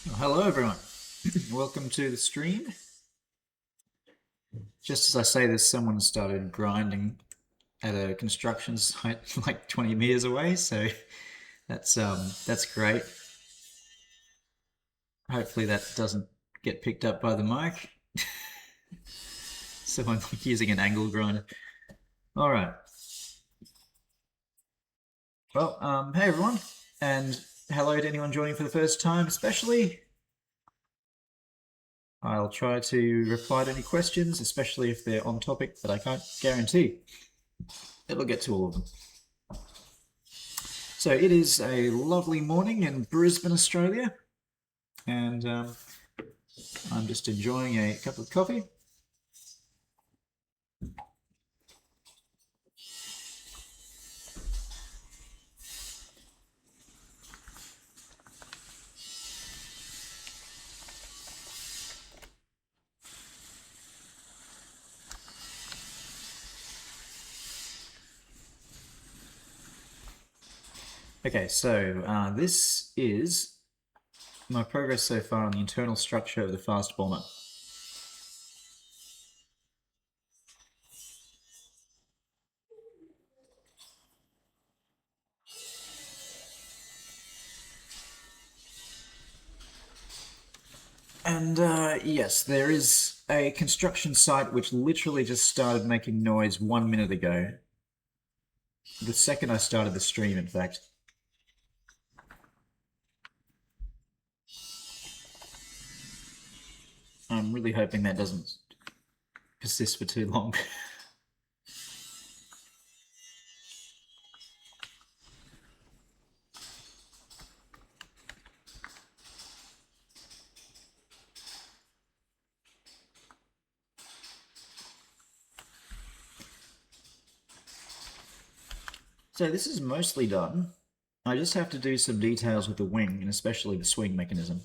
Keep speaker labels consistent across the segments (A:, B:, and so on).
A: Well, hello everyone. Welcome to the stream. Just as I say this, someone started grinding at a construction site like 20 meters away, so that's great. Hopefully that doesn't get picked up by the mic. Someone using an angle grinder. All right. Well, hey everyone, and hello to anyone joining for the first time, especially. I'll try to reply to any questions, especially if they're on topic, but I can't guarantee that we'll get to all of them. So it is a lovely morning in Brisbane, Australia, and I'm just enjoying a cup of coffee. Okay, so this is my progress so far on the internal structure of the fast bomber. And yes, there is a construction site which literally just started making noise 1 minute ago. The second I started the stream, in fact. I'm really hoping that doesn't persist for too long. So this is mostly done. I just have to do some details with the wing, and especially the swing mechanism.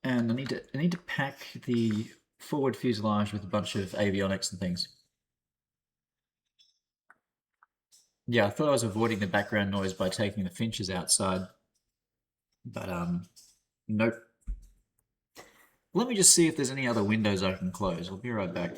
A: And I need to pack the forward fuselage with a bunch of avionics and things. Yeah, I thought I was avoiding the background noise by taking the finches outside, but nope. Let me just see if there's any other windows I can close. I'll be right back.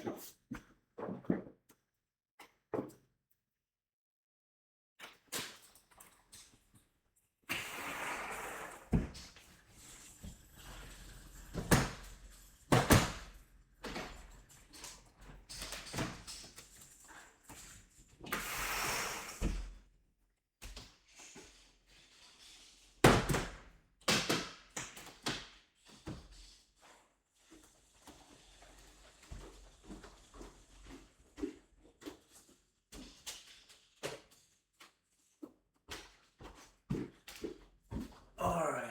A: All right.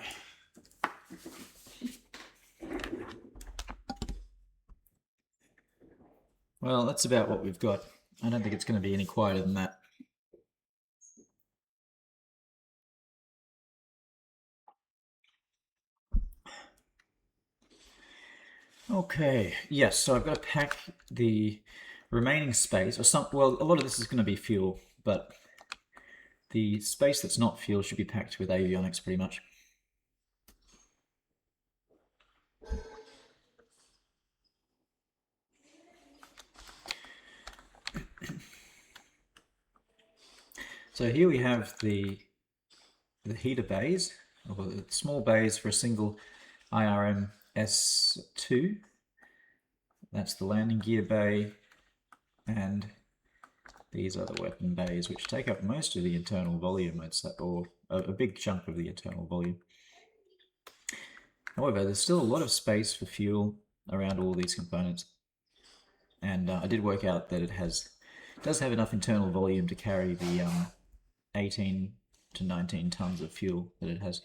A: Well, that's about what we've got. I don't think it's going to be any quieter than that. Okay, yes, so I've got to pack the remaining space, or some, well, a lot of this is going to be fuel, but the space that's not fuel should be packed with avionics pretty much. So here we have the heater bays, or the small bays for a single IRM S2. That's the landing gear bay, and these are the weapon bays, which take up most of the internal volume, or a big chunk of the internal volume. However, there's still a lot of space for fuel around all these components, and I did work out that it does have enough internal volume to carry the 18 to 19 tons of fuel that it has.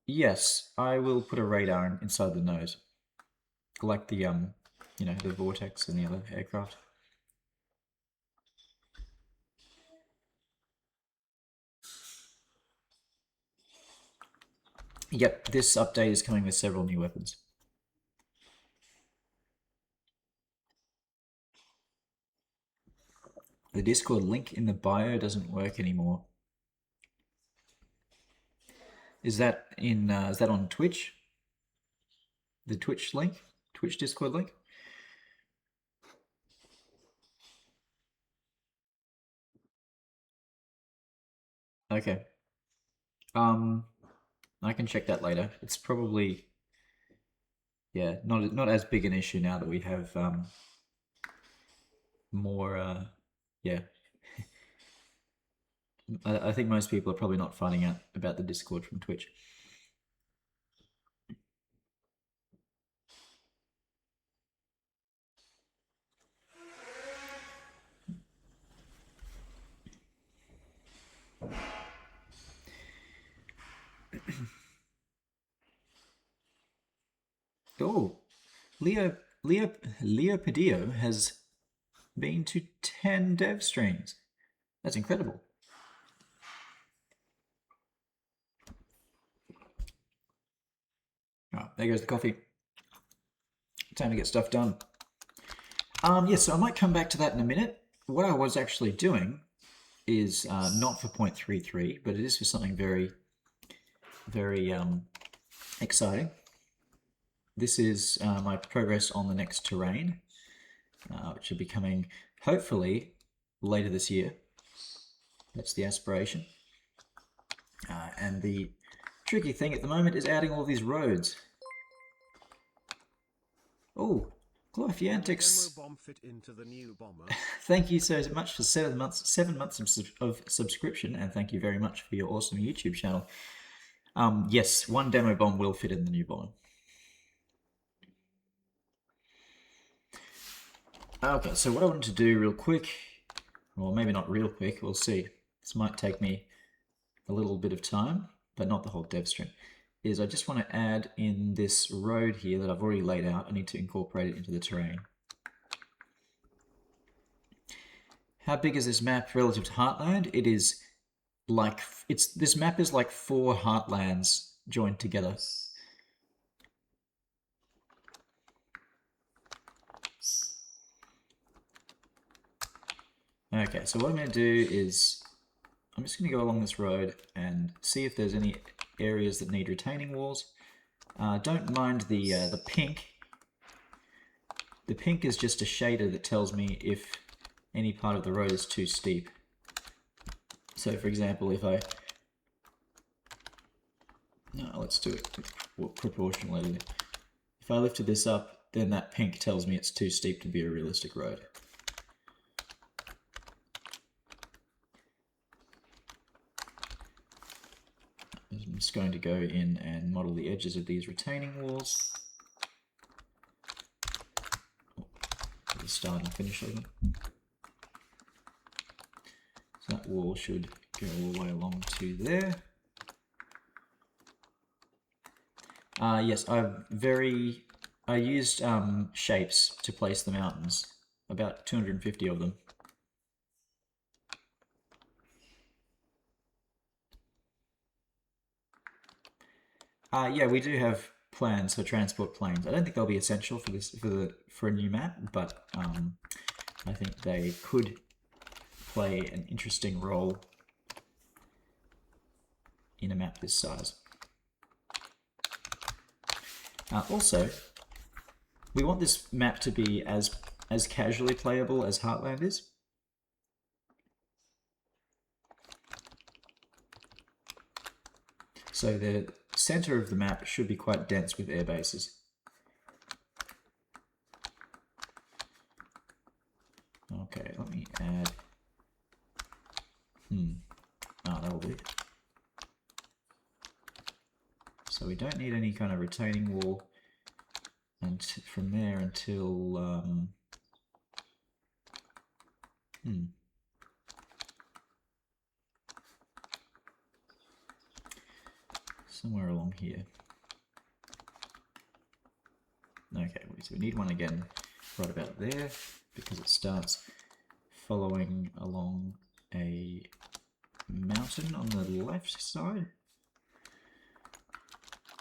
A: Yes, I will put a radar inside the nose, like the the Vortex and the other aircraft. Yep, this update is coming with several new weapons. The Discord link in the bio doesn't work anymore. Is that on Twitch? The Twitch link? Twitch Discord link? Okay. I can check that later. It's probably, yeah, not as big an issue now that we have more yeah. I think most people are probably not finding out about the Discord from Twitch. Oh, Leopadio has been to 10 dev streams. That's incredible. Oh, there goes the coffee. Time to get stuff done. Yes, so I might come back to that in a minute. What I was actually doing is not for 0.33, but it is for something very, very exciting. This is my progress on the next terrain, which will be coming hopefully later this year. That's the aspiration. And the tricky thing at the moment is adding all these roads. Oh, Glyphiantix.
B: Demo bomb fit into the new bomber.
A: Thank you so much for 7 months of subscription, and thank you very much for your awesome YouTube channel. Yes, one demo bomb will fit in the new bomber. Okay, so what I wanted to do real quick, or maybe not real quick, we'll see. This might take me a little bit of time, but not the whole dev stream, is I just want to add in this road here that I've already laid out. I need to incorporate it into the terrain. How big is this map relative to Heartland? It is like, this map is like 4 Heartlands joined together. Okay, so what I'm going to do is I'm just going to go along this road and see if there's any areas that need retaining walls. Don't mind the pink. The pink is just a shader that tells me if any part of the road is too steep. So for example, if I... No, let's do it proportionally. If I lifted this up, then that pink tells me it's too steep to be a realistic road. I'm just going to go in and model the edges of these retaining walls. The start and finish of them. So that wall should go all the way along to there. Yes, I used shapes to place the mountains, about 250 of them. Yeah, we do have plans for transport planes. I don't think they'll be essential for this for a new map, but I think they could play an interesting role in a map this size. Also, we want this map to be as casually playable as Heartland is. So the center of the map should be quite dense with air bases. Okay, let me add... Oh, that'll do. So we don't need any kind of retaining wall and from there until... somewhere along here. Okay, so we need one again right about there because it starts following along a mountain on the left side.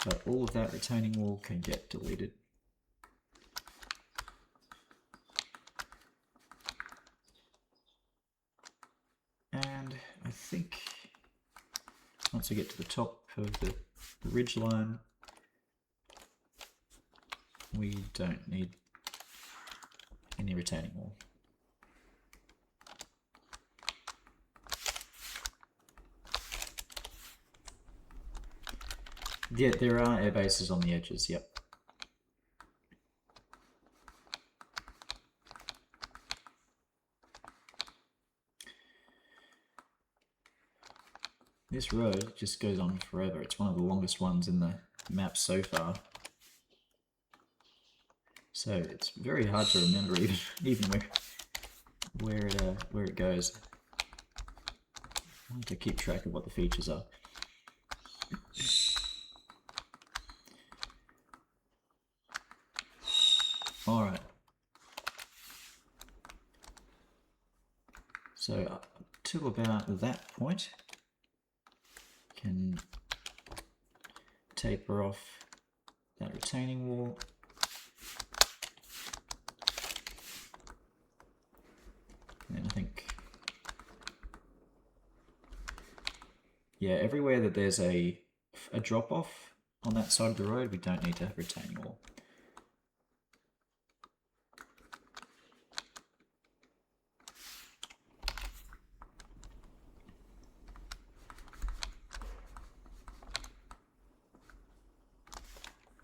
A: But all of that retaining wall can get deleted. And I think once I get to the top of the ridge line, we don't need any retaining wall. Yeah, there are air bases on the edges, yep. This road just goes on forever. It's one of the longest ones in the map so far. So it's very hard to remember even where it goes. I need to keep track of what the features are. Alright. So up to about that point, can taper off that retaining wall. And then I think, yeah, everywhere that there's a drop off on that side of the road, we don't need to have retaining wall.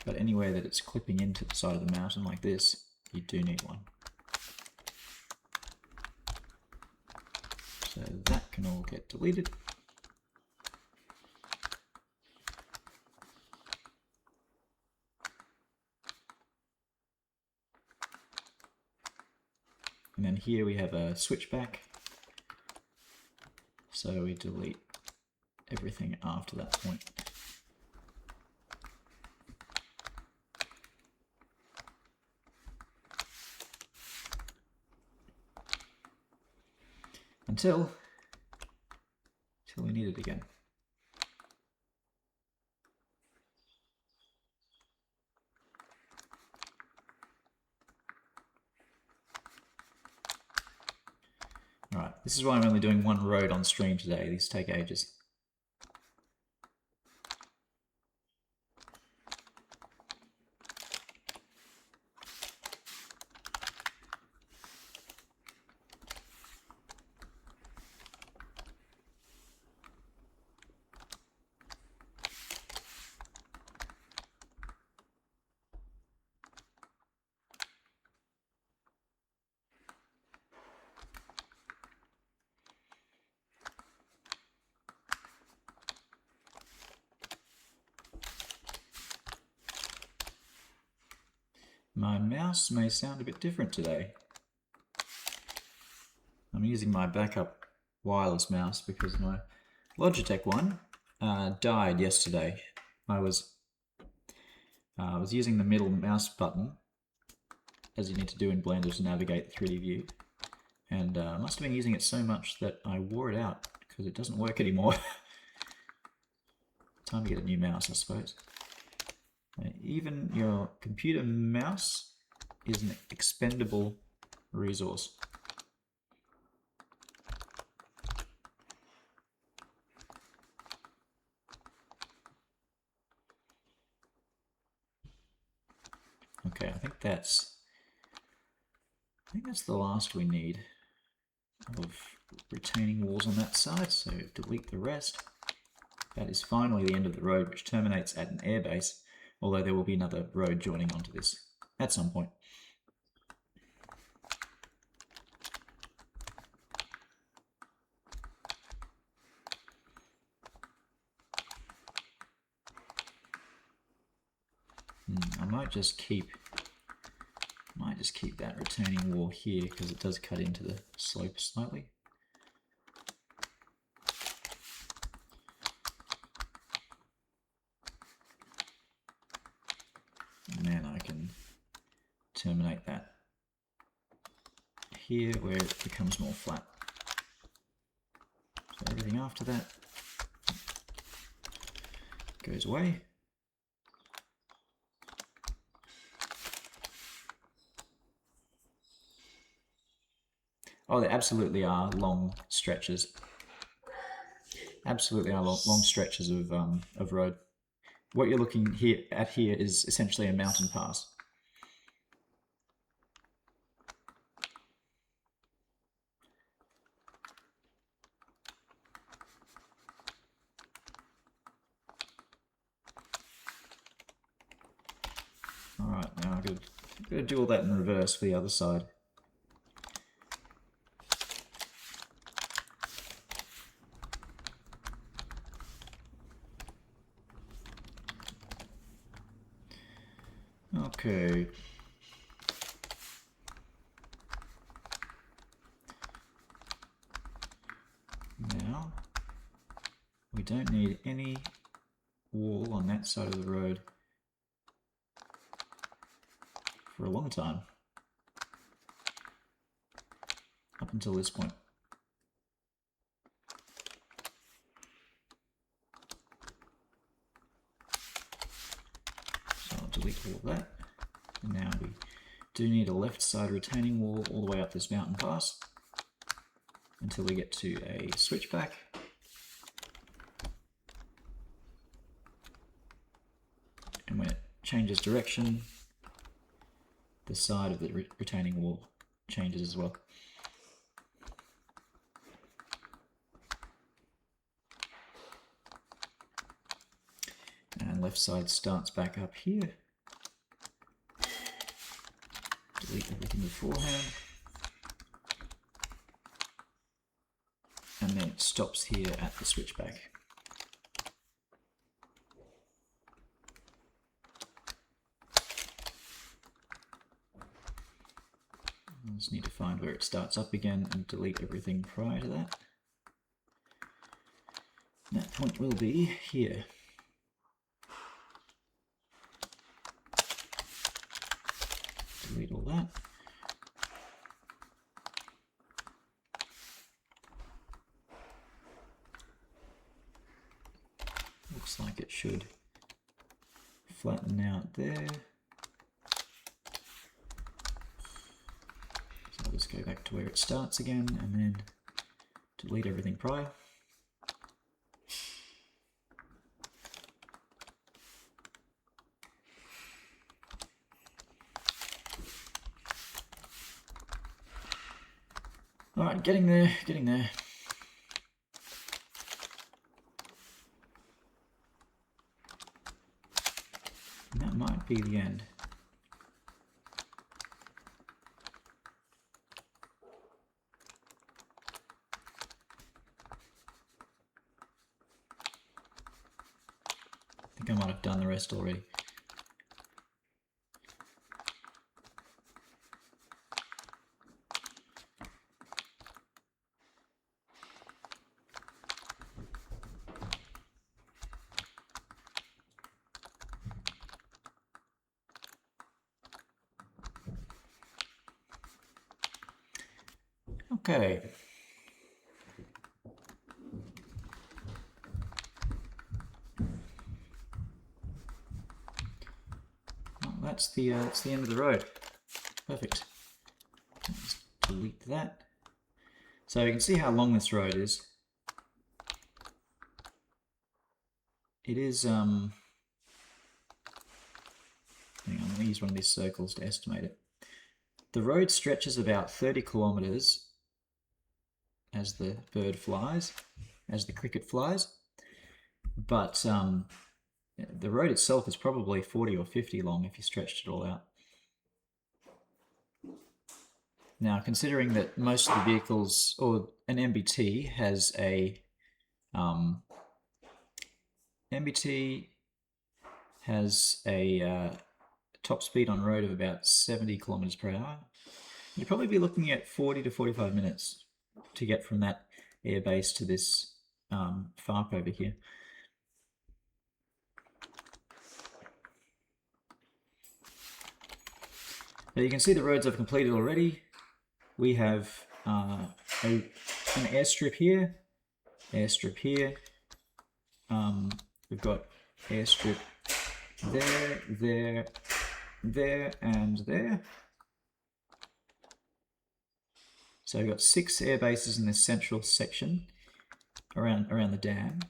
A: But anywhere that it's clipping into the side of the mountain like this, you do need one. So that can all get deleted. And then here we have a switchback. So we delete everything after that point. Until we need it again. Alright, this is why I'm only doing one road on stream today. These take ages. My mouse may sound a bit different today. I'm using my backup wireless mouse because my Logitech one died yesterday. I was using the middle mouse button, as you need to do in Blender to navigate the 3D view, and I must have been using it so much that I wore it out because it doesn't work anymore. Time to get a new mouse, I suppose. Even your computer mouse is an expendable resource. Okay, I think that's the last we need of retaining walls on that side, so delete the rest. That is finally the end of the road, which terminates at an airbase, although there will be another road joining onto this at some point. I might just keep that retaining wall here because it does cut into the slope slightly. And then I can terminate that here where it becomes more flat. So everything after that goes away. Oh, there absolutely are long stretches absolutely are long stretches of road. What you're looking at here is essentially a mountain pass. Alright, now I'm going to do all that in reverse for the other side. Okay. Now, we don't need any wall on that side of the road for a long time. Up until this point. So I'll delete all of that. And now we do need a left side retaining wall all the way up this mountain pass until we get to a switchback. And when it changes direction, the side of the retaining wall changes as well. And left side starts back up here. Delete everything beforehand. And then it stops here at the switchback. I just need to find where it starts up again and delete everything prior to that. And that point will be here. Delete all that. Looks like it should flatten out there. So I'll just go back to where it starts again and then delete everything prior. Alright, getting there, getting there. And that might be the end. I think I might have done the rest already. Okay. Well, that's the end of the road. Perfect. Let's delete that. So you can see how long this road is. It is hang on, let me use one of these circles to estimate it. The road stretches about 30 kilometers as the bird flies, as the cricket flies, but the road itself is probably 40 or 50 long if you stretched it all out. Now, considering that most of the vehicles, or an MBT has a top speed on road of about 70 kilometers per hour. You'd probably be looking at 40 to 45 minutes to get from that airbase to this FARP over here. Now you can see the roads I've completed already. We have an airstrip here, airstrip here. We've got airstrip there, there, there, and there. So we've got 6 air bases in this central section. around the dam.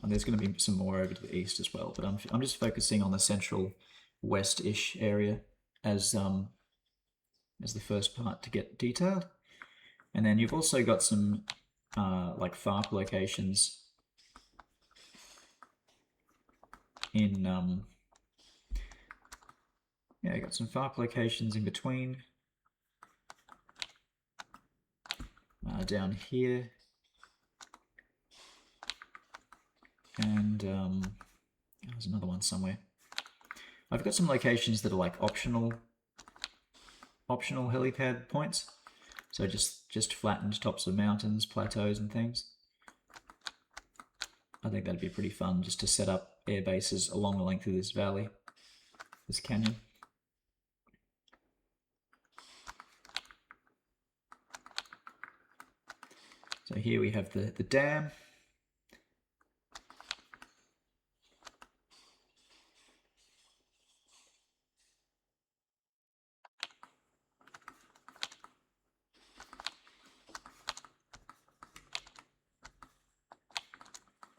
A: And there's going to be some more over to the east as well, but I'm just focusing on the central west-ish area as the first part to get detailed. And then you've also got some like FARP locations in yeah, you got some FARP locations in between down here, and there's another one somewhere. I've got some locations that are like optional helipad points, so just flattened tops of mountains, plateaus, and things. I think that'd be pretty fun just to set up air bases along the length of this valley, this canyon. So here we have the dam.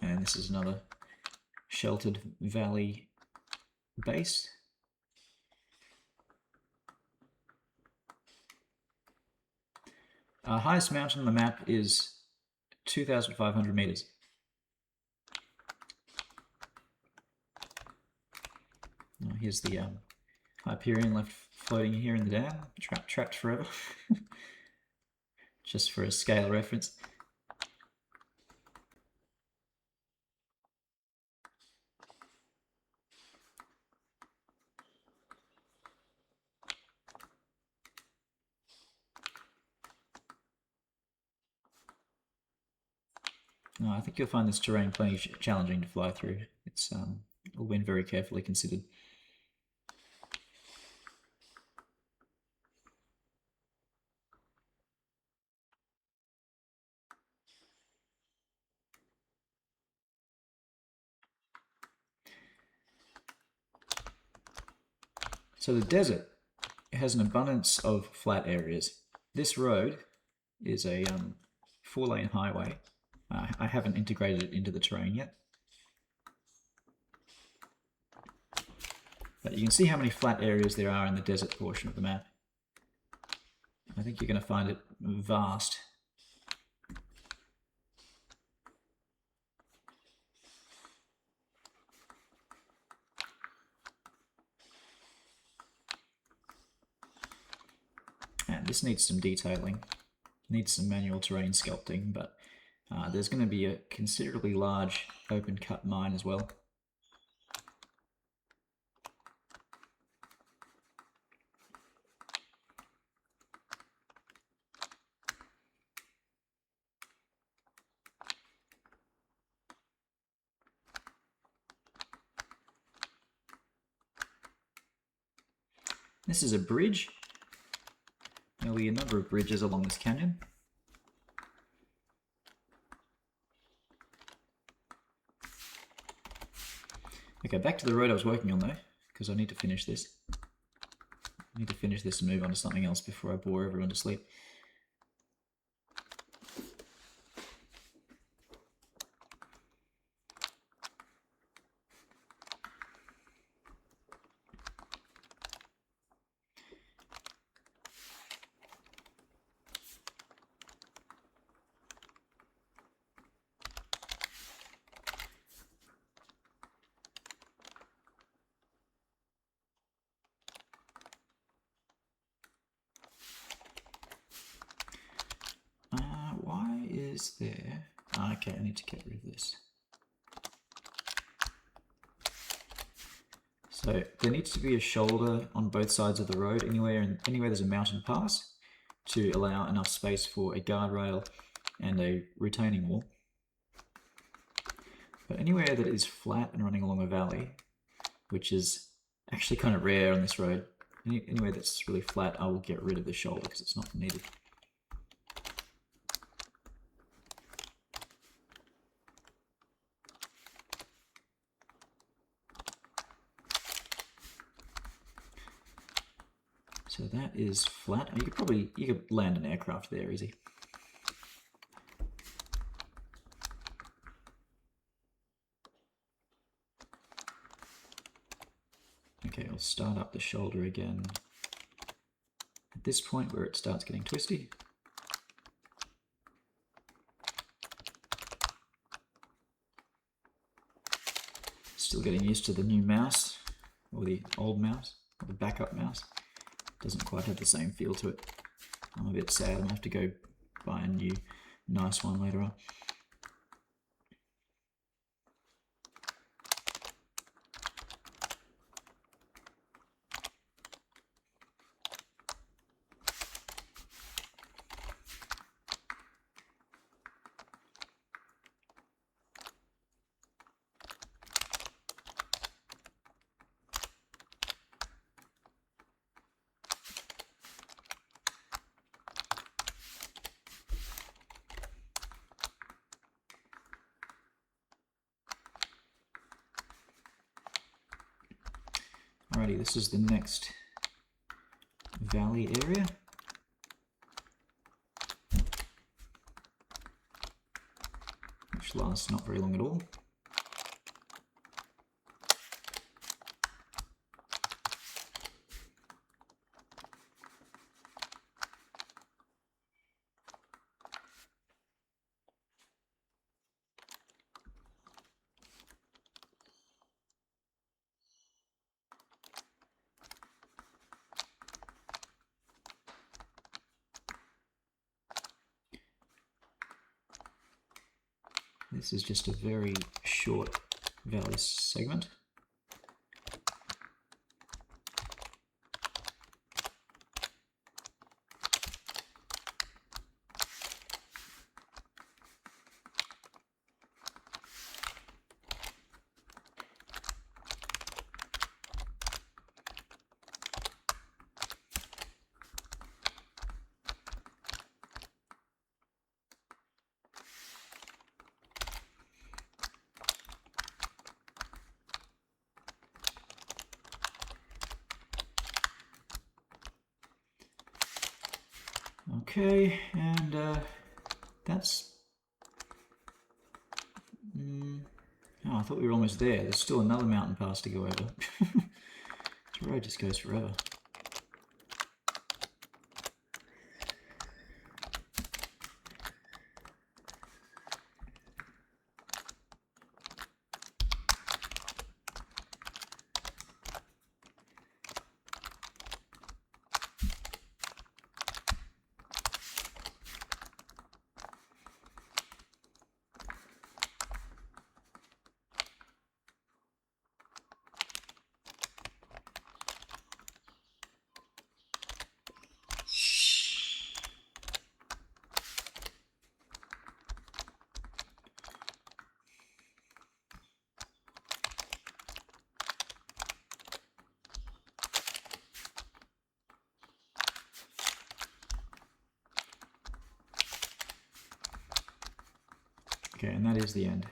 A: And this is another sheltered valley base. Highest mountain on the map is 2,500 meters. Now here's the Hyperion left floating here in the dam, trapped forever. Just for a scale reference. I think you'll find this terrain plenty challenging to fly through. It's all been very carefully considered. So the desert has an abundance of flat areas. This road is a 4-lane highway. I haven't integrated it into the terrain yet. But you can see how many flat areas there are in the desert portion of the map. I think you're going to find it vast. And this needs some detailing, needs some manual terrain sculpting, but there's going to be a considerably large open cut mine as well. This is a bridge. There'll be a number of bridges along this canyon. Okay, back to the road I was working on though, because I need to finish this. I need to finish this and move on to something else before I bore everyone to sleep. Why is there... okay, I need to get rid of this. So there needs to be a shoulder on both sides of the road, anywhere there's a mountain pass, to allow enough space for a guardrail and a retaining wall. But anywhere that is flat and running along a valley, which is actually kind of rare on this road, anywhere that's really flat, I will get rid of the shoulder because it's not needed. So that is flat. You could land an aircraft there, easy. Okay, I'll start up the shoulder again at this point where it starts getting twisty. Still getting used to the new mouse, or the old mouse, or the backup mouse. Doesn't quite have the same feel to it. I'm a bit sad. I'm gonna have to go buy a new nice one later on. Alrighty, this is the next valley area. Which lasts not very long at all. This is just a very short valley segment. Okay, and that's... Oh, I thought we were almost there. There's still another mountain pass to go over. This road just goes forever. Okay, and that is the end.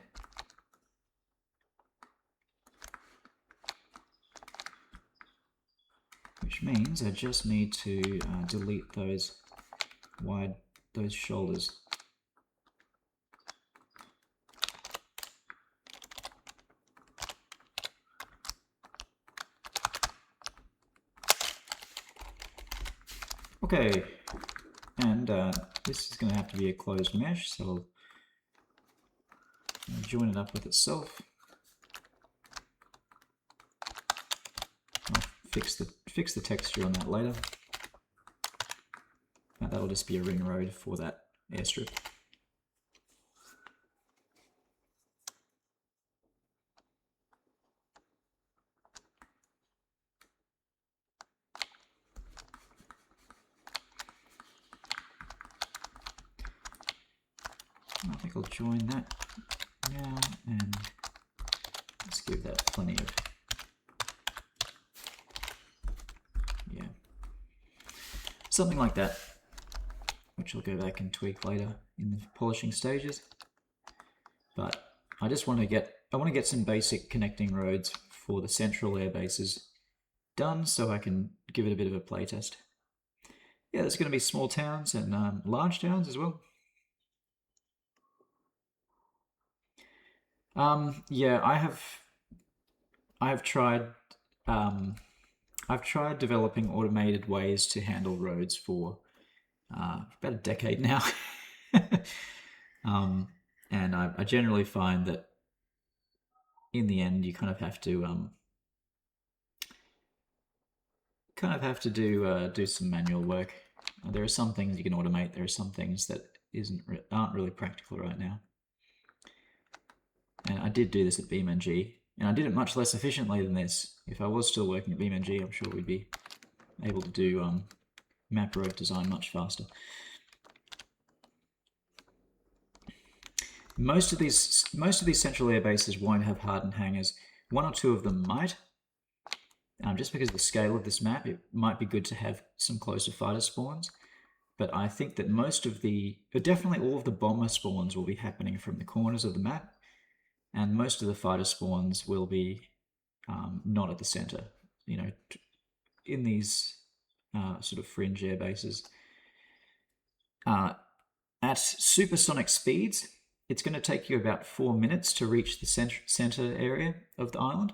A: Which means I just need to delete those shoulders. Okay, and this is going to have to be a closed mesh, so I'll join it up with itself. I'll fix the texture on that later. That'll just be a ring road for that airstrip. I think I'll join that now, and let's give that plenty of, yeah, something like that, which I'll go back and tweak later in the polishing stages. But I just want to get some basic connecting roads for the central air bases done, so I can give it a bit of a playtest. Yeah, there's going to be small towns and large towns as well. Yeah, I have tried I've tried developing automated ways to handle roads for about a decade now. And I generally find that in the end you kind of have to do some manual work. There are some things you can automate. There are some things that aren't really practical right now. And I did do this at BeamNG, and I did it much less efficiently than this. If I was still working at BeamNG, I'm sure we'd be able to do map road design much faster. Most of these central air bases won't have hardened hangars. One or two of them might. Just because of the scale of this map, it might be good to have some closer fighter spawns. But I think that definitely all of the bomber spawns will be happening from the corners of the map, and most of the fighter spawns will be not at the center. You know, in these sort of fringe air bases. At supersonic speeds, it's going to take you about 4 minutes to reach the center area of the island,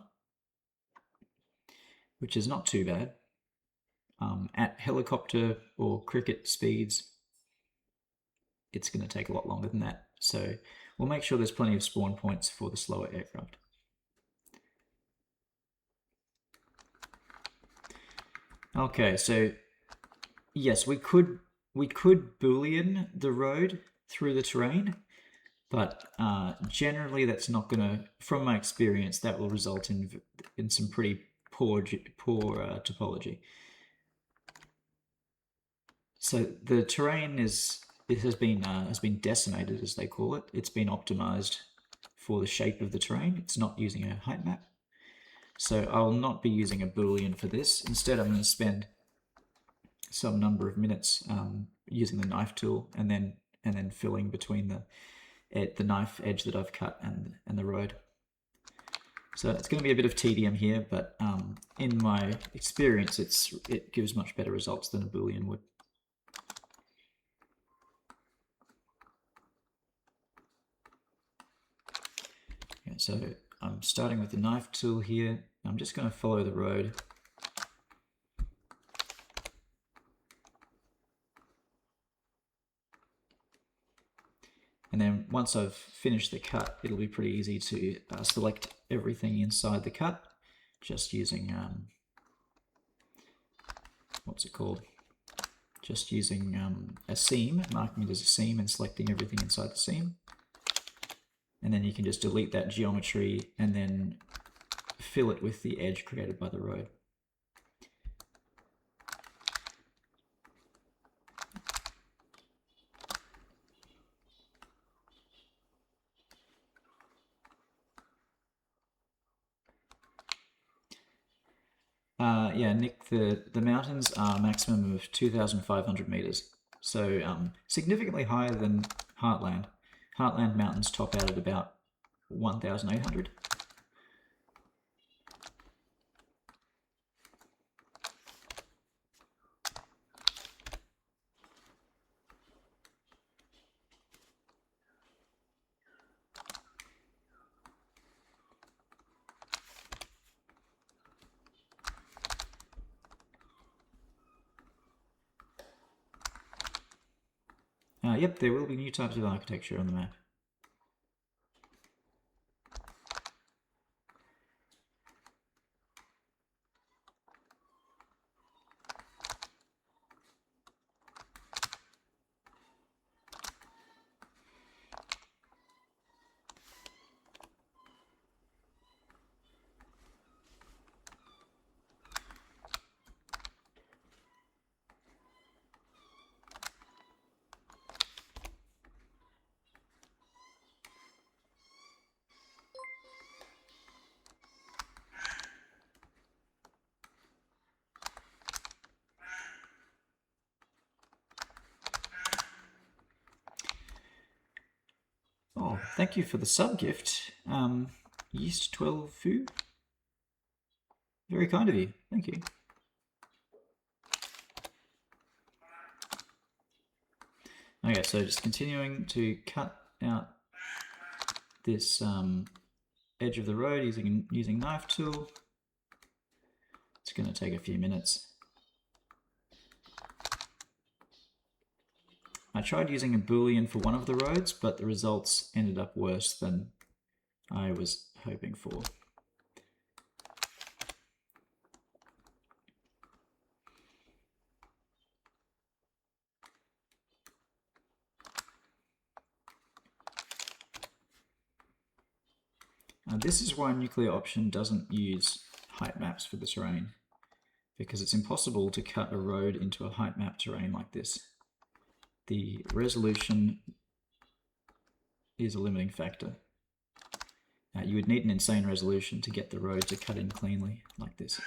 A: which is not too bad. At helicopter or cricket speeds, it's going to take a lot longer than that. So we'll make sure there's plenty of spawn points for the slower aircraft. Okay, so yes, we could Boolean the road through the terrain, but generally that's not going to, from my experience, that will result in some pretty poor topology. So the terrain has been decimated, as they call it. It's been optimized for the shape of the terrain. It's not using a height map. So I will not be using a Boolean for this. Instead, I'm going to spend some number of minutes using the knife tool and then filling between the knife edge that I've cut and the road. So it's going to be a bit of tedium here, but in my experience, it gives much better results than a Boolean would. Okay, so I'm starting with the knife tool here. I'm just going to follow the road. And then once I've finished the cut, it'll be pretty easy to select everything inside the cut, just using, what's it called? Just using a seam, marking it as a seam and selecting everything inside the seam. And then you can just delete that geometry and then fill it with the edge created by the road. Yeah, Nick, the mountains are a maximum of 2,500 meters. So significantly higher than Heartland. Heartland mountains top out at about 1,800. Yep, there will be new types of architecture on the map. Oh, thank you for the sub gift, Yeast 12 Fu. Very kind of you. Thank you. Okay, so just continuing to cut out this edge of the road using knife tool. It's It's going to take a few minutes. I tried using a Boolean for one of the roads, but the results ended up worse than I was hoping for. This is why Nuclear Option doesn't use height maps for the terrain, because it's impossible to cut a road into a height map terrain like this. The resolution is a limiting factor. You would need an insane resolution to get the road to cut in cleanly like this.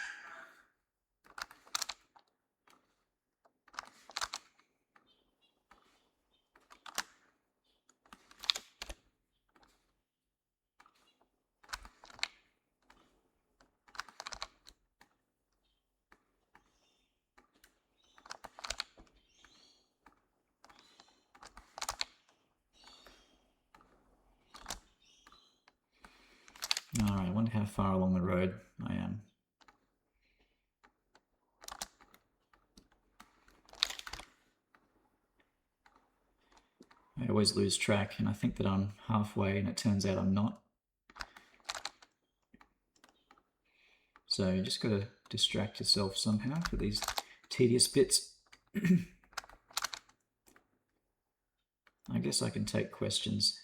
A: Alright, I wonder how far along the road I am. I always lose track, and I think that I'm halfway, and it turns out I'm not. So you just got to distract yourself somehow for these tedious bits. I guess I can take questions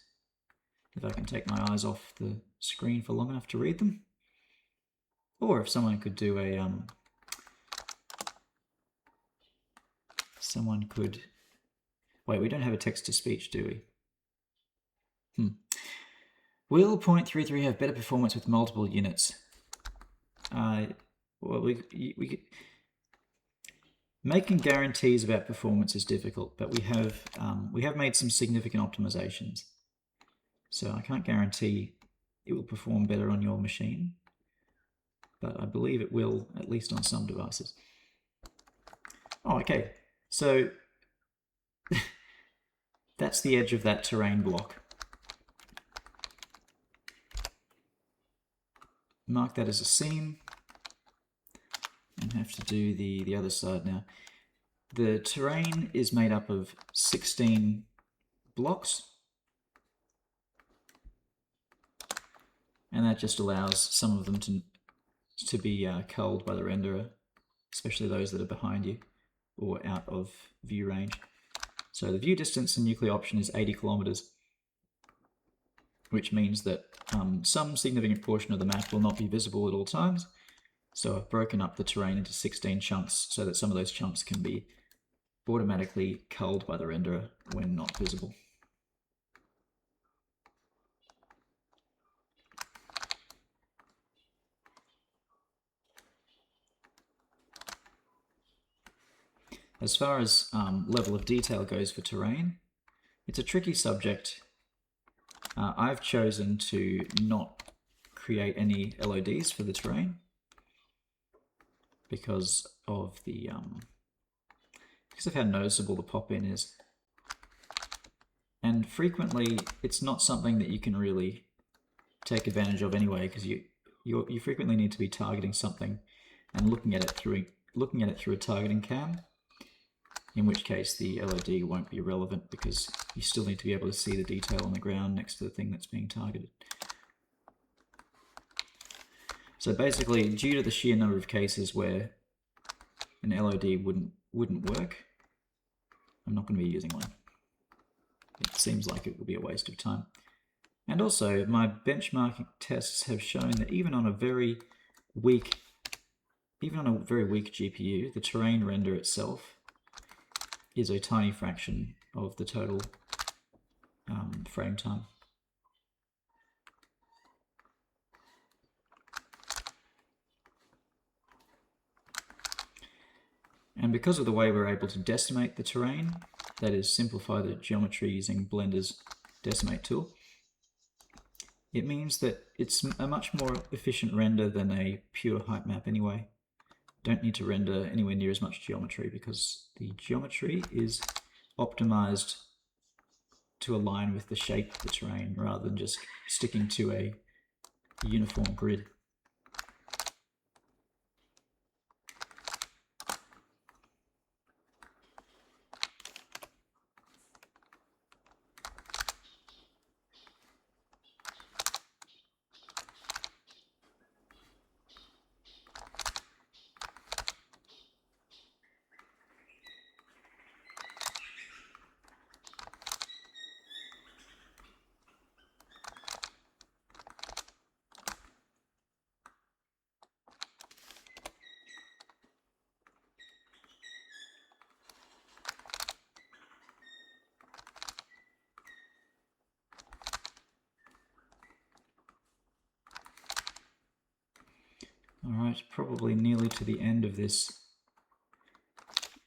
A: if I can take my eyes off the screen for long enough to read them. Or if someone could do a wait, we don't have a text-to-speech, do we? Will 0.33 have better performance with multiple units? Well, making guarantees about performance is difficult, but we have made some significant optimizations. So I can't guarantee it will perform better on your machine, but I believe it will, at least on some devices. Oh, okay. So that's the edge of that terrain block. Mark that as a seam and have to do the other side now. The terrain is made up of 16 blocks, and that just allows some of them to be culled by the renderer, especially those that are behind you or out of view range. So the view distance in Nuclear Option is 80 kilometers, which means that some significant portion of the map will not be visible at all times. So I've broken up the terrain into 16 chunks so that some of those chunks can be automatically culled by the renderer when not visible. As far as level of detail goes for terrain, it's a tricky subject. I've chosen to not create any LODs for the terrain because of how noticeable the pop-in is. And frequently, it's not something that you can really take advantage of anyway, because you frequently need to be targeting something and looking at it through a targeting cam, in which case the LOD won't be relevant because you still need to be able to see the detail on the ground next to the thing that's being targeted. So basically, due to the sheer number of cases where an LOD wouldn't work, I'm not going to be using one. It seems like it would be a waste of time. And also, my benchmarking tests have shown that even on a very weak GPU, the terrain render itself is a tiny fraction of the total frame time. And because of the way we're able to decimate the terrain, that is, simplify the geometry using Blender's decimate tool, it means that it's a much more efficient render than a pure height map anyway. Don't need to render anywhere near as much geometry because the geometry is optimized to align with the shape of the terrain rather than just sticking to a uniform grid. Alright, probably nearly to the end of this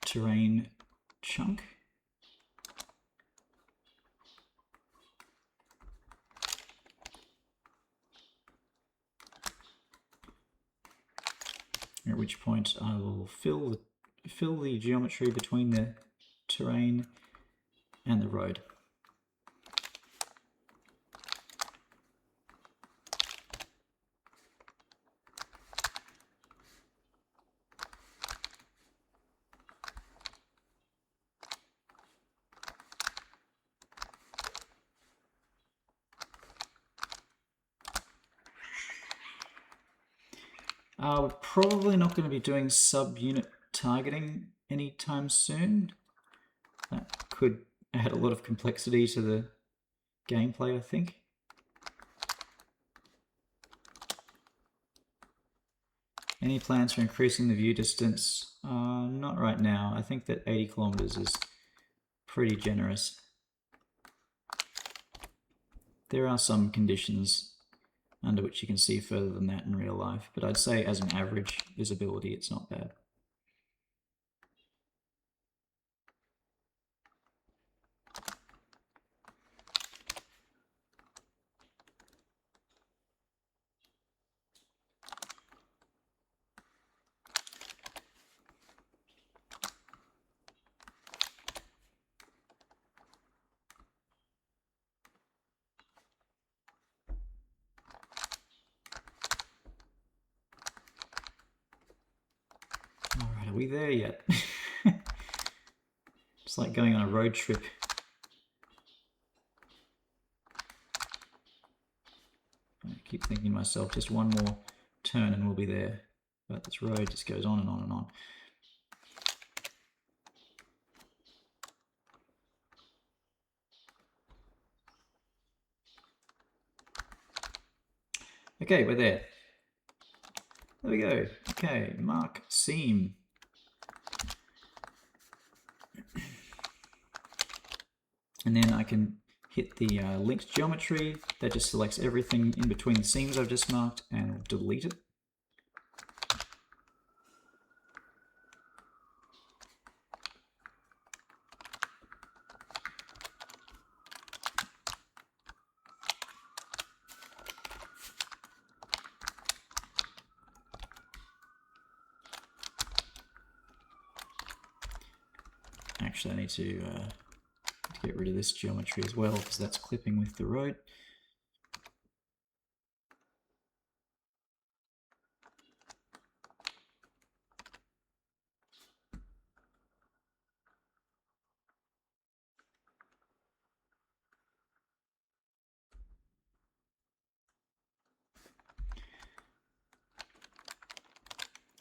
A: terrain chunk. At which point I will fill the geometry between the terrain and the road. We're probably not going to be doing sub-unit targeting anytime soon. That could add a lot of complexity to the gameplay, I think. Any plans for increasing the view distance? Not right now. I think that 80 kilometers is pretty generous. There are some conditions under which you can see further than that in real life, but I'd say as an average visibility, it's not bad. Alright, are we there yet? It's like going on a road trip. I keep thinking to myself, just one more turn and we'll be there. But this road just goes on and on and on. Okay, we're there. There we go. Okay, mark seam. And then I can hit the linked geometry. That just selects everything in between the seams I've just marked and delete it. Actually, I need to get rid of this geometry as well because that's clipping with the road.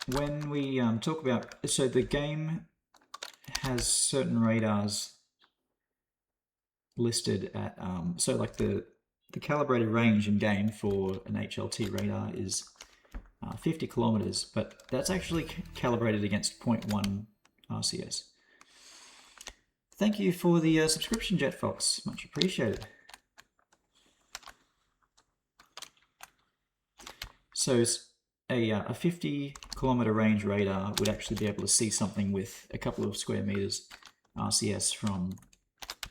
A: When we talk about, so the game has certain radars listed at, so like the calibrated range in game for an HLT radar is 50 kilometers, but that's actually calibrated against 0.1 RCS. Thank you for the subscription, JetFox, much appreciated. So a 50 kilometer range radar would actually be able to see something with a couple of square meters RCS from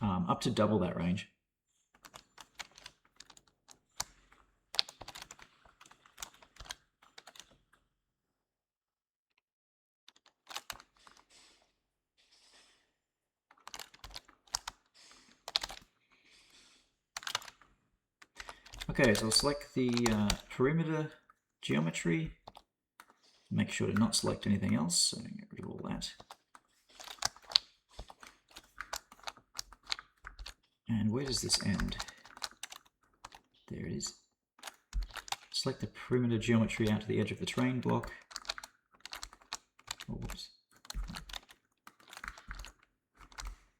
A: up to double that range. Okay, so I'll select the perimeter geometry. Make sure to not select anything else, so get rid of all that. And where does this end? There it is. Select the perimeter geometry out to the edge of the terrain block. Oh, whoops.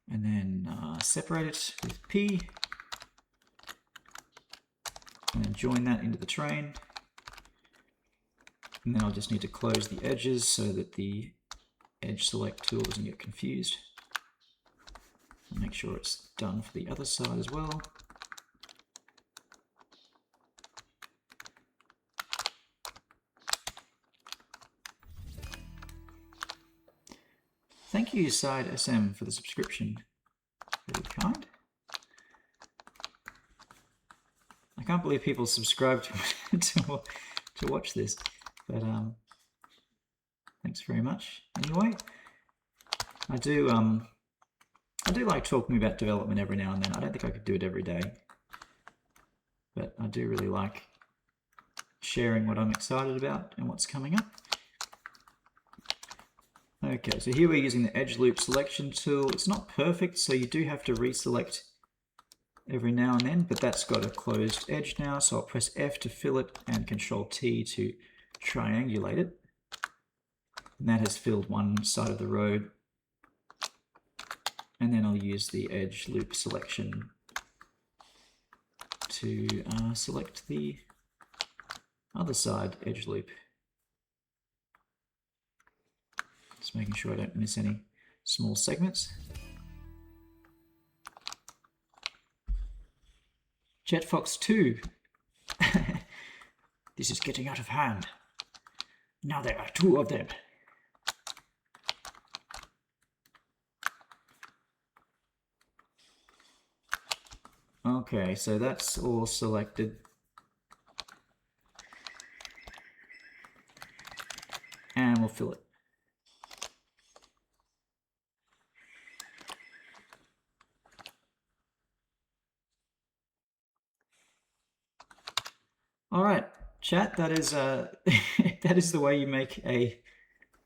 A: And then separate it with P. And then join that into the terrain. And then I'll just need to close the edges so that the edge select tool doesn't get confused. I'll make sure it's done for the other side as well. Thank you, Side SM, for the subscription. Very kind. I can't believe people subscribe to watch this, but thanks very much. Anyway, I do like talking about development every now and then. I don't think I could do it every day, but I do really like sharing what I'm excited about and what's coming up. Okay, so here we're using the edge loop selection tool. It's not perfect, so you do have to reselect every now and then, but that's got a closed edge now, so I'll press F to fill it and Control T to triangulate it. And that has filled one side of the road. And then I'll use the edge loop selection to select the other side edge loop. Just making sure I don't miss any small segments. JetFox 2. This is getting out of hand. Now there are 2 of them. Okay, so that's all selected. And we'll fill it. All right, chat, that is that is the way you make a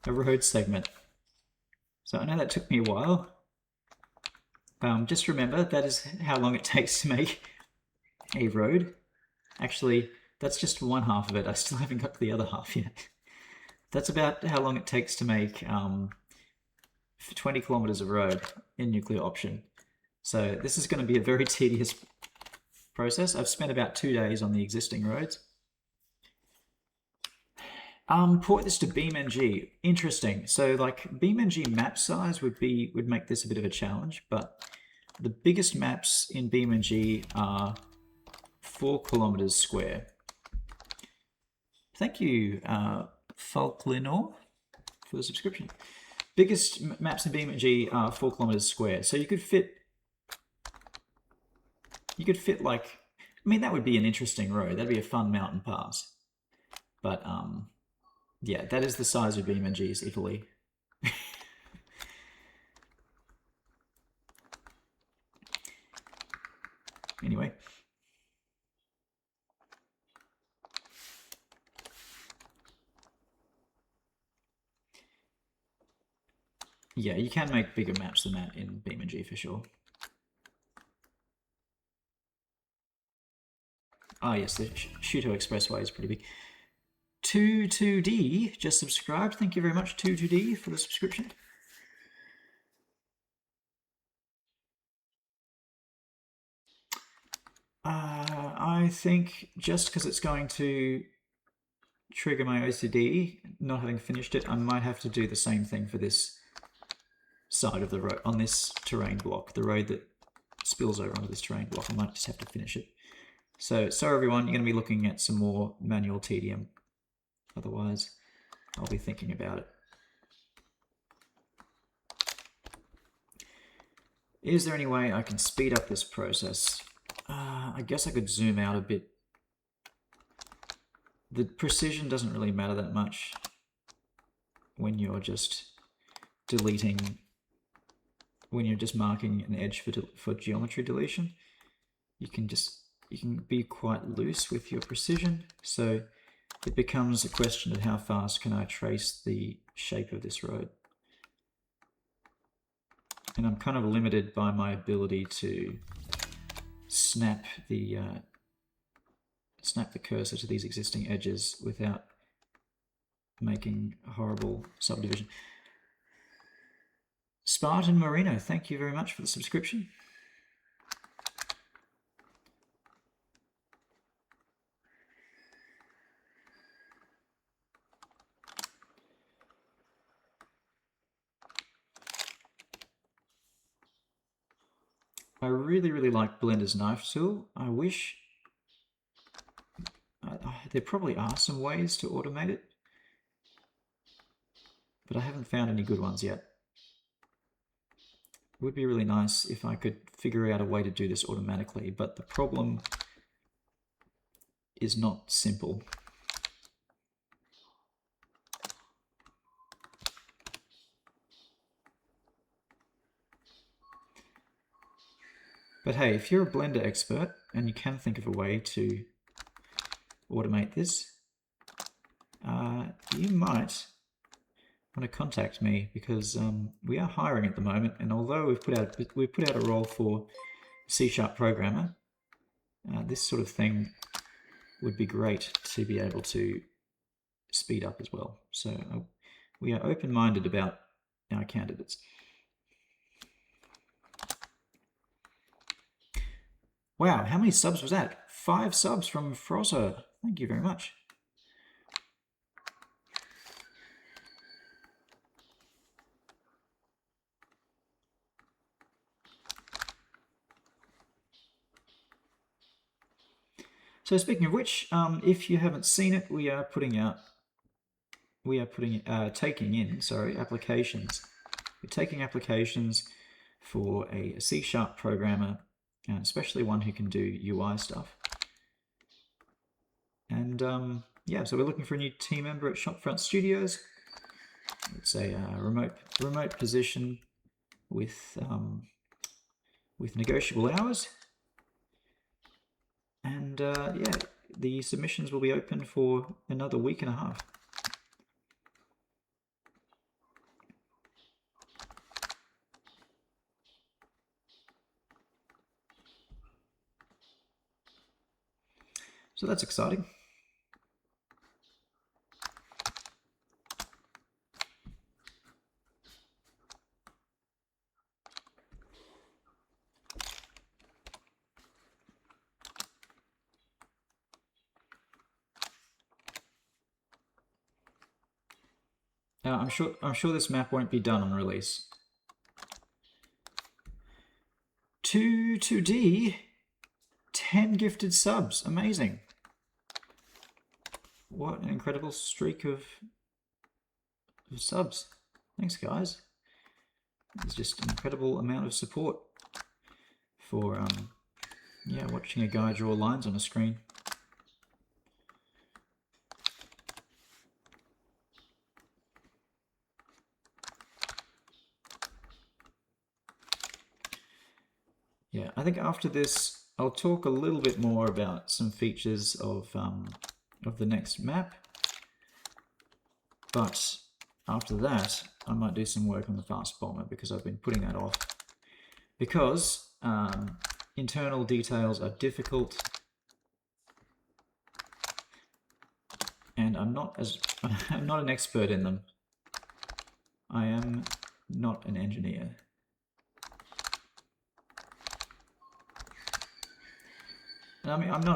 A: road segment. So I know that took me a while. Just remember, that is how long it takes to make a road. Actually, that's just one half of it. I still haven't got to the other half yet. That's about how long it takes to make 20 kilometers of road in Nuclear Option. So this is going to be a very tedious process. I've spent about 2 days on the existing roads. Port this to BeamNG. Interesting. So like BeamNG map size would make this a bit of a challenge, but the biggest maps in BeamNG are 4 kilometers square. Thank you, Falklinor, for the subscription. Biggest maps in BeamNG are 4 kilometers square. So you could fit like, I mean, that would be an interesting road. That'd be a fun mountain pass. But yeah, that is the size of BeamNG's Italy. Anyway. Yeah, you can make bigger maps than that in BeamNG for sure. Ah, yes, the Shuto Expressway is pretty big. 22D just subscribed. Thank you very much, 22D, for the subscription. I think just because it's going to trigger my OCD, not having finished it, I might have to do the same thing for this side of the road, on this terrain block, the road that spills over onto this terrain block. I might just have to finish it. So, sorry everyone, you're going to be looking at some more manual tedium. Otherwise, I'll be thinking about it. Is there any way I can speed up this process? I guess I could zoom out a bit. The precision doesn't really matter that much when you're just deleting, when you're just marking an edge for geometry deletion. You can be quite loose with your precision. So it becomes a question of how fast can I trace the shape of this road. And I'm kind of limited by my ability to snap the cursor to these existing edges without making a horrible subdivision. Spartan Marino, thank you very much for the subscription. I really, really like Blender's knife tool. I wish there probably are some ways to automate it, but I haven't found any good ones yet. would be really nice if I could figure out a way to do this automatically, but the problem is not simple. But hey, if you're a Blender expert and you can think of a way to automate this, you might want to contact me, because we are hiring at the moment, and although we've put out a role for C# programmer, this sort of thing would be great to be able to speed up as well. So we are open-minded about our candidates. Wow, how many subs was that? 5 subs from Frozzo. Thank you very much. So speaking of which, if you haven't seen it, we are taking in applications. We're taking applications for a C# programmer, and especially one who can do UI stuff. And yeah, so we're looking for a new team member at Shopfront Studios. It's a remote position with negotiable hours. And yeah, the submissions will be open for another week and a half. So that's exciting. I'm sure this map won't be done on release. 2D, 10 gifted subs, amazing. What an incredible streak of subs. Thanks, guys. It's just an incredible amount of support for yeah, watching a guy draw lines on a screen. Yeah, I think after this, I'll talk a little bit more about some features of the next map. But after that, I might do some work on the Fast Bomber, because I've been putting that off. Because internal details are difficult, and I'm not an expert in them. I am not an engineer. And I mean, I'm not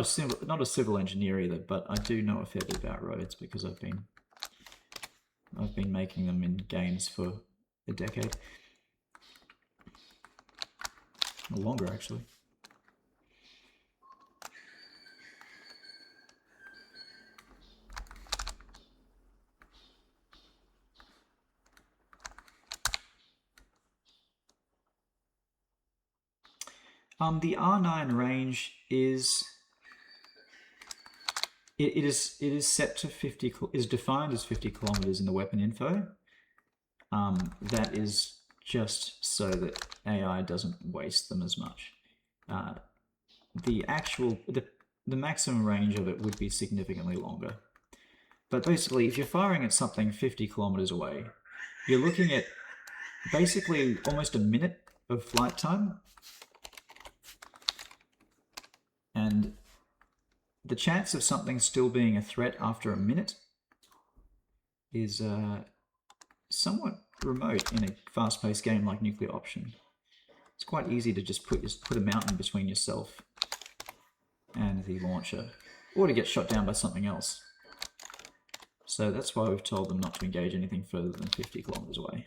A: a civil engineer either, but I do know a fair bit about roads, because I've been making them in games for a decade. Or longer, actually. The R9 range is it is set to 50, is defined as 50 kilometers in the weapon info. That is just so that AI doesn't waste them as much. The maximum range of it would be significantly longer. But basically, if you're firing at something 50 kilometers away, you're looking at basically almost a minute of flight time. And the chance of something still being a threat after a minute is somewhat remote in a fast-paced game like Nuclear Option. It's quite easy to just put a mountain between yourself and the launcher, or to get shot down by something else. So that's why we've told them not to engage anything further than 50 kilometers away.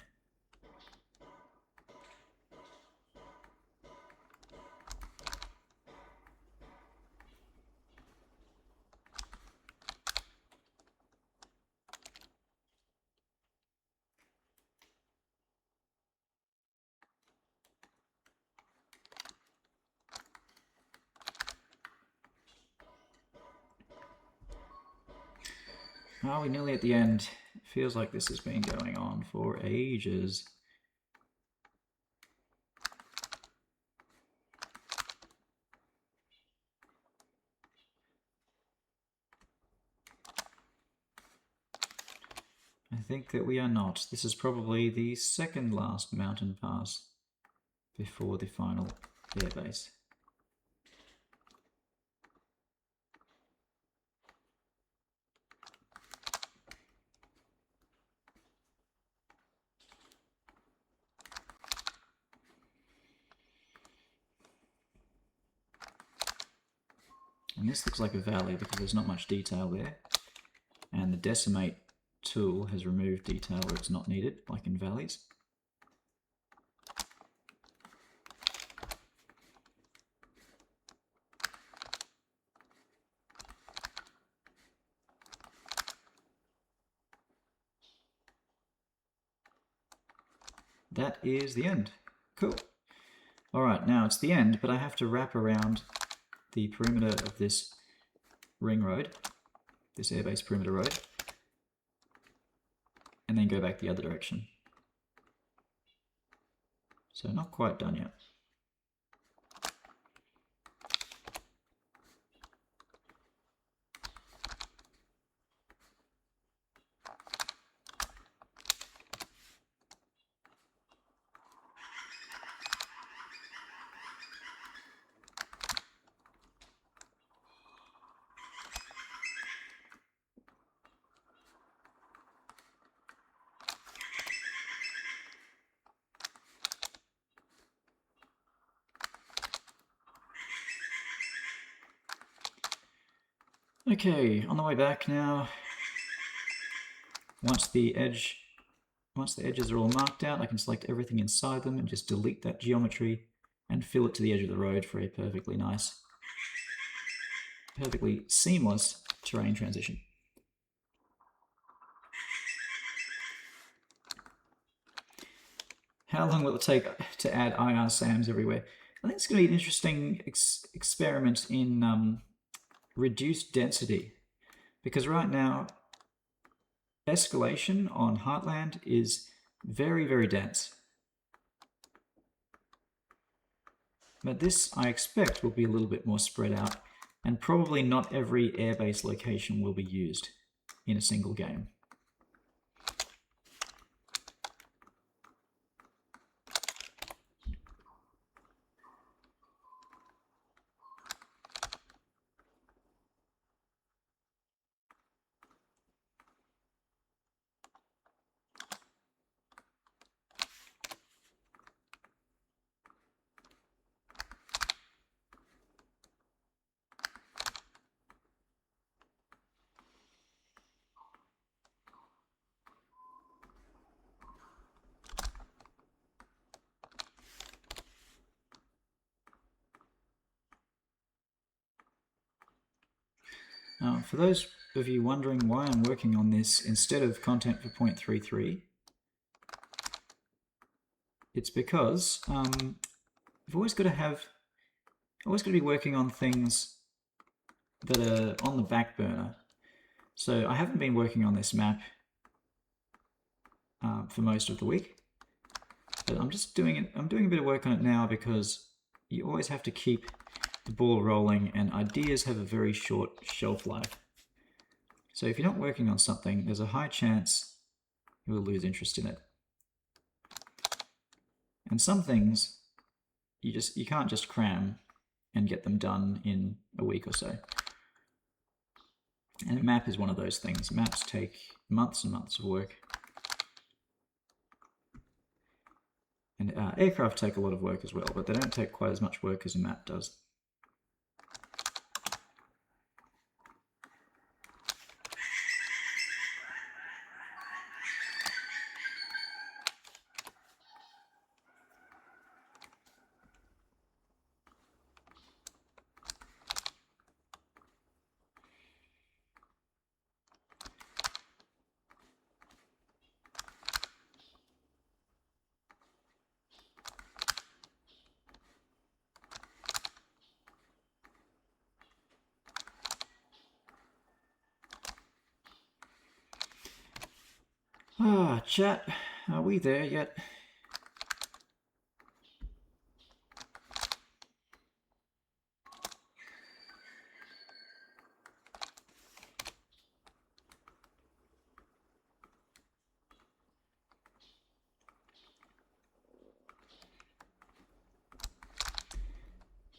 A: Are we nearly at the end? It feels like this has been going on for ages. I think that we are not. This is probably the second last mountain pass before the final airbase. And this looks like a valley because there's not much detail there. And the decimate tool has removed detail where it's not needed, like in valleys. That is the end. Cool. Alright, now it's the end, but I have to wrap around the perimeter of this ring road, this airbase perimeter road, and then go back the other direction. So not quite done yet. Okay, on the way back now. Once the edges are all marked out, I can select everything inside them and just delete that geometry and fill it to the edge of the road for a perfectly nice, perfectly seamless terrain transition. How long will it take to add IR SAMs everywhere? I think it's going to be an interesting experiment in reduced density, because right now escalation on Heartland is very, very dense. But this, I expect, will be a little bit more spread out, and probably not every airbase location will be used in a single game. For those of you wondering why I'm working on this instead of content for 0.33, it's because I've always got to be working on things that are on the back burner. So I haven't been working on this map for most of the week, but I'm just doing it. I'm doing a bit of work on it now because you always have to keep the ball rolling, and ideas have a very short shelf life. So if you're not working on something, there's a high chance you will lose interest in it. And some things you can't just cram and get them done in a week or so. And a map is one of those things. Maps take months and months of work. And aircraft take a lot of work as well, but they don't take quite as much work as a map does. Ah, chat, are we there yet?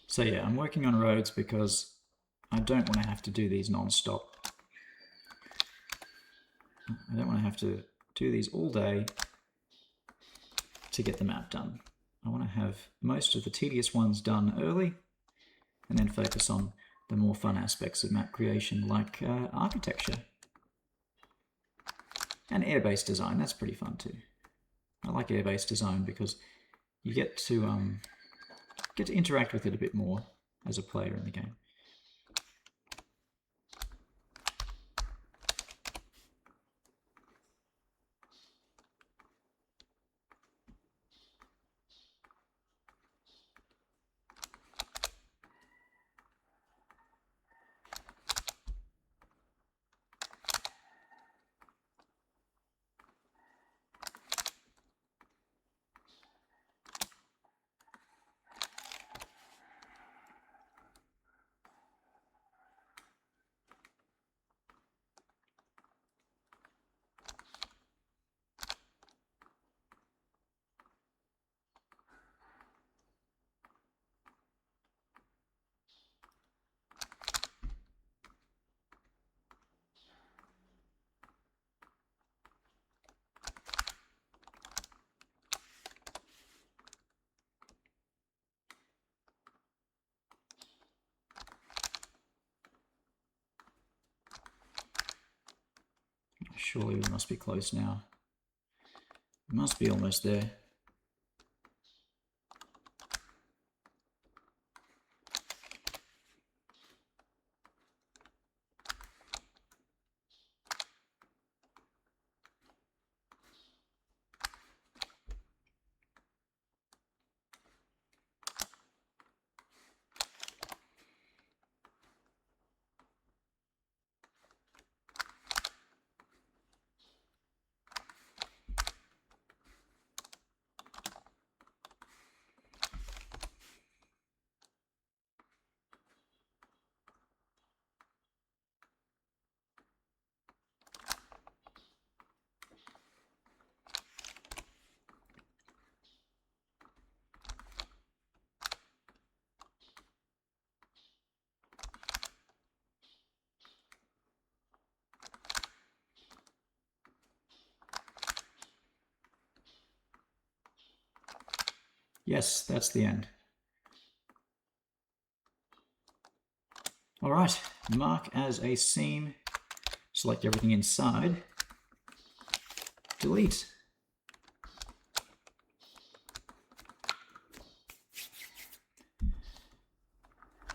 A: So yeah, I'm working on roads because I don't want to have to do these non-stop. I don't want to have to do these all day to get the map done. I want to have most of the tedious ones done early and then focus on the more fun aspects of map creation, like architecture and air-based design. That's pretty fun too. I like air-based design because you get to interact with it a bit more as a player in the game. Surely we must be close now. We must be almost there. Yes, that's the end. All right, mark as a seam, select everything inside, delete.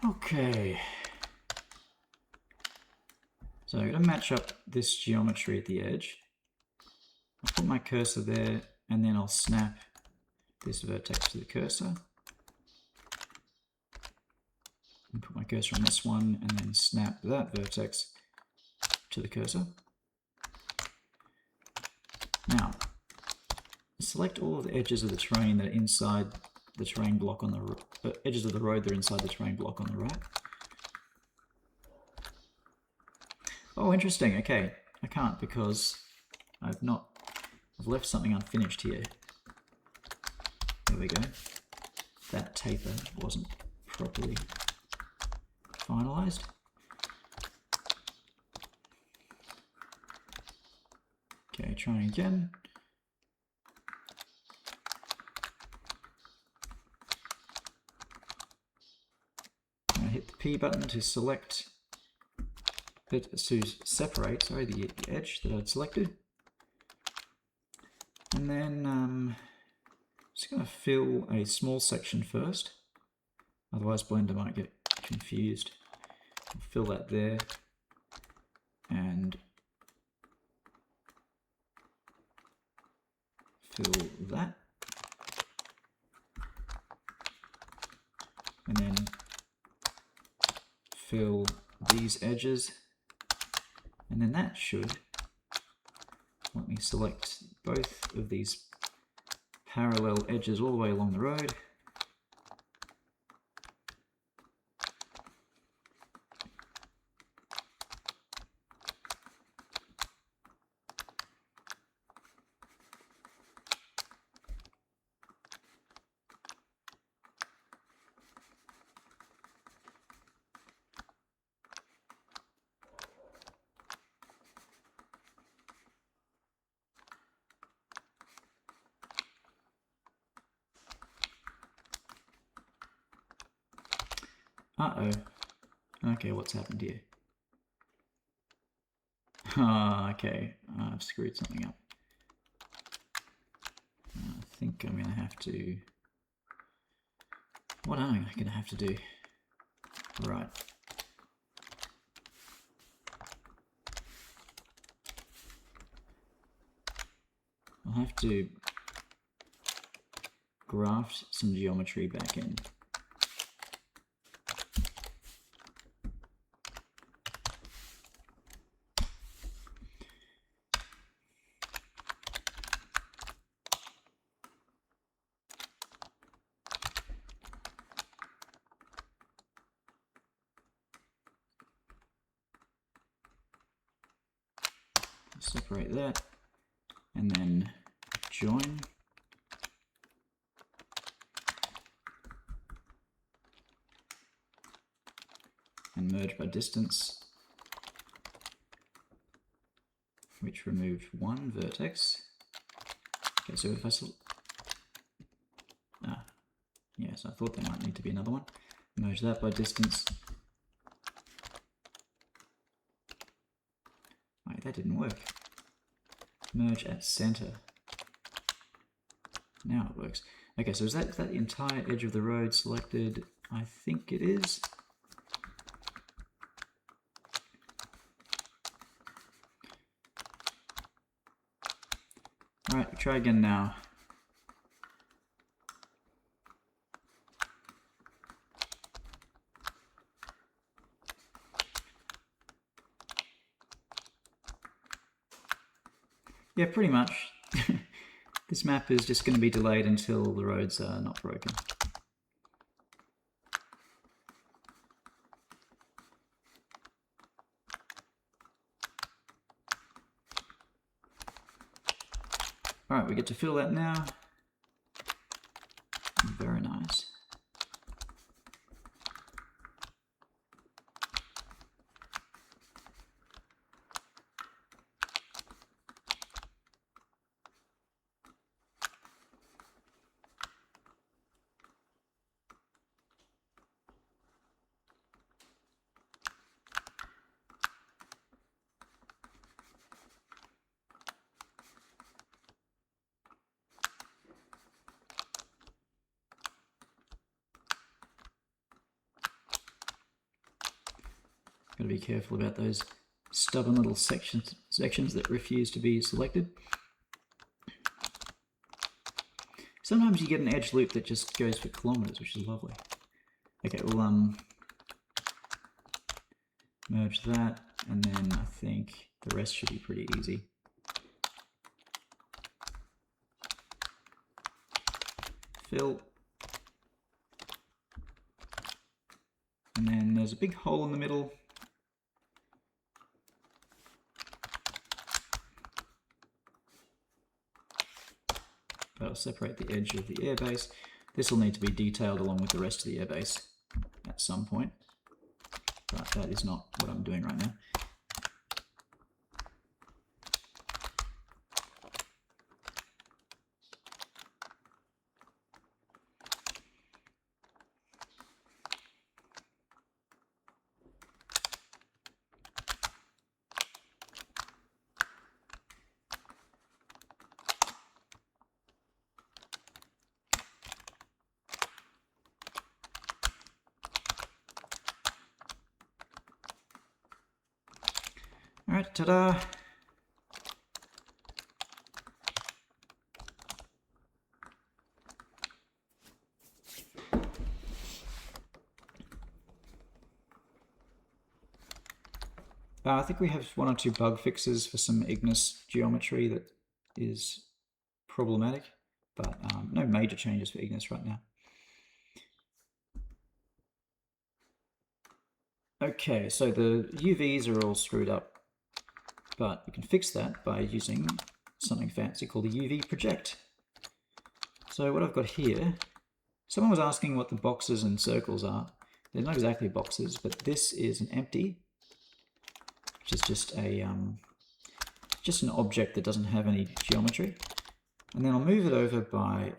A: Okay. So I'm going to match up this geometry at the edge. I'll put my cursor there, and then I'll snap this vertex to the cursor. And put my cursor on this one, and then snap that vertex to the cursor. Now, select all of the edges of the terrain that are inside the terrain block on the edges of the road that are inside the terrain block on the right. Oh, interesting. Okay, I can't because I've left something unfinished here. There we go. That taper wasn't properly finalized. Okay, trying again. I hit the P button to select it, to separate, sorry, the edge that I'd selected. And then I'm just going to fill a small section first, otherwise Blender might get confused. I'll fill that there, and fill that, and then fill these edges, and then that should let me select both of these parallel edges all the way along the road. Uh-oh. Okay, what's happened here? Ah, okay. I've screwed something up. I think I'm gonna have to... What am I gonna have to do? Right. I'll have to graft some geometry back in. Separate that, and then join. And merge by distance, which removed one vertex. Okay, so if I yes, I thought there might need to be another one. Merge that by distance. Wait, that didn't work. Merge at center. Now it works. Okay, so is that the entire edge of the road selected? I think it is. Alright, try again now. Yeah, pretty much. This map is just going to be delayed until the roads are not broken. Alright, we get to fill that now. Very nice. Got to be careful about those stubborn little sections that refuse to be selected. Sometimes you get an edge loop that just goes for kilometers, which is lovely. Okay, we'll merge that, and then I think the rest should be pretty easy. Fill. And then there's a big hole in the middle. That'll separate the edge of the airbase. This will need to be detailed along with the rest of the airbase at some point, but that is not what I'm doing right now. Alright, ta-da! I think we have one or two bug fixes for some Ignis geometry that is problematic, but no major changes for Ignis right now. Okay, so the UVs are all screwed up, but you can fix that by using something fancy called the UV project. So what I've got here, someone was asking what the boxes and circles are. They're not exactly boxes, but this is an empty, which is just an object that doesn't have any geometry. And then I'll move it over by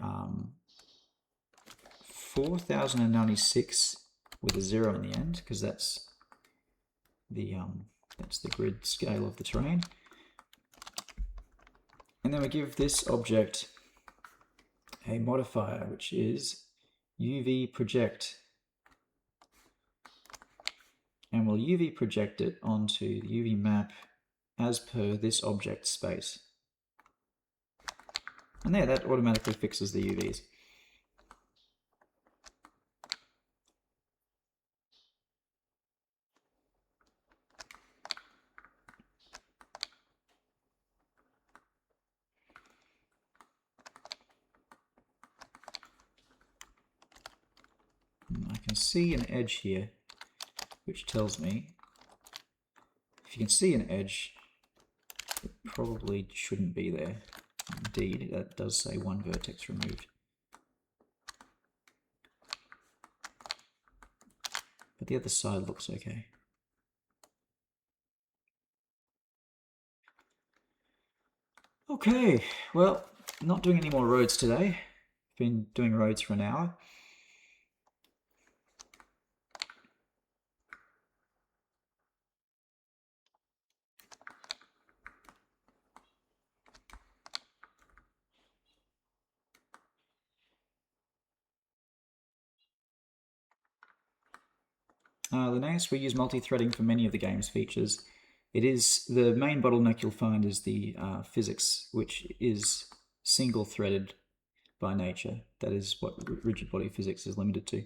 A: 4096 with a 0 in the end, because that's the grid scale of the terrain. And then we give this object a modifier, which is UV project. And we'll UV project it onto the UV map as per this object space. And there, that automatically fixes the UVs. I can see an edge here, which tells me if you can see an edge, it probably shouldn't be there. Indeed, that does say one vertex removed. But the other side looks okay. Okay, well, not doing any more roads today. Been doing roads for an hour. Linnaeus, we use multi-threading for many of the game's features. It is the main bottleneck you'll find is the physics, which is single-threaded by nature. That is what rigid body physics is limited to.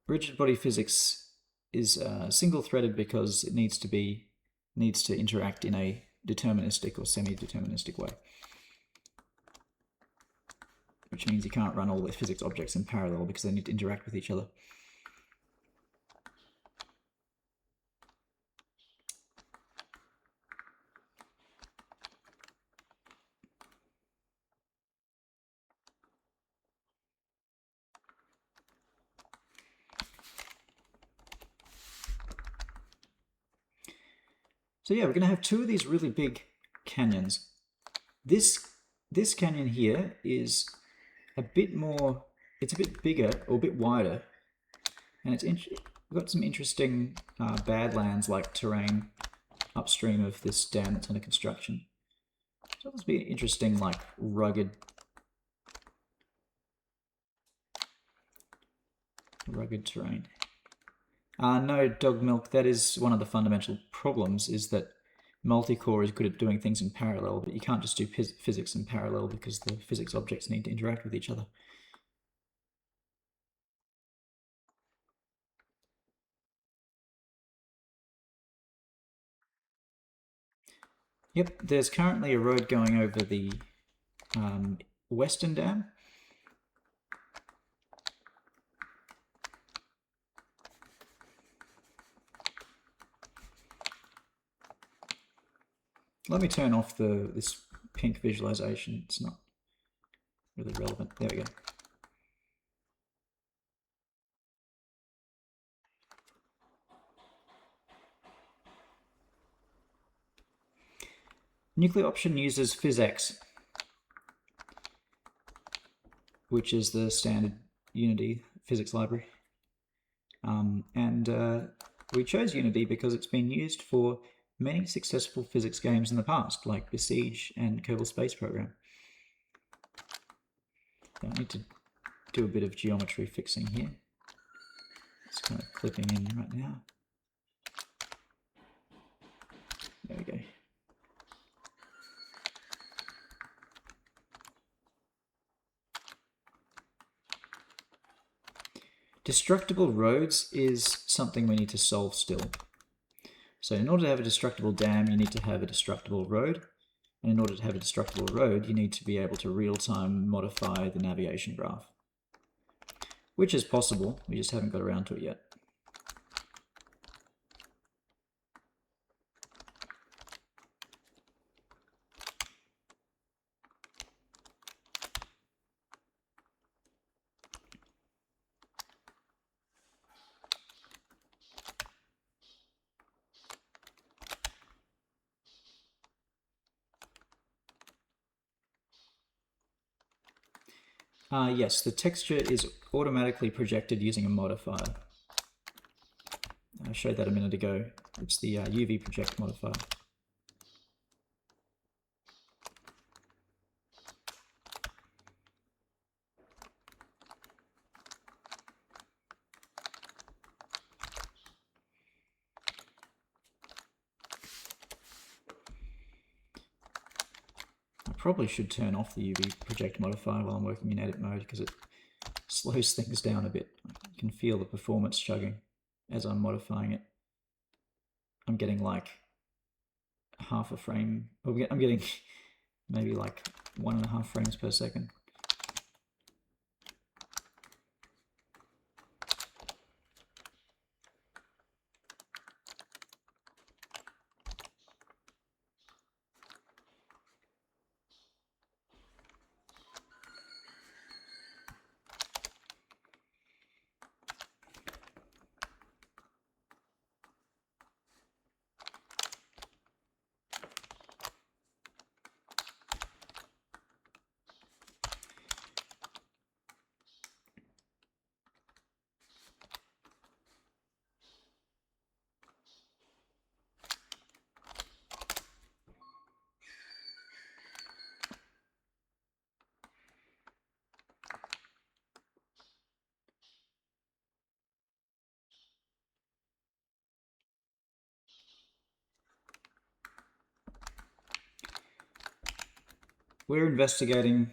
A: Rigid body physics is single-threaded because it needs to interact in a deterministic or semi-deterministic way, which means you can't run all the physics objects in parallel because they need to interact with each other. So yeah, we're going to have two of these really big canyons. This canyon here is a bit more, it's a bit bigger or a bit wider, and we've got some interesting badlands-like terrain upstream of this dam that's under construction. So this will be interesting, like rugged terrain. No, Dog Milk, that is one of the fundamental problems, is that multi-core is good at doing things in parallel, but you can't just do physics in parallel because the physics objects need to interact with each other. Yep, there's currently a road going over the Western Dam. Let me turn off this pink visualization. It's not really relevant. There we go. Nuclear Option uses PhysX, which is the standard Unity physics library. We chose Unity because it's been used for many successful physics games in the past, like Besiege and Kerbal Space Program. I need to do a bit of geometry fixing here. It's kind of clipping in right now. There we go. Destructible roads is something we need to solve still. So in order to have a destructible dam, you need to have a destructible road. And in order to have a destructible road, you need to be able to real-time modify the navigation graph. Which is possible, we just haven't got around to it yet. Yes, the texture is automatically projected using a modifier. I showed that a minute ago. It's the UV project modifier. I probably should turn off the UV project modifier while I'm working in edit mode because it slows things down a bit. You can feel the performance chugging as I'm modifying it. I'm getting like half a frame. I'm getting maybe like 1.5 frames per second. We're investigating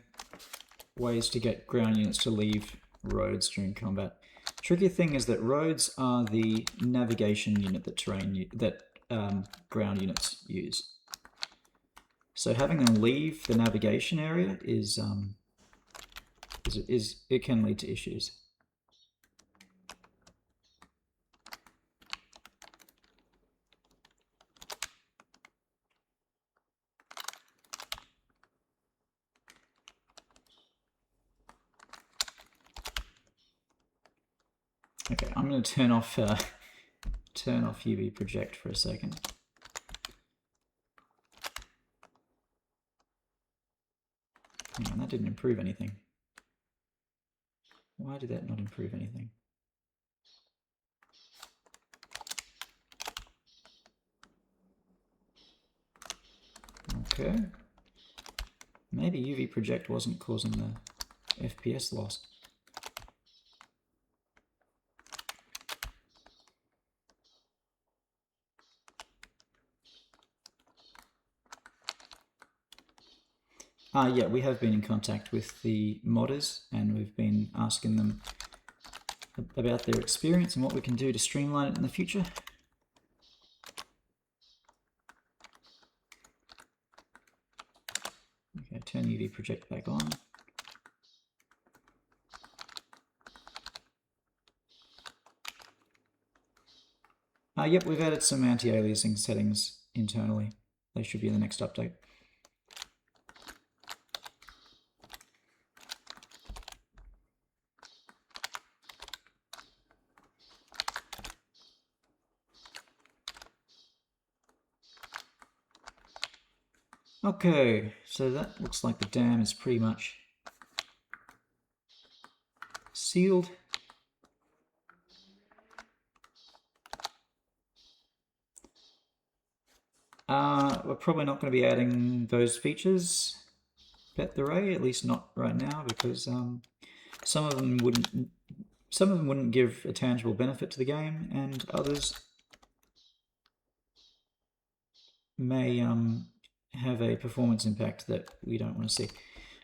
A: ways to get ground units to leave roads during combat. Tricky thing is that roads are the navigation unit that ground units use. So having them leave the navigation area is it can lead to issues. Okay, I'm going to turn off UV project for a second. Hang on, that didn't improve anything. Why did that not improve anything? Okay. Maybe UV project wasn't causing the FPS loss. Yeah, we have been in contact with the modders and we've been asking them about their experience and what we can do to streamline it in the future. Okay, turn UV project back on. Yep, we've added some anti-aliasing settings internally. They should be in the next update. Okay, so that looks like the dam is pretty much sealed. We're probably not going to be adding those features, Bet the Ray, at least not right now, because some of them wouldn't give a tangible benefit to the game, and others may have a performance impact that we don't want to see.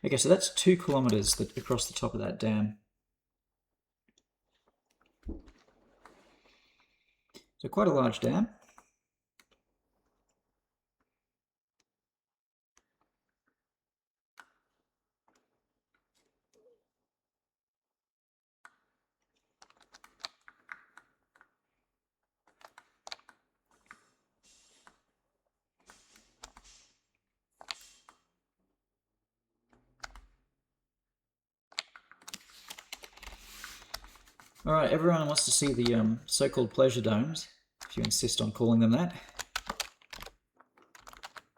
A: Okay, so that's 2 kilometers across the top of that dam. So quite a large dam. All right, everyone wants to see the so-called pleasure domes, if you insist on calling them that.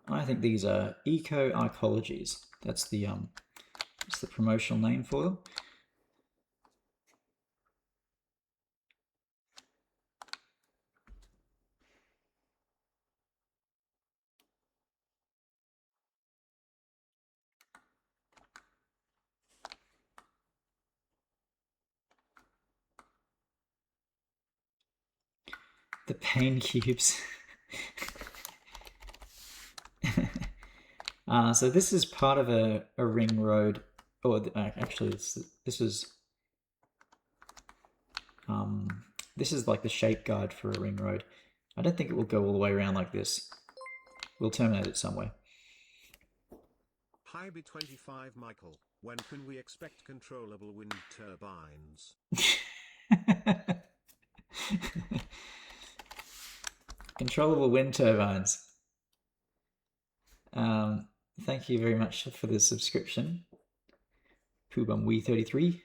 A: I think these are eco-ecologies. That's the promotional name for them. The pain cubes. So this is part of a ring road, or actually this is like the shape guide for a ring road. I don't think it will go all the way around like this. We'll terminate it somewhere.
B: Hi B25 Michael, when can we expect controllable wind turbines?
A: Controllable wind turbines. Thank you very much for the subscription, Poobumwee33.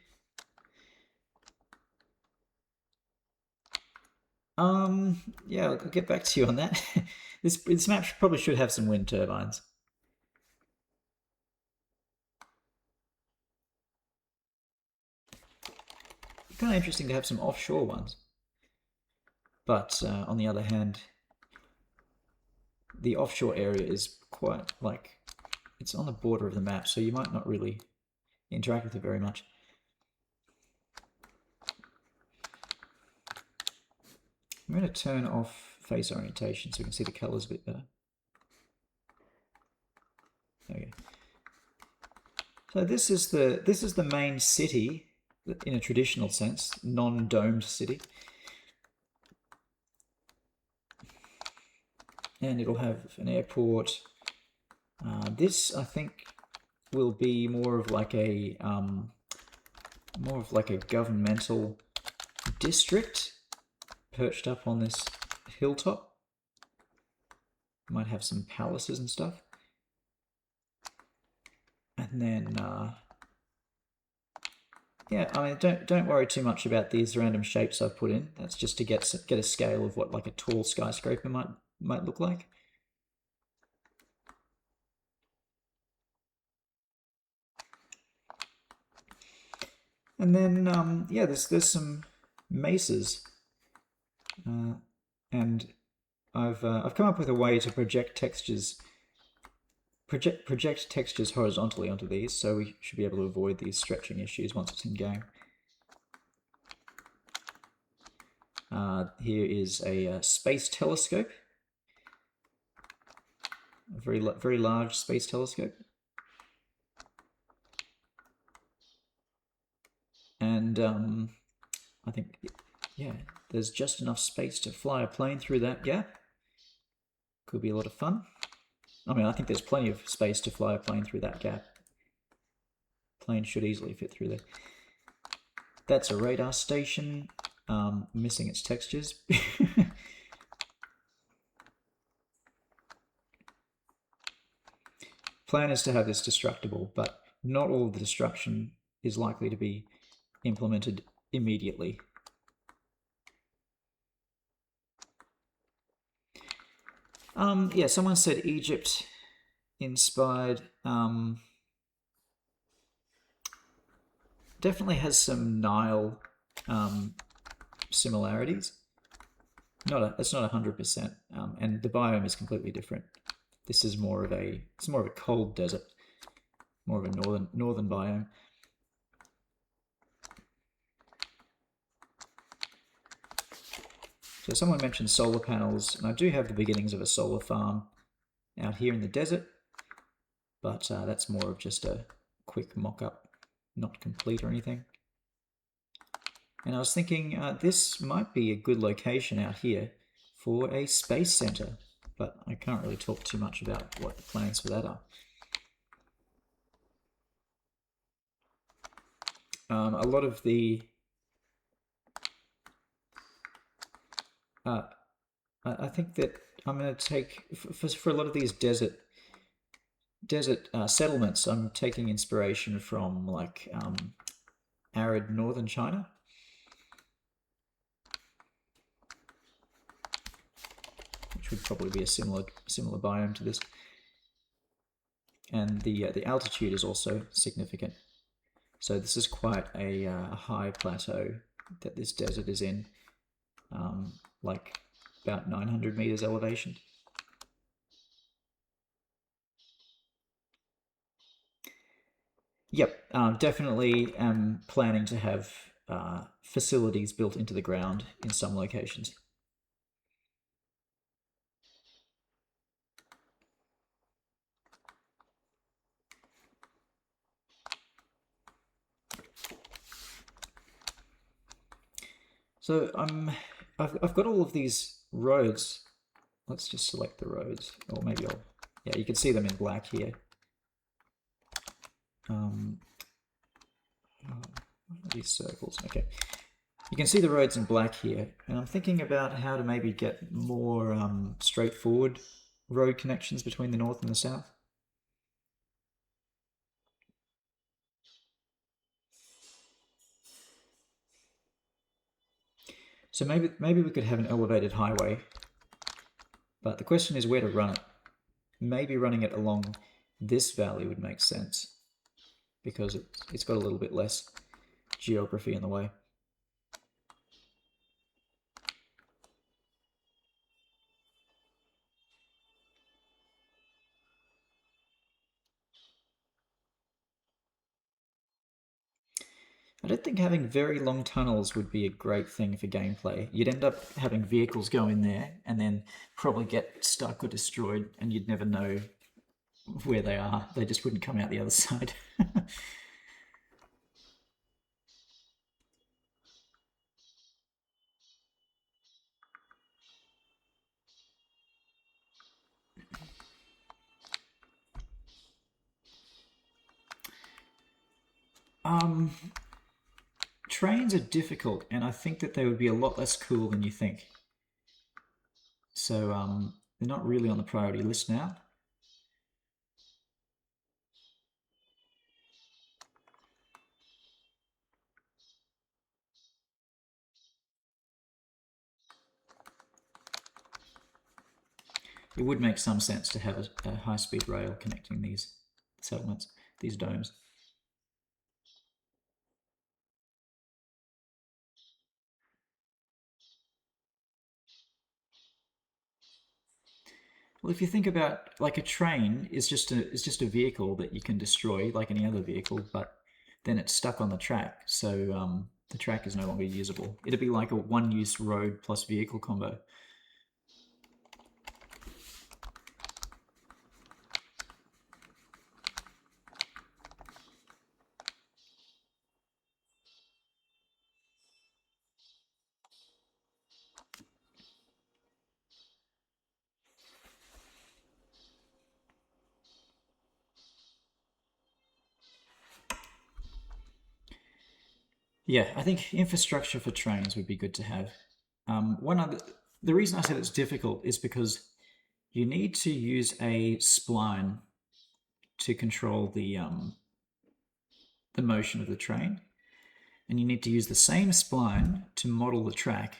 A: Yeah, I'll get back to you on that. This map probably should have some wind turbines. Kind of interesting to have some offshore ones. But on the other hand, the offshore area is quite like, it's on the border of the map, so you might not really interact with it very much. I'm going to turn off face orientation so we can see the colors a bit better. Okay. So this is the main city in a traditional sense, non-domed city. And it'll have an airport. This, I think, will be more of like a governmental district perched up on this hilltop. Might have some palaces and stuff. And then, yeah, I mean, don't worry too much about these random shapes I've put in. That's just to get a scale of what like a tall skyscraper might look like. And then, yeah, there's some mesas, and I've come up with a way to project textures horizontally onto these, so we should be able to avoid these stretching issues once it's in game. Here is a space telescope, a very large space telescope, and I think, yeah, there's just enough space to fly a plane through that gap. Could be a lot of fun. I mean, I think there's plenty of space to fly a plane through that gap. Plane should easily fit through there. That's a radar station, missing its textures. Plan is to have this destructible, but not all of the destruction is likely to be implemented immediately. Yeah, someone said Egypt inspired. Definitely has some Nile similarities. It's not 100%, and the biome is completely different. This is more of a cold desert, more of a northern biome. So someone mentioned solar panels, and I do have the beginnings of a solar farm out here in the desert, but that's more of just a quick mock-up, not complete or anything. And I was thinking this might be a good location out here for a space center, but I can't really talk too much about what the plans for that are. A lot of the I think that I'm going to take for a lot of these desert settlements. I'm taking inspiration from like arid northern China. Which would probably be a similar biome to this, and the altitude is also significant. So this is quite a high plateau that this desert is in, like about 900 meters elevation. Yep, definitely am planning to have facilities built into the ground in some locations. So I've got all of these roads. Let's just select the roads, or maybe yeah, you can see them in black here. These circles, okay. You can see the roads in black here, and I'm thinking about how to maybe get more straightforward road connections between the north and the south. So maybe we could have an elevated highway, but the question is where to run it. Maybe running it along this valley would make sense, because it's got a little bit less geography in the way. I don't think having very long tunnels would be a great thing for gameplay. You'd end up having vehicles go in there and then probably get stuck or destroyed, and you'd never know where they are. They just wouldn't come out the other side. Trains are difficult, and I think that they would be a lot less cool than you think. So they're not really on the priority list now. It would make some sense to have a high-speed rail connecting these settlements, these domes. Well, if you think about, like, a train is just a vehicle that you can destroy like any other vehicle, but then it's stuck on the track, so the track is no longer usable. It'd be like a one-use road plus vehicle combo. Yeah, I think infrastructure for trains would be good to have. The reason I said it's difficult is because you need to use a spline to control the motion of the train, and you need to use the same spline to model the track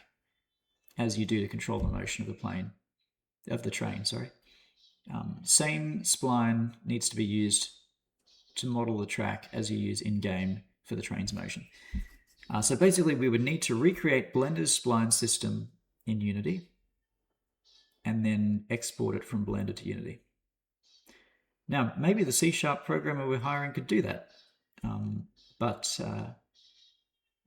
A: as you do to control the motion of the train. Sorry, same spline needs to be used to model the track as you use in game for the train's motion. So basically, we would need to recreate Blender's spline system in Unity and then export it from Blender to Unity. Now, maybe the C# programmer we're hiring could do that, but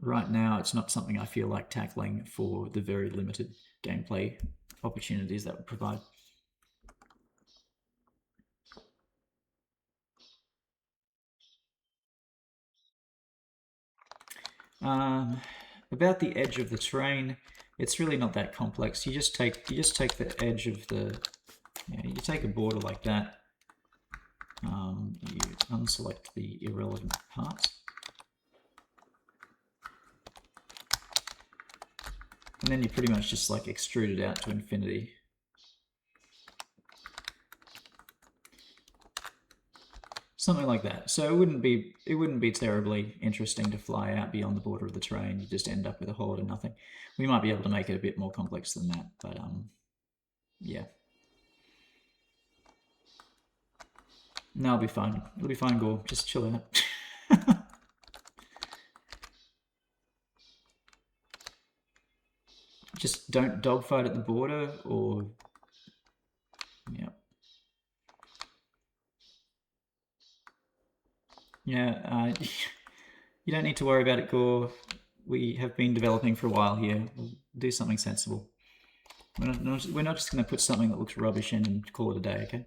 A: right now it's not something I feel like tackling for the very limited gameplay opportunities that would provide. About the edge of the terrain, It's really not that complex. You just take the edge of the, you take a border like that. You unselect the irrelevant parts. And then you pretty much just like extrude it out to infinity. Something like that. So it wouldn't be terribly interesting to fly out beyond the border of the terrain. You just end up with a whole lot of nothing. We might be able to make it a bit more complex than that, but yeah. No, it'll be fine. It'll be fine, Gore. Just chill out. Just don't dogfight at the border, or yeah. Yeah, you don't need to worry about it, Gore. We have been developing for a while here. We'll do something sensible. We're not just going to put something that looks rubbish in and call it a day, okay?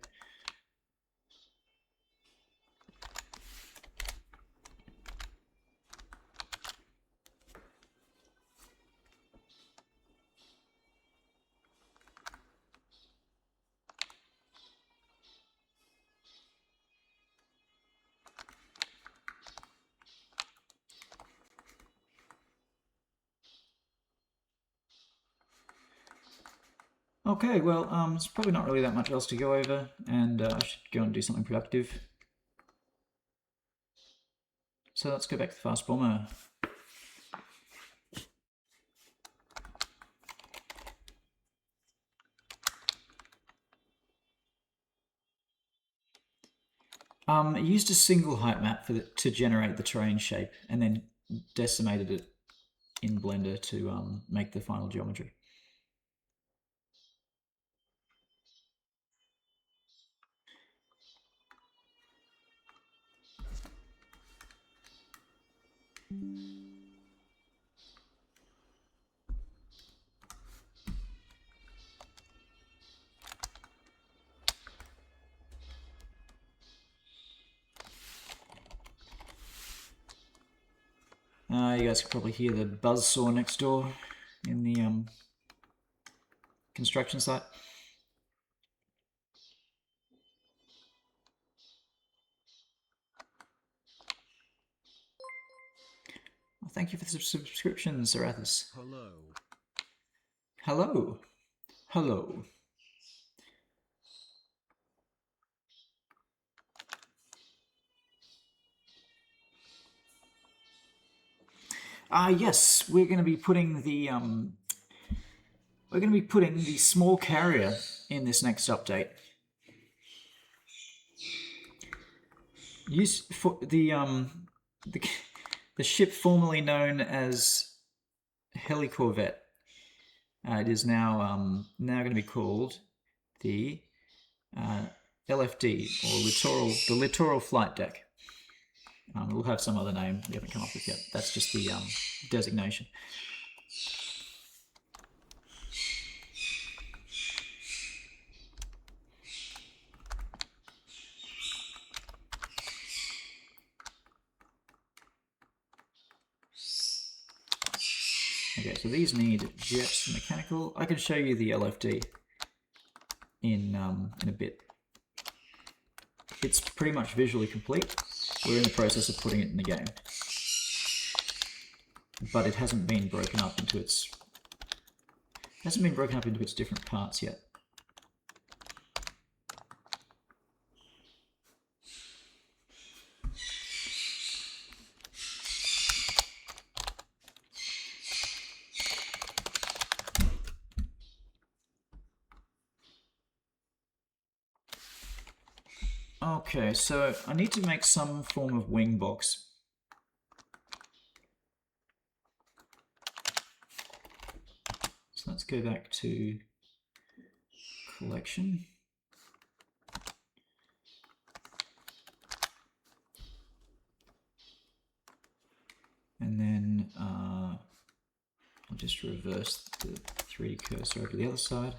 A: Okay, well, there's probably not really that much else to go over, and I should go and do something productive. So let's go back to the fast bomber. It used a single height map to generate the terrain shape, and then decimated it in Blender to make the final geometry. You guys can probably hear the buzzsaw next door in the construction site. Well, thank you for the subscription, Serathis.
B: Hello.
A: Hello. Hello. Yes, we're going to be putting the small carrier in this next update. Use for the ship formerly known as Helicorvette. It is now going to be called the LFD, or the Littoral Flight Deck. We'll have some other name we haven't come up with yet. That's just the designation. Okay, so these need jets mechanical. I can show you the LFD in a bit. It's pretty much visually complete. We're in the process of putting it in the game, but it hasn't been broken up into its different parts yet. Okay, so I need to make some form of wing box. So let's go back to collection. And then I'll just reverse the 3D cursor over to the other side.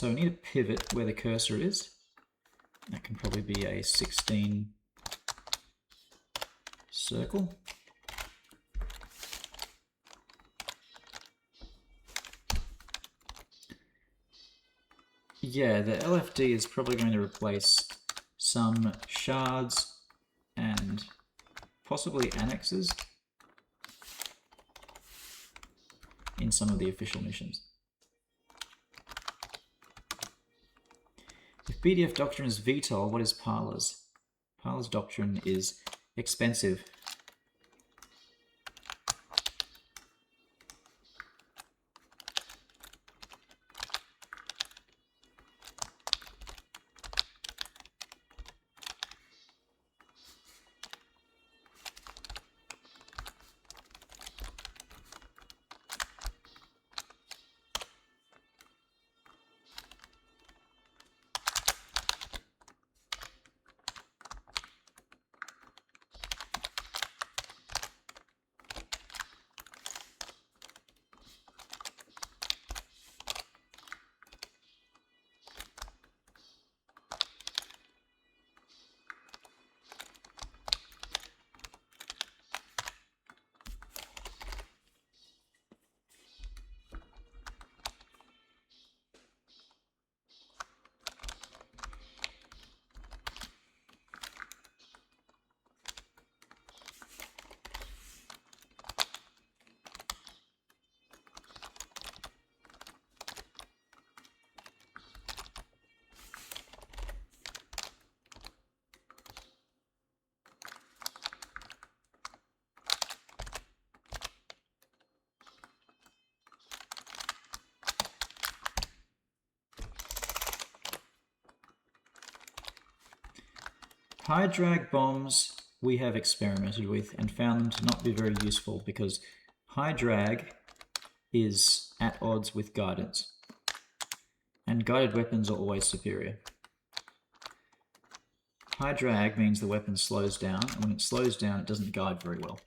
A: So we need a pivot where the cursor is. That can probably be a 16 circle. Yeah, the LFD is probably going to replace some shards and possibly annexes in some of the official missions. If BDF Doctrine is VTOL, what is Parler's? Parler's Doctrine is expensive. High drag bombs we have experimented with and found them to not be very useful because high drag is at odds with guidance, and guided weapons are always superior. High drag means the weapon slows down, and when it slows down it doesn't guide very well.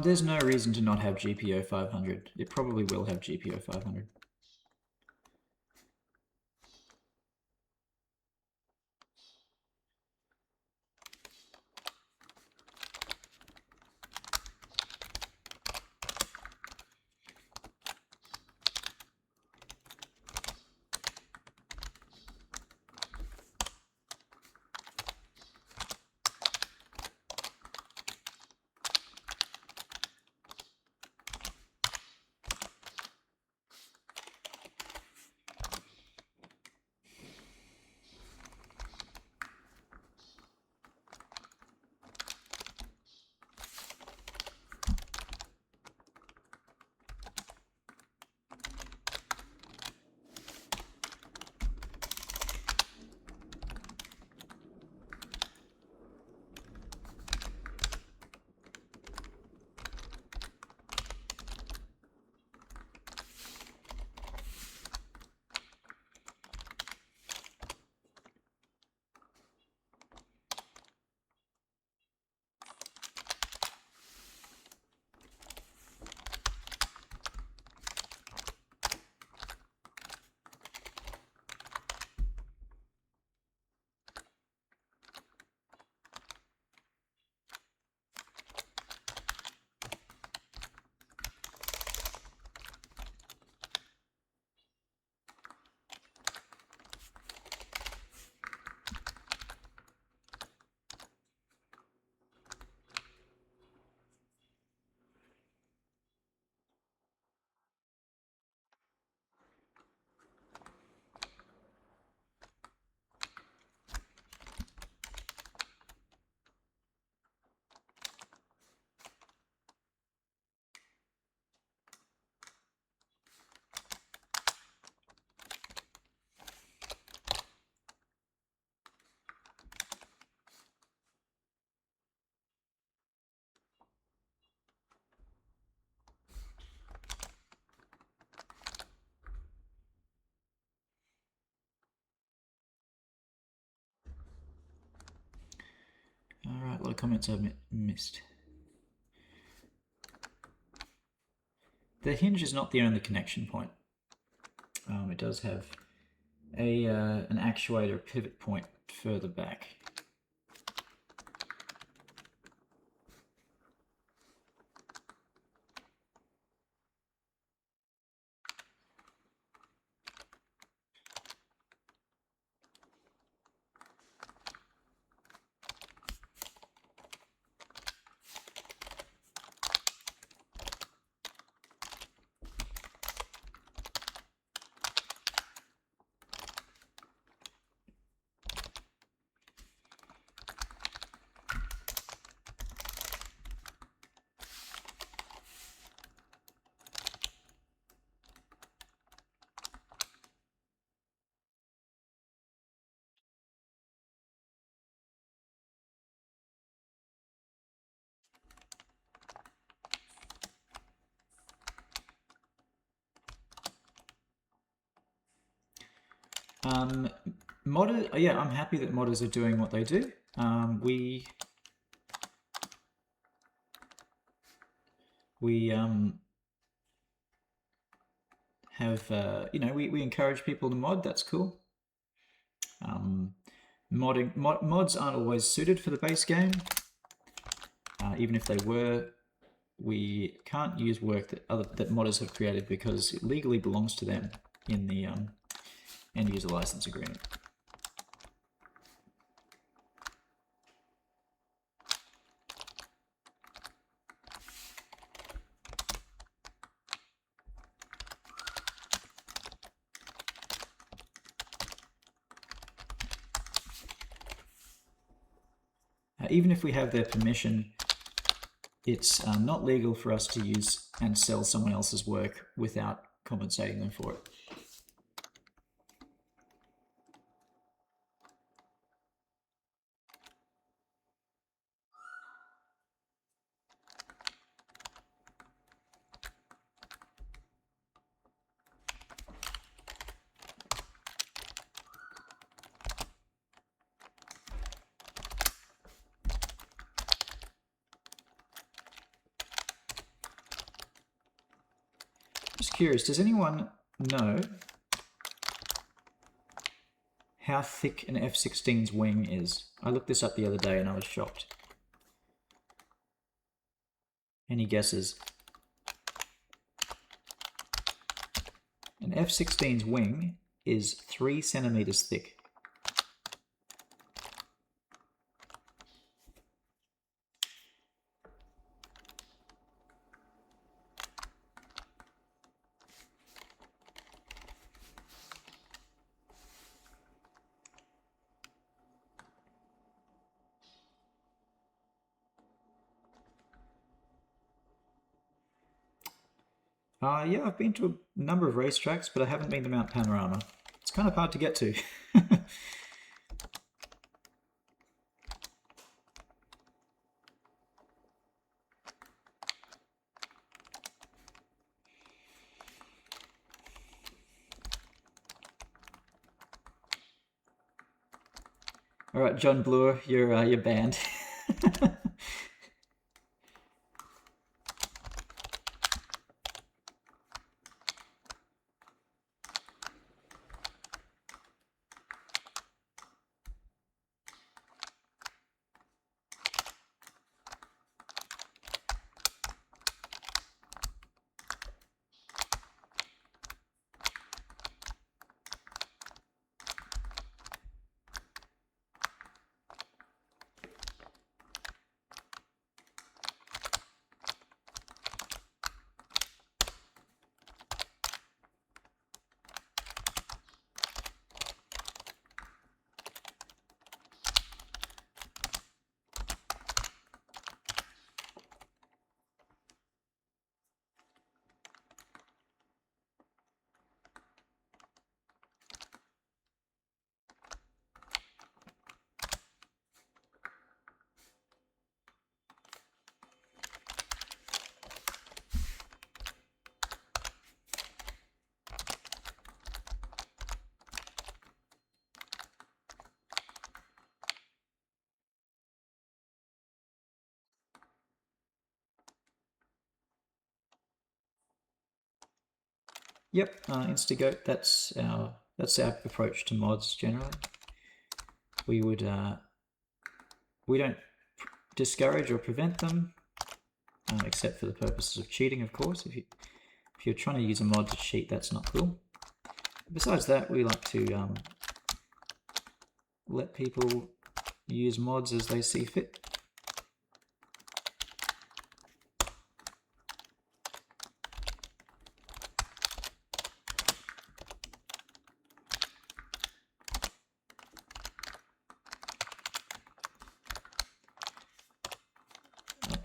A: There's no reason to not have GPO 500. It probably will have GPO 500. comments I've missed? The hinge is not the only connection point. It does have an actuator pivot point further back. Modders, yeah, I'm happy that modders are doing what they do. We have, you know, we encourage people to mod. That's cool. Mods aren't always suited for the base game. Even if they were, we can't use work that modders have created because it legally belongs to them in the end user license agreement. Even if we have their permission, it's not legal for us to use and sell someone else's work without compensating them for it. Just curious, does anyone know how thick an F-16's wing is? I looked this up the other day and I was shocked. Any guesses? An F-16's wing is 3 centimeters thick. Yeah, I've been to a number of racetracks, but I haven't been to Mount Panorama. It's kind of hard to get to. All right, John Bloor, you're banned. Yep, Instagoat. That's our approach to mods generally. We would we don't discourage or prevent them, except for the purposes of cheating, of course. If you're trying to use a mod to cheat, that's not cool. Besides that, we like to let people use mods as they see fit.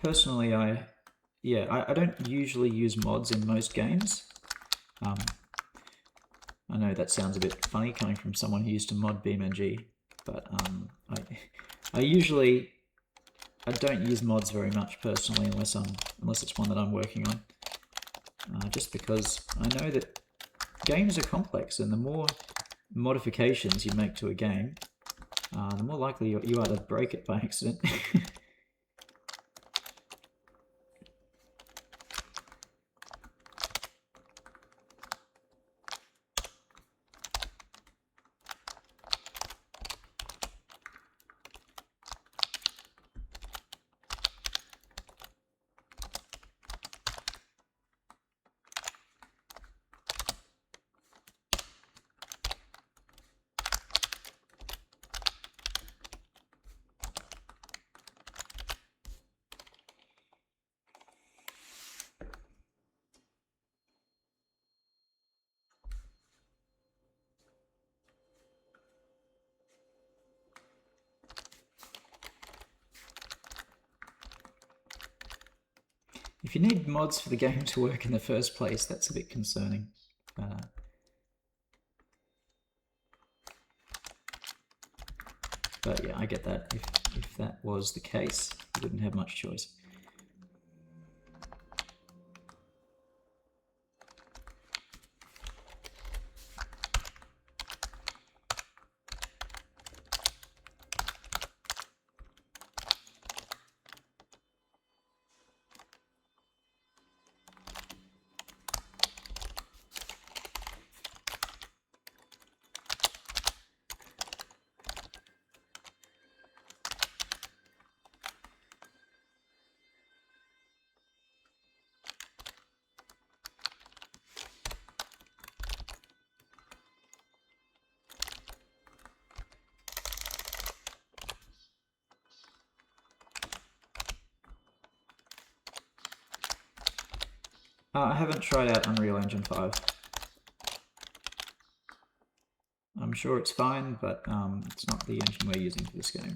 A: Personally, I don't usually use mods in most games. I know that sounds a bit funny coming from someone who used to mod BeamNG, but I usually don't use mods very much personally unless it's one that I'm working on. Just because I know that games are complex, and the more modifications you make to a game, the more likely you are to break it by accident. If you need mods for the game to work in the first place, that's a bit concerning. But yeah, I get that. If that was the case, you wouldn't have much choice. I haven't tried out Unreal Engine 5. I'm sure it's fine, but it's not the engine we're using for this game.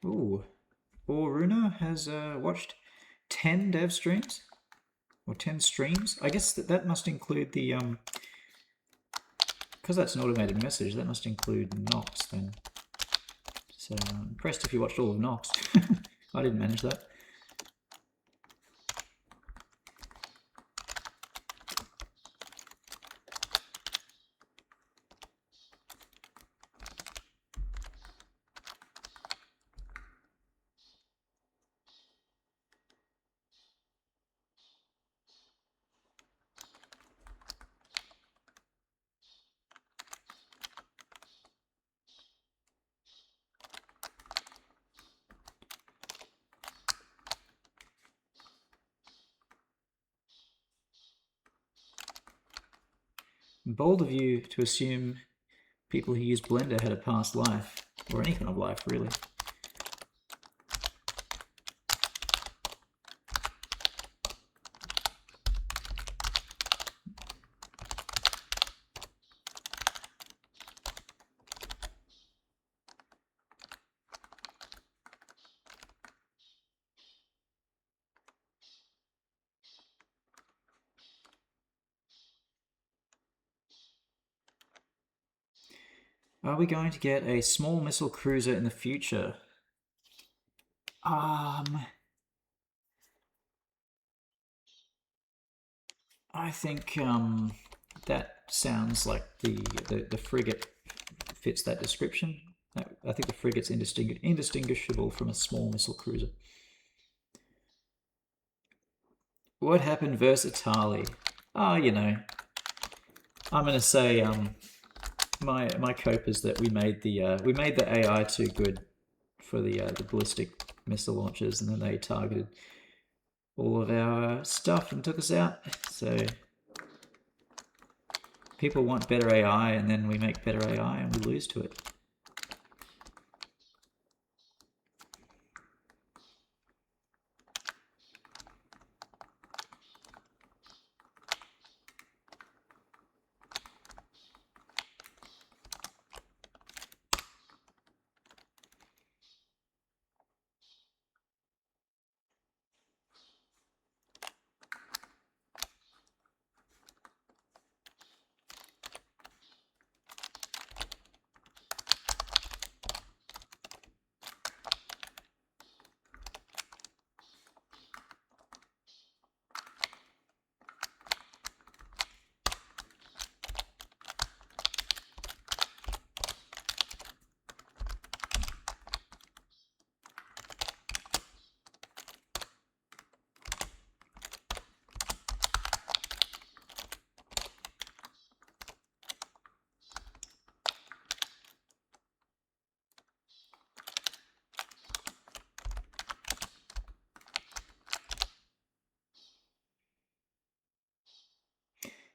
A: Ooh, Oruna has watched 10 dev streams, or 10 streams. I guess that must include the because that's an automated message. That must include Nox then. So I'm impressed if you watched all of Nox. I didn't manage that. Bold of you to assume people who use Blender had a past life, or any kind of life, really. Are we going to get a small missile cruiser in the future? I think that sounds like the frigate fits that description. I think the frigate's indistinguishable from a small missile cruiser. What happened Versatile? Oh, you know, I'm gonna say my cope is that we made the AI too good for the ballistic missile launchers, and then they targeted all of our stuff and took us out. So people want better AI, and then we make better AI and we lose to it.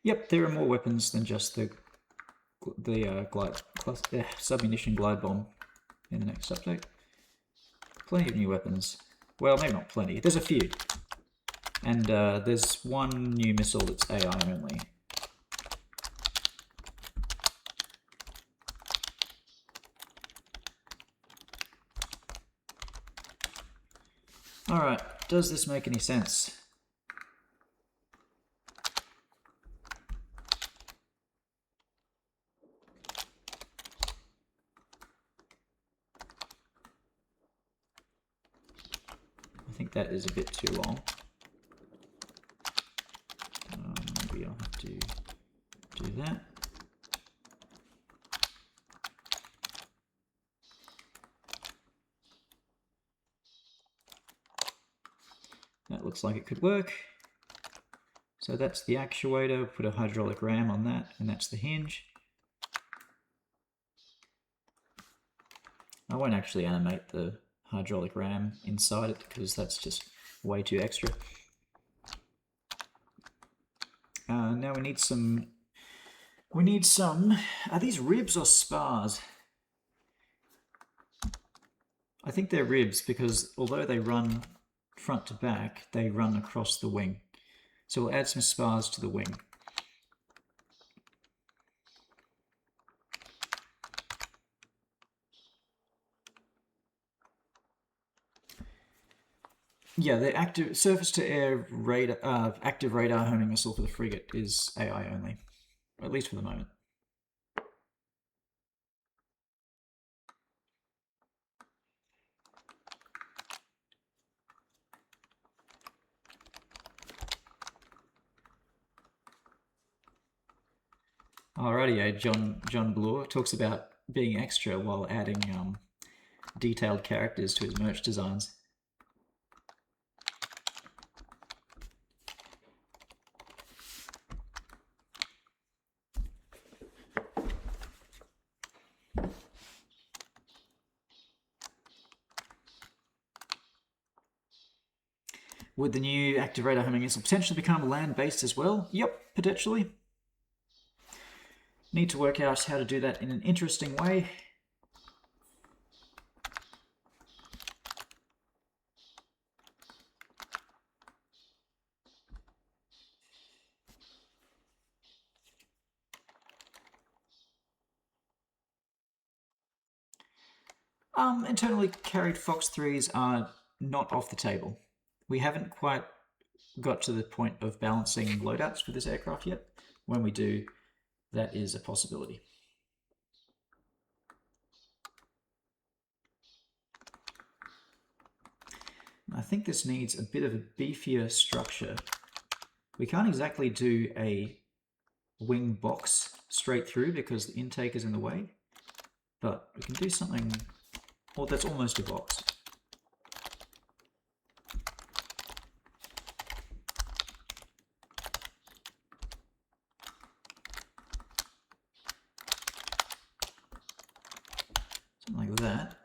A: Yep, there are more weapons than just the submunition glide bomb in the next update. Plenty of new weapons. Well, maybe not plenty. There's a few. And there's one new missile that's AI only. Alright, does this make any sense? I think that is a bit too long. Maybe I'll have to do that. That looks like it could work. So that's the actuator, put a hydraulic ram on that, and that's the hinge. I won't actually animate the hydraulic ram inside it because that's just way too extra. Now we need some, are these ribs or spars? I think they're ribs because although they run front to back, they run across the wing. So we'll add some spars to the wing. Yeah, the active surface-to-air radar, active radar homing missile for the frigate is AI only, at least for the moment. Alrighty, John Bloor talks about being extra while adding detailed characters to his merch designs. Would the new active radar homing missile potentially become land-based as well? Yep, potentially. Need to work out how to do that in an interesting way. Internally carried Fox 3s are not off the table. We haven't quite got to the point of balancing loadouts for this aircraft yet. When we do, that is a possibility. I think this needs a bit of a beefier structure. We can't exactly do a wing box straight through because the intake is in the way, but we can do something, well, that's almost a box. Something like that.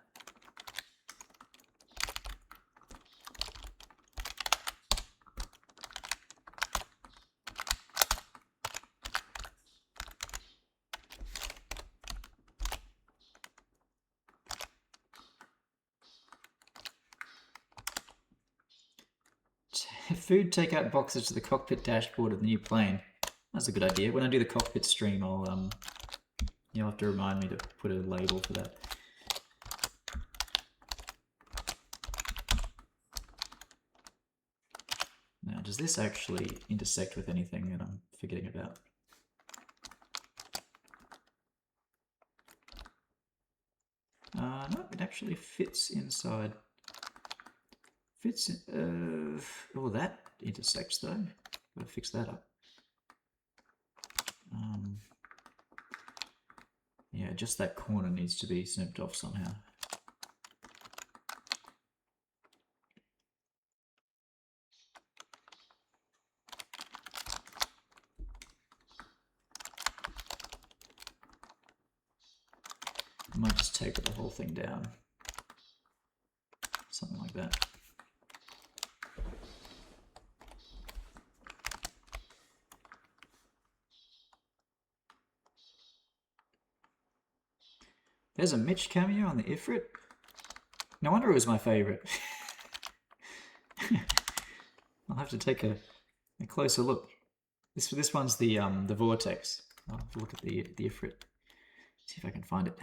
A: Food takeout boxes to the cockpit dashboard of the new plane. That's a good idea. When I do the cockpit stream, you'll have to remind me to put a label for that. Now, does this actually intersect with anything that I'm forgetting about? No, it actually fits inside. Fits in, oh, that intersects though. Gotta fix that up. Yeah, just that corner needs to be snipped off somehow. I might just taper the whole thing down. Something like that. There's a Mitch cameo on the Ifrit. No wonder it was my favorite. I'll have to take a closer look. This one's the Vortex. I'll have to look at the Ifrit. See if I can find it.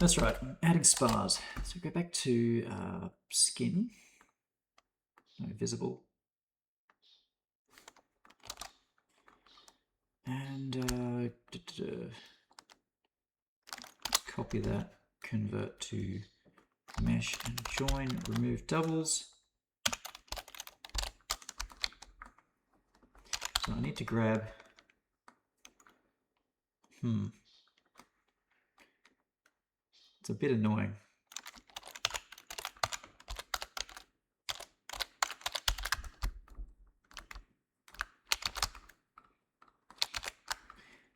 A: That's right, adding spars. So go back to skin, no, visible. And copy that, convert to mesh and join, remove doubles. So I need to grab, it's a bit annoying.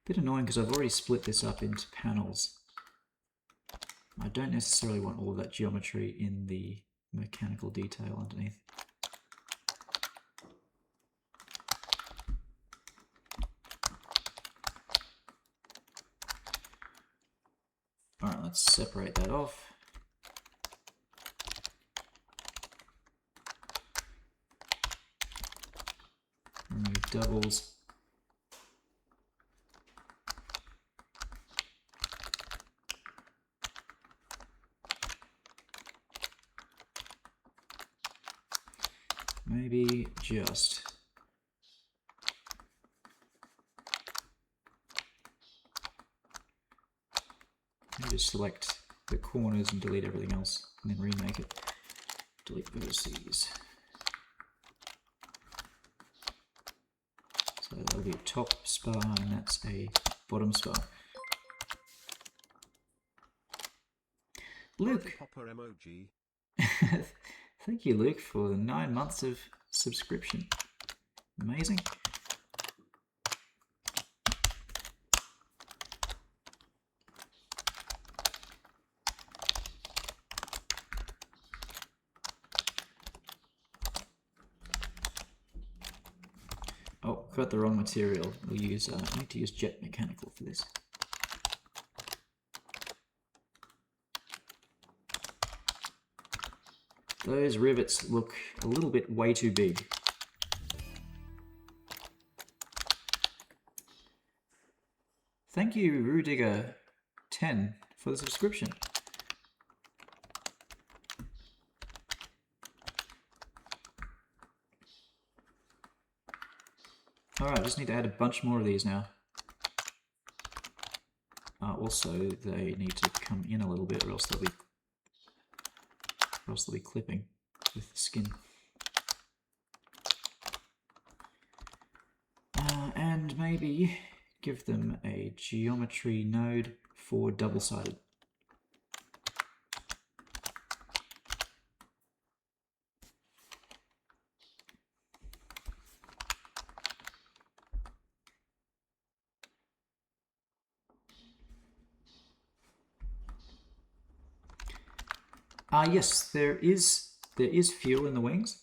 A: Bit annoying because I've already split this up into panels. I don't necessarily want all of that geometry in the mechanical detail underneath. Alright, let's separate that off. Remove doubles. Maybe just select the corners and delete everything else, and then remake it. Delete vertices. So that'll be a top spar, and that's a bottom spar. Luke!
B: Popper emoji.
A: Thank you, Luke, for the 9 months of subscription. Amazing. Oh, got the wrong material. We'll use, I need to use jet mechanical for this. Those rivets look a little bit way too big. Thank you, Rudiger10, for the subscription. Alright, I just need to add a bunch more of these now. Also, they need to come in a little bit, or else they'll be clipping with the skin. And maybe give them a geometry node for double-sided. Yes, there is fuel in the wings.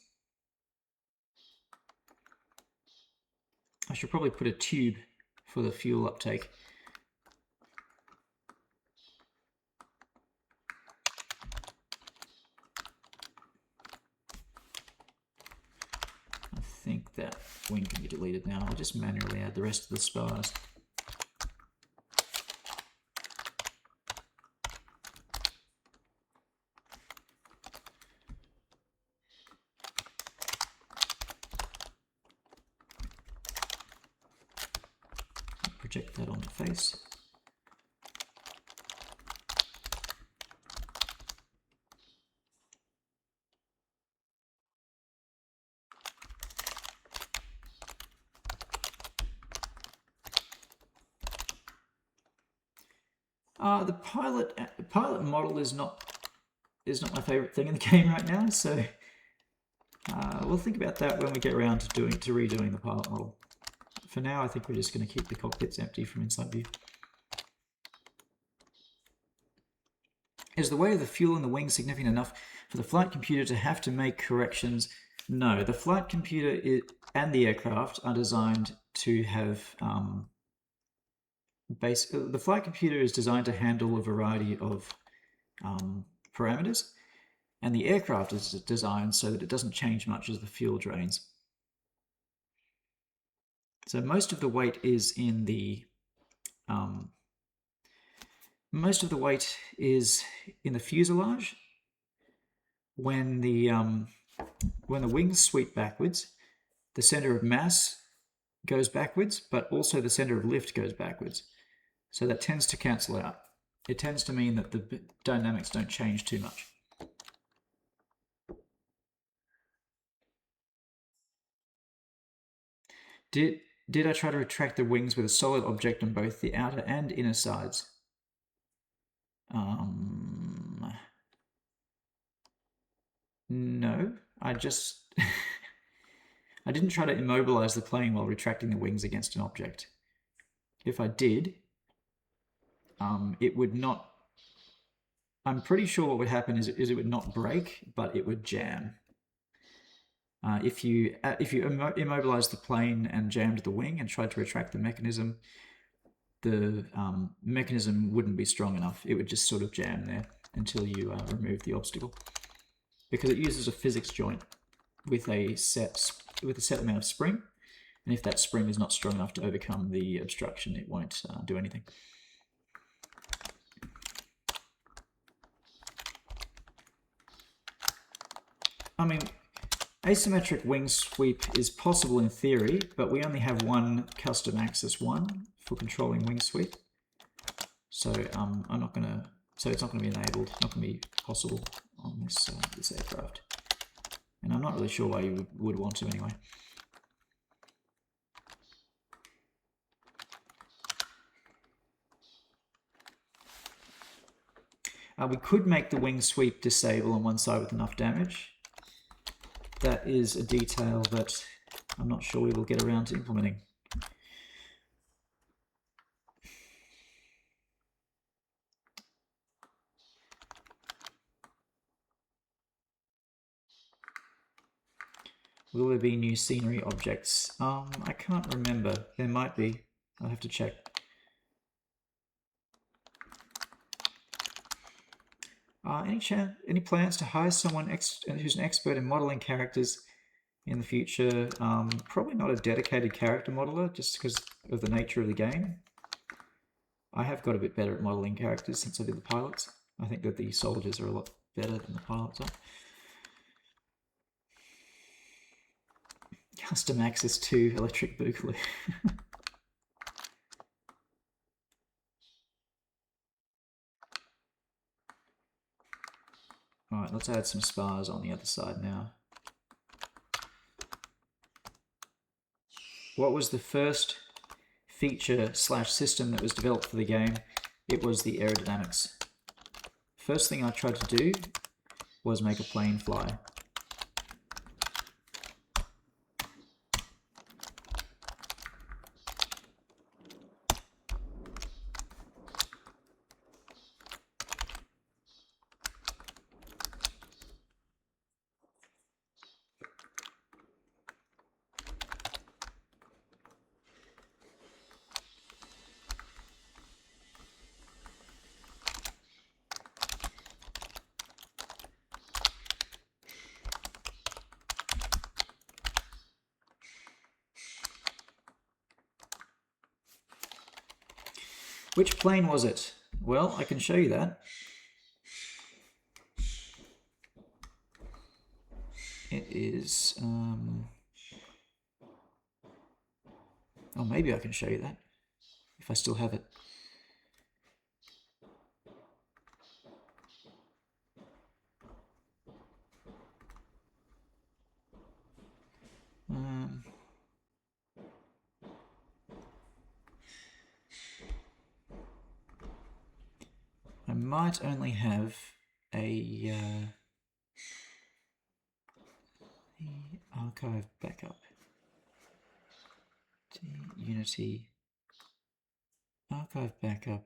A: I should probably put a tube for the fuel uptake. I think that wing can be deleted now. I'll just manually add the rest of the spars. Project that on the face. The pilot model is not my favorite thing in the game right now, so we'll think about that when we get around to redoing the pilot model. For now, I think we're just going to keep the cockpits empty from inside view. Is the weight of the fuel in the wing significant enough for the flight computer to have to make corrections? No, the flight computer and the aircraft are designed to have the flight computer is designed to handle a variety of parameters, and the aircraft is designed so that it doesn't change much as the fuel drains. So most of the weight is in the fuselage. When the wings sweep backwards, the center of mass goes backwards, but also the center of lift goes backwards. So that tends to cancel out. It tends to mean that the dynamics don't change too much. Did I try to retract the wings with a solid object on both the outer and inner sides? No, I just... I didn't try to immobilize the plane while retracting the wings against an object. If I did, it would not... I'm pretty sure what would happen is it would not break, but it would jam. If you immobilized the plane and jammed the wing and tried to retract the mechanism wouldn't be strong enough. It would just sort of jam there until you remove the obstacle, because it uses a physics joint with a set amount of spring, and if that spring is not strong enough to overcome the obstruction, it won't do anything. I mean, asymmetric wing sweep is possible in theory, but we only have one custom axis 1 for controlling wing sweep. So it's not going to be enabled, not going to be possible on this aircraft. And I'm not really sure why you would want to anyway. We could make the wing sweep disable on one side with enough damage. That is a detail that I'm not sure we will get around to implementing. Will there be new scenery objects? I can't remember. There might be. I'll have to check. Any plans to hire someone who's an expert in modeling characters in the future? Probably not a dedicated character modeler, just because of the nature of the game. I have got a bit better at modeling characters since I did the pilots. I think that the soldiers are a lot better than the pilots are. Custom access to Electric Boogaloo. Alright, let's add some spars on the other side now. What was the first feature / system that was developed for the game? It was the aerodynamics. First thing I tried to do was make a plane fly. Which plane was it? Well, I can show you that. It is... Oh, maybe I can show you that, if I still have it. I might only have a archive backup. Unity archive backup.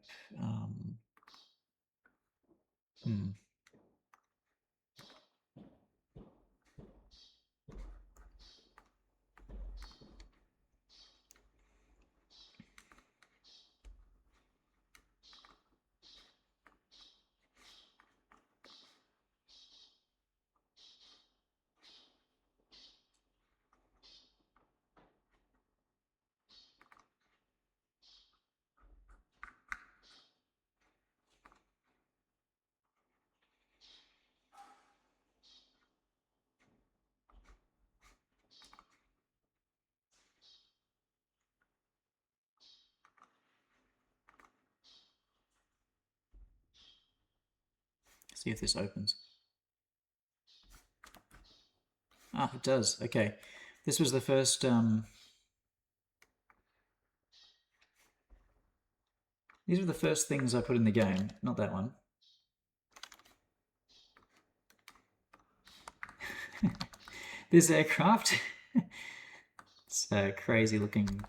A: See if this opens. Ah, it does. Okay. This was the first... These were the first things I put in the game, not that one. This aircraft, it's a crazy looking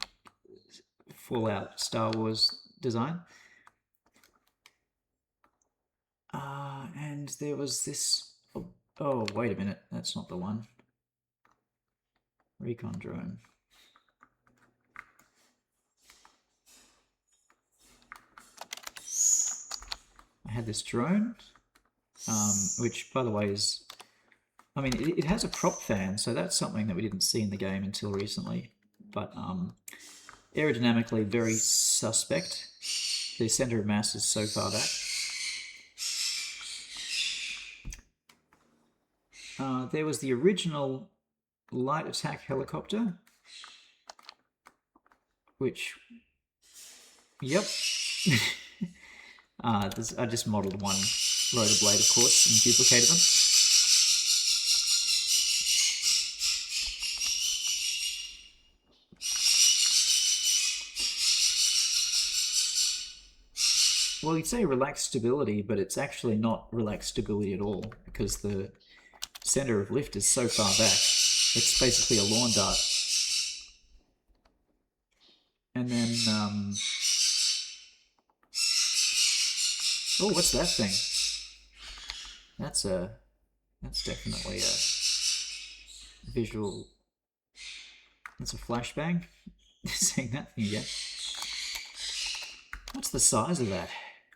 A: Fallout Star Wars design. And there was this, oh wait a minute, that's not the one. Recon drone. I had this drone, which by the way is, I mean, it has a prop fan, so that's something that we didn't see in the game until recently. But aerodynamically very suspect. The center of mass is so far back. There was the original light attack helicopter, which, yep. I just modeled one rotor blade, of course, and duplicated them. Well, you'd say relaxed stability, but it's actually not relaxed stability at all, because the center of lift is so far back. It's basically a lawn dart. And then, oh, what's that thing? That's definitely a visual. That's a flashbang. Seeing that thing again. What's the size of that?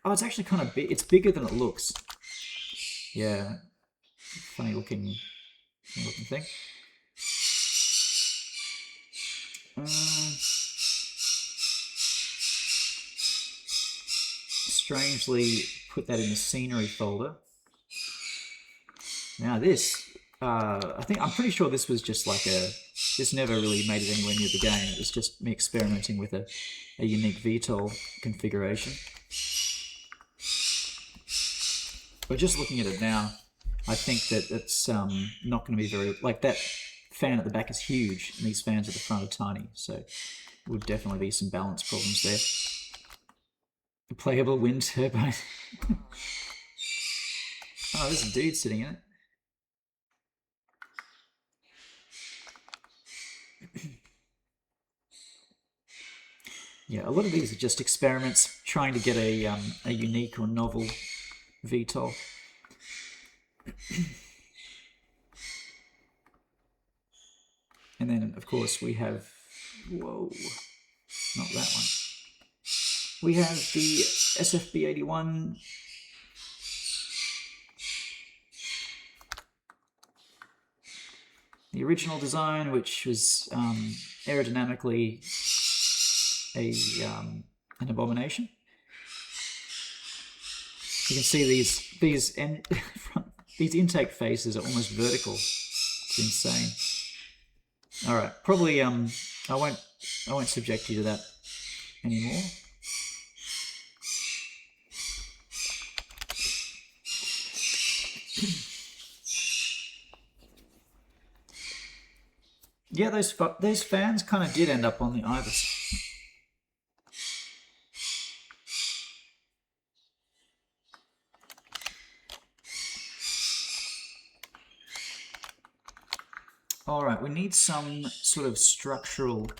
A: Oh, it's actually kind of big. It's bigger than it looks. Yeah, funny looking thing. strangely put that in the scenery folder. Now this, I'm pretty sure this was just like this never really made it anywhere near the game. It was just me experimenting with a unique VTOL configuration. But just looking at it now, I think that it's not going to be very, like that fan at the back is huge and these fans at the front are tiny, so would definitely be some balance problems there. A playable wind turbine. Oh, there's a dude sitting in it. Yeah, a lot of these are just experiments trying to get a unique or novel VTOL. And then, of course, we have... Whoa. Not that one. We have the SFB-81. The original design, which was aerodynamically an abomination. You can see these intake faces are almost vertical. It's insane. All right, probably I won't subject you to that anymore. Yeah, those fans kind of did end up on the Ibis. All right, we need some sort of structural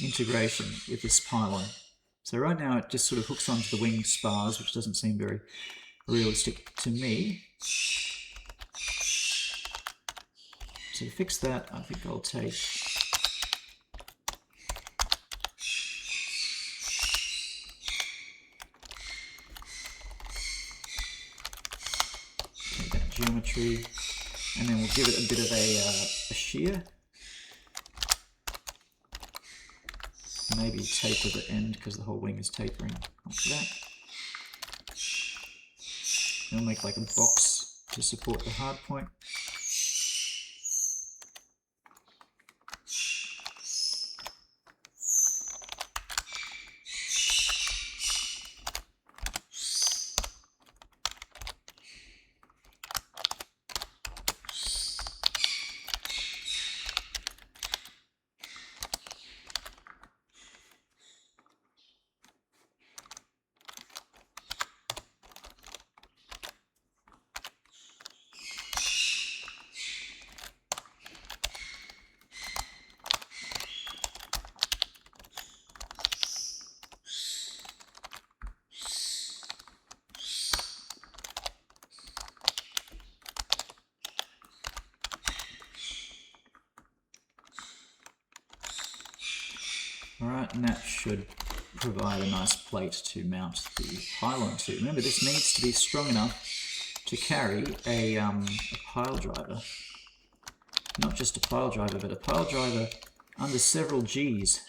A: integration with this pylon. So right now it just sort of hooks onto the wing spars, which doesn't seem very realistic to me. So to fix that, I think I'll take that geometry, and then we'll give it a bit of a shear. Maybe taper the end because the whole wing is tapering like that. And we'll make like a box to support the hard point. Alright, and that should provide a nice plate to mount the pylon to. Remember, this needs to be strong enough to carry a pile driver. Not just a pile driver, but a pile driver under several Gs.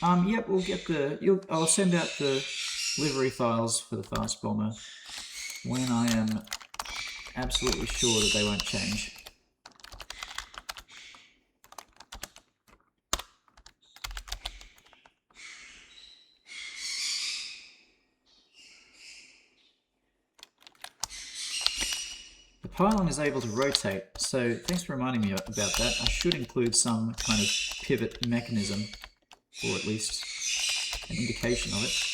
A: Yep, we'll get I'll send out the livery files for the fast bomber when I am absolutely sure that they won't change. The pylon is able to rotate, so thanks for reminding me about that. I should include some kind of pivot mechanism, or at least an indication of it.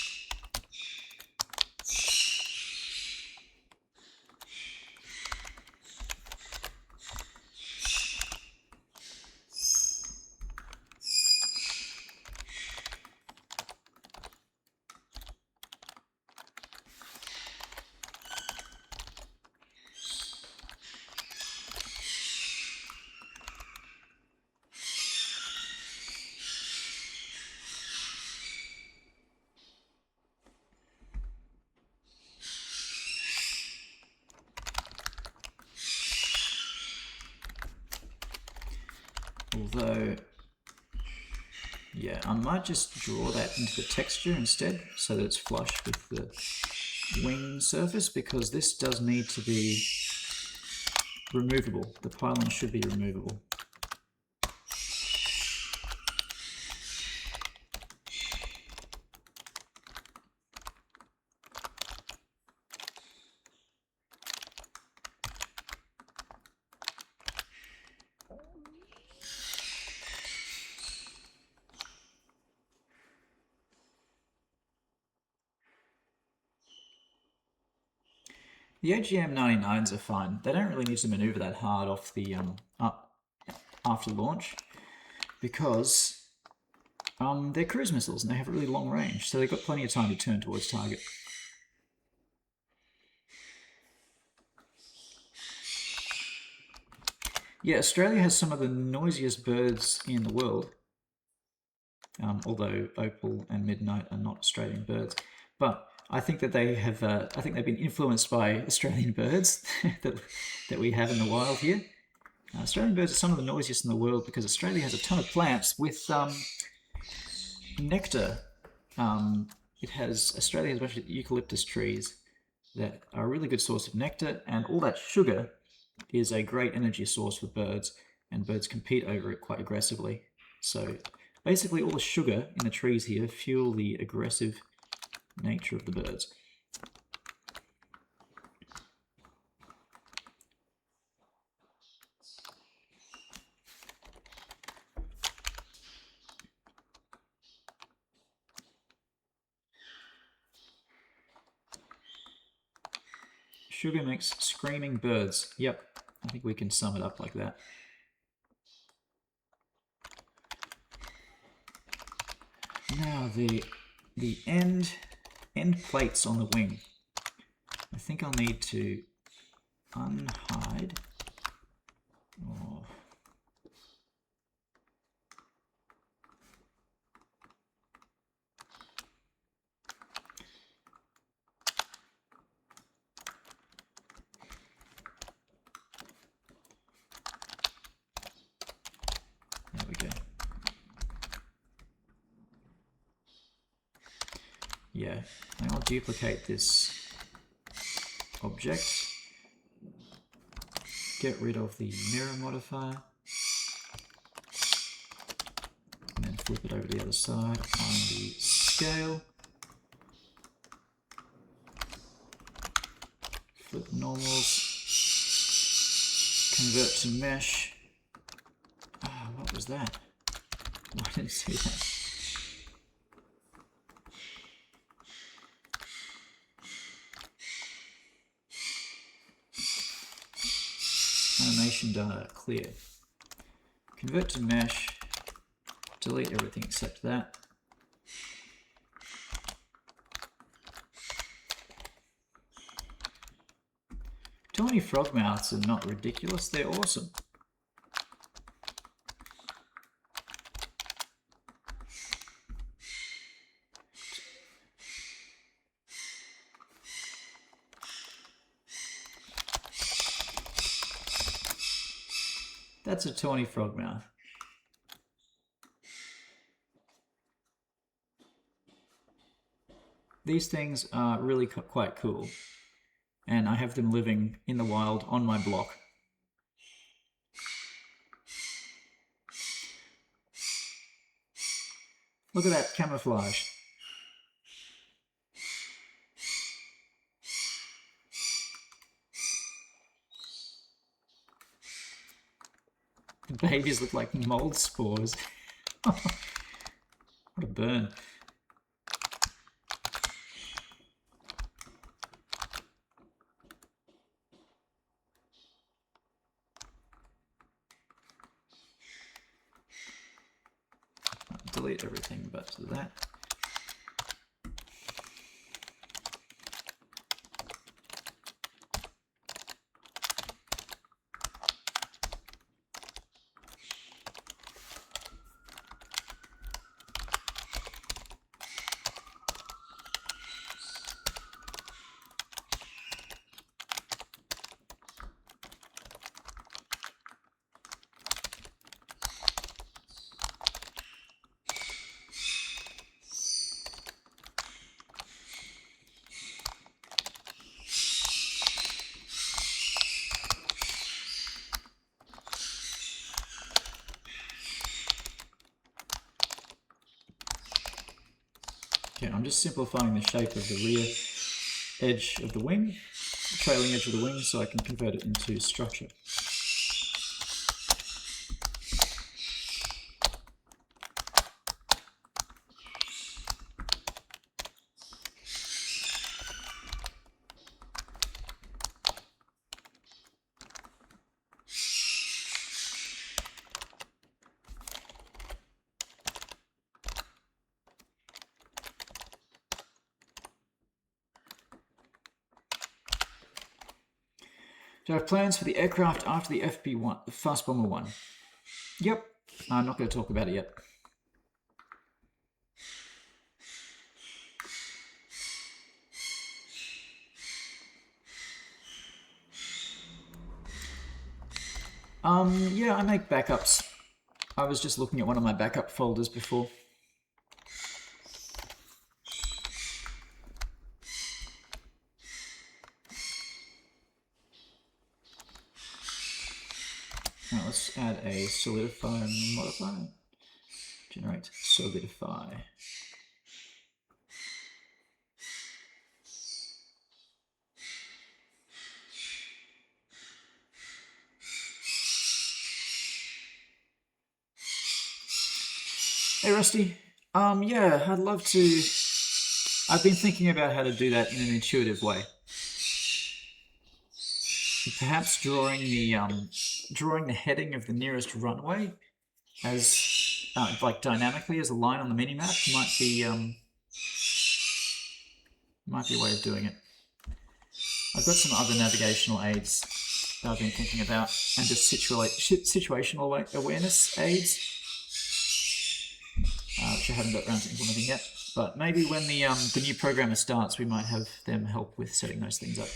A: Although, yeah, I might just draw that into the texture instead so that it's flush with the wing surface, because this does need to be removable. The pylon should be removable. The AGM 99s are fine. They don't really need to maneuver that hard off the up after launch, because they're cruise missiles and they have a really long range, so they've got plenty of time to turn towards target. Yeah, Australia has some of the noisiest birds in the world, although Opal and Midnight are not Australian birds. But I think that they have. I think they've been influenced by Australian birds that we have in the wild here. Australian birds are some of the noisiest in the world because Australia has a ton of plants with nectar. Australia has a bunch of eucalyptus trees that are a really good source of nectar, and all that sugar is a great energy source for birds, and birds compete over it quite aggressively. So basically all the sugar in the trees here fuel the aggressive nature of the birds. Sugar makes screaming birds. Yep, I think we can sum it up like that. Now the end plates on the wing. I think I'll need to unhide. Oh. There we go. Yeah, and I'll duplicate this object, get rid of the mirror modifier, and then flip it over to the other side on the scale, flip normals, convert to mesh. What was that? Why didn't I see that? Animation data clear. Convert to mesh, delete everything except that. Tawny frog mouths are not ridiculous, they're awesome. That's a tawny frog mouth. These things are really quite cool, and I have them living in the wild on my block. Look at that camouflage. The babies look like mold spores. What a burn. Delete everything but that. I'm just simplifying the shape of the rear edge of the wing, the trailing edge of the wing, so I can convert it into structure. Do I have plans for the aircraft after the FB1, the Fast Bomber 1? Yep. I'm not going to talk about it yet. Yeah, I make backups. I was just looking at one of my backup folders before. Now let's add a solidify modifier. Generate solidify. Hey Rusty, yeah, I'd love to. I've been thinking about how to do that in an intuitive way. Perhaps drawing the heading of the nearest runway as like dynamically as a line on the minimap might be a way of doing it. I've got some other navigational aids that I've been thinking about, and just situational awareness aids, which I haven't got around to implementing yet. But maybe when the new programmer starts, we might have them help with setting those things up.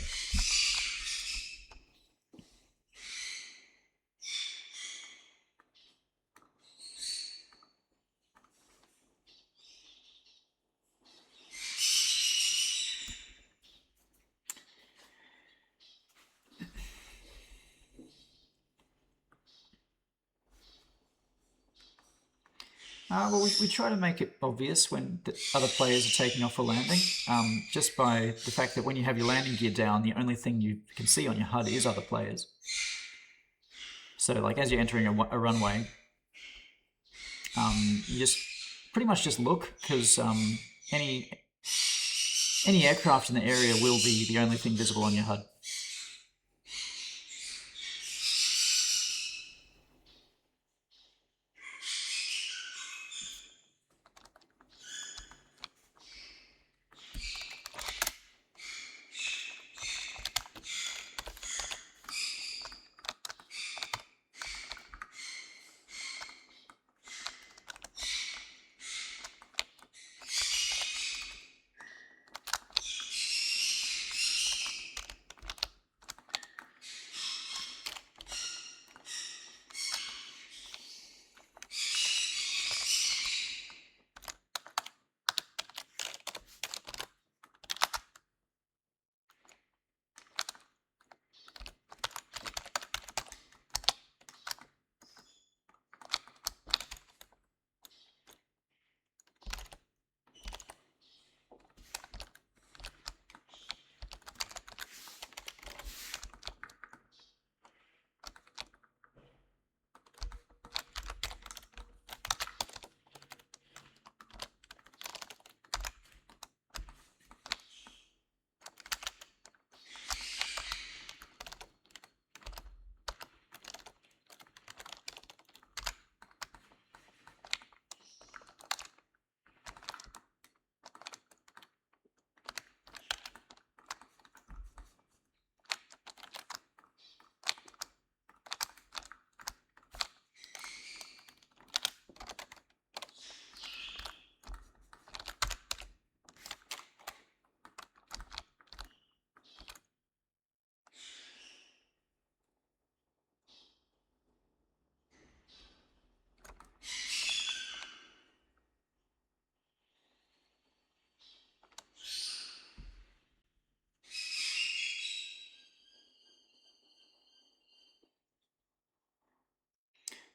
A: Well, we try to make it obvious when the other players are taking off for landing, just by the fact that when you have your landing gear down, the only thing you can see on your HUD is other players. So, like, as you're entering a runway, you just pretty much just look, because any aircraft in the area will be the only thing visible on your HUD.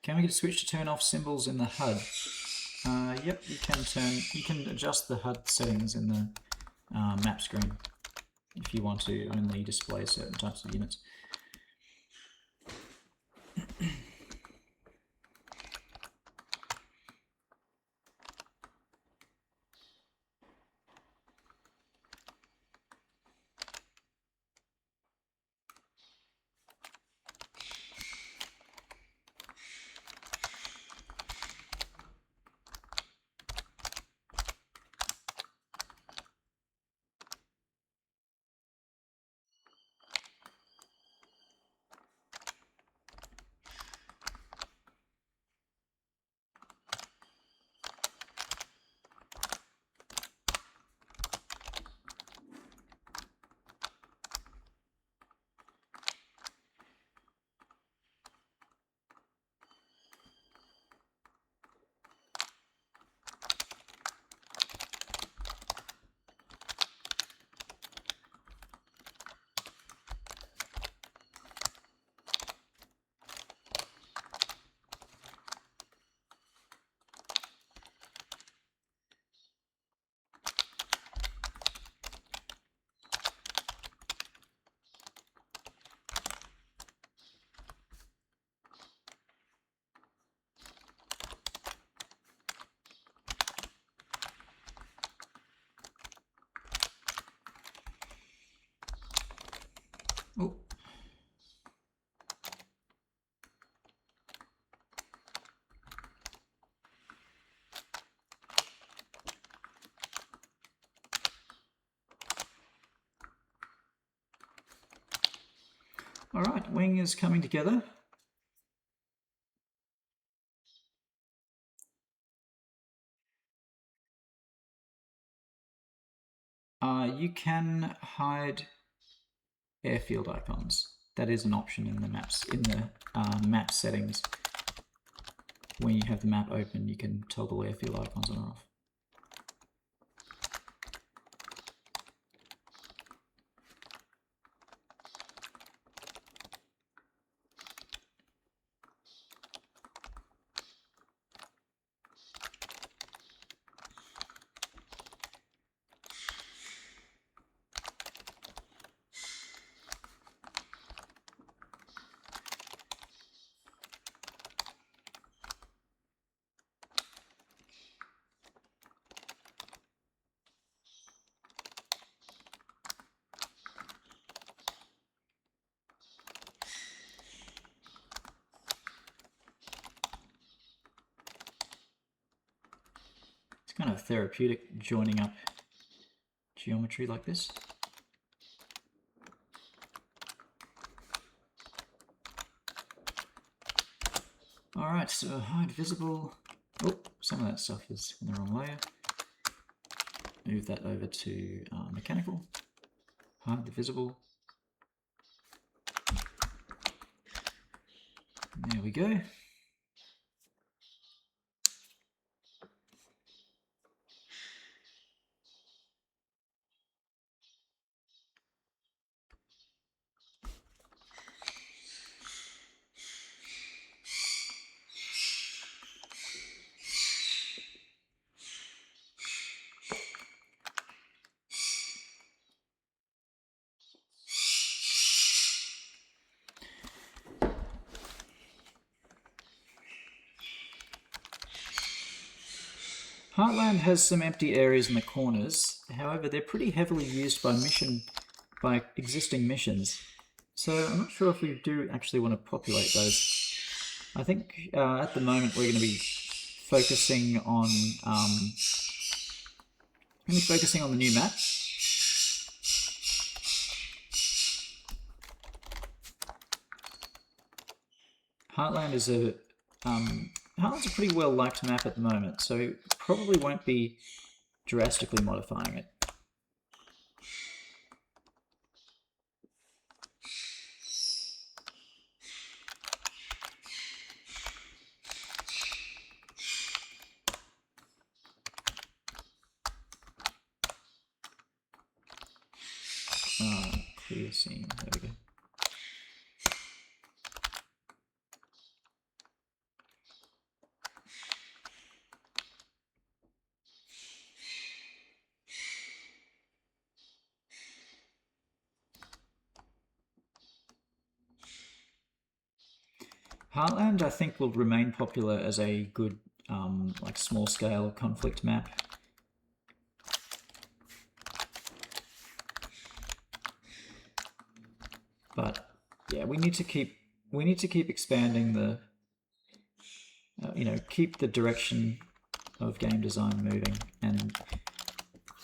A: Can we get a switch to turn off symbols in the HUD? Yep, you can adjust the HUD settings in the map screen if you want to only display certain types of units. Oh. All right, wing is coming together. You can hide airfield icons. That is an option in the maps, in the map settings. When you have the map open, you can toggle airfield icons on or off. It's kind of therapeutic joining up geometry like this. Alright, so hide visible. Oh, some of that stuff is in the wrong layer. Move that over to mechanical. Hide the visible. There we go. Heartland has some empty areas in the corners, however they're pretty heavily used by existing missions. So I'm not sure if we do actually want to populate those. I think at the moment we're going to be focusing on the new map. Heartland is Heartland's a pretty well liked map at the moment, so probably won't be drastically modifying it. Clear scene, there we go. Heartland, I think, will remain popular as a good, like, small-scale conflict map. But yeah, we need to keep expanding the, you know, keep the direction of game design moving. And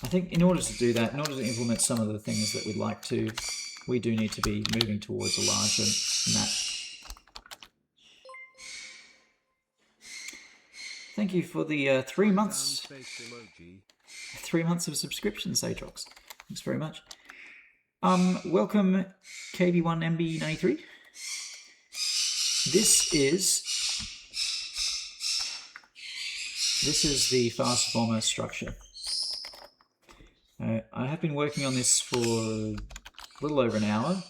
A: I think in order to do that, in order to implement some of the things that we'd like to, we do need to be moving towards a larger map. Thank you for the 3 months. 3 months of subscription, Satrox. Thanks very much. Welcome, KB1MB93. This is the fast bomber structure. I have been working on this for a little over an hour.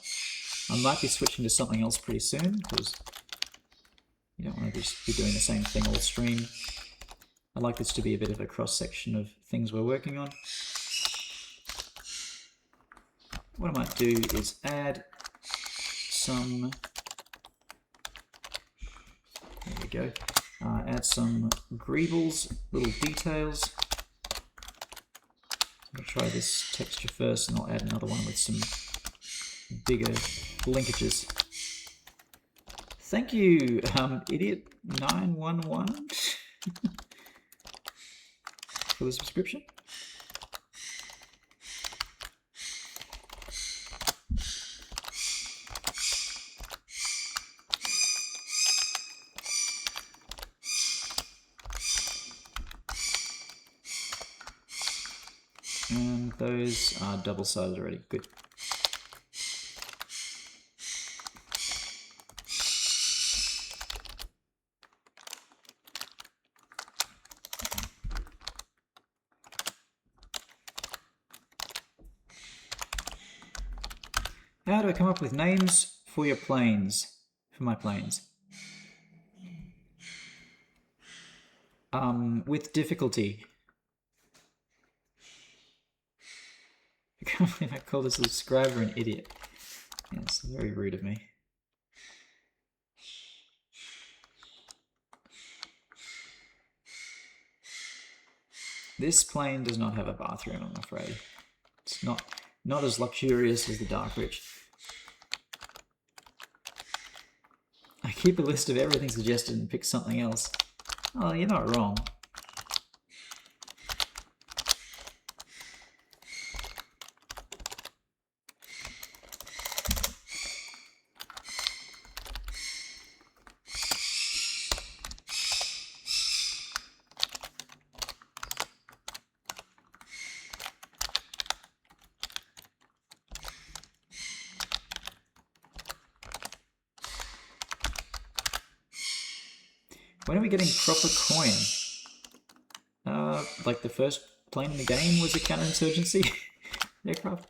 A: I might be switching to something else pretty soon because you don't want to just be doing the same thing all stream. I'd like this to be a bit of a cross-section of things we're working on. What I might do is add some, there we go, add some greebles, little details. I'll try this texture first and I'll add another one with some bigger linkages. Thank you, Idiot911 for the subscription. And those are double-sided already. Good. How do I come up with names for your planes? For my planes? With difficulty. I can't believe I call this subscriber an idiot. Yeah, it's very rude of me. This plane does not have a bathroom, I'm afraid. It's not as luxurious as the Darkreach. I keep a list of everything suggested and pick something else. Oh, you're not wrong. When are we getting proper coin? Like the first plane in the game was a counterinsurgency aircraft?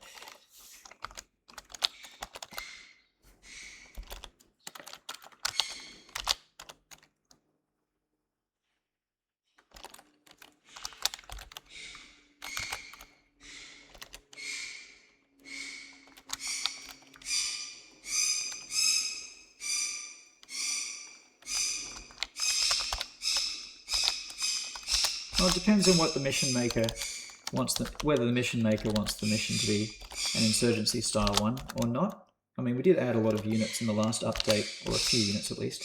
A: Well, it depends on what the mission maker wants, whether the mission maker wants the mission to be an insurgency style one or not. I mean, we did add a lot of units in the last update, or a few units at least,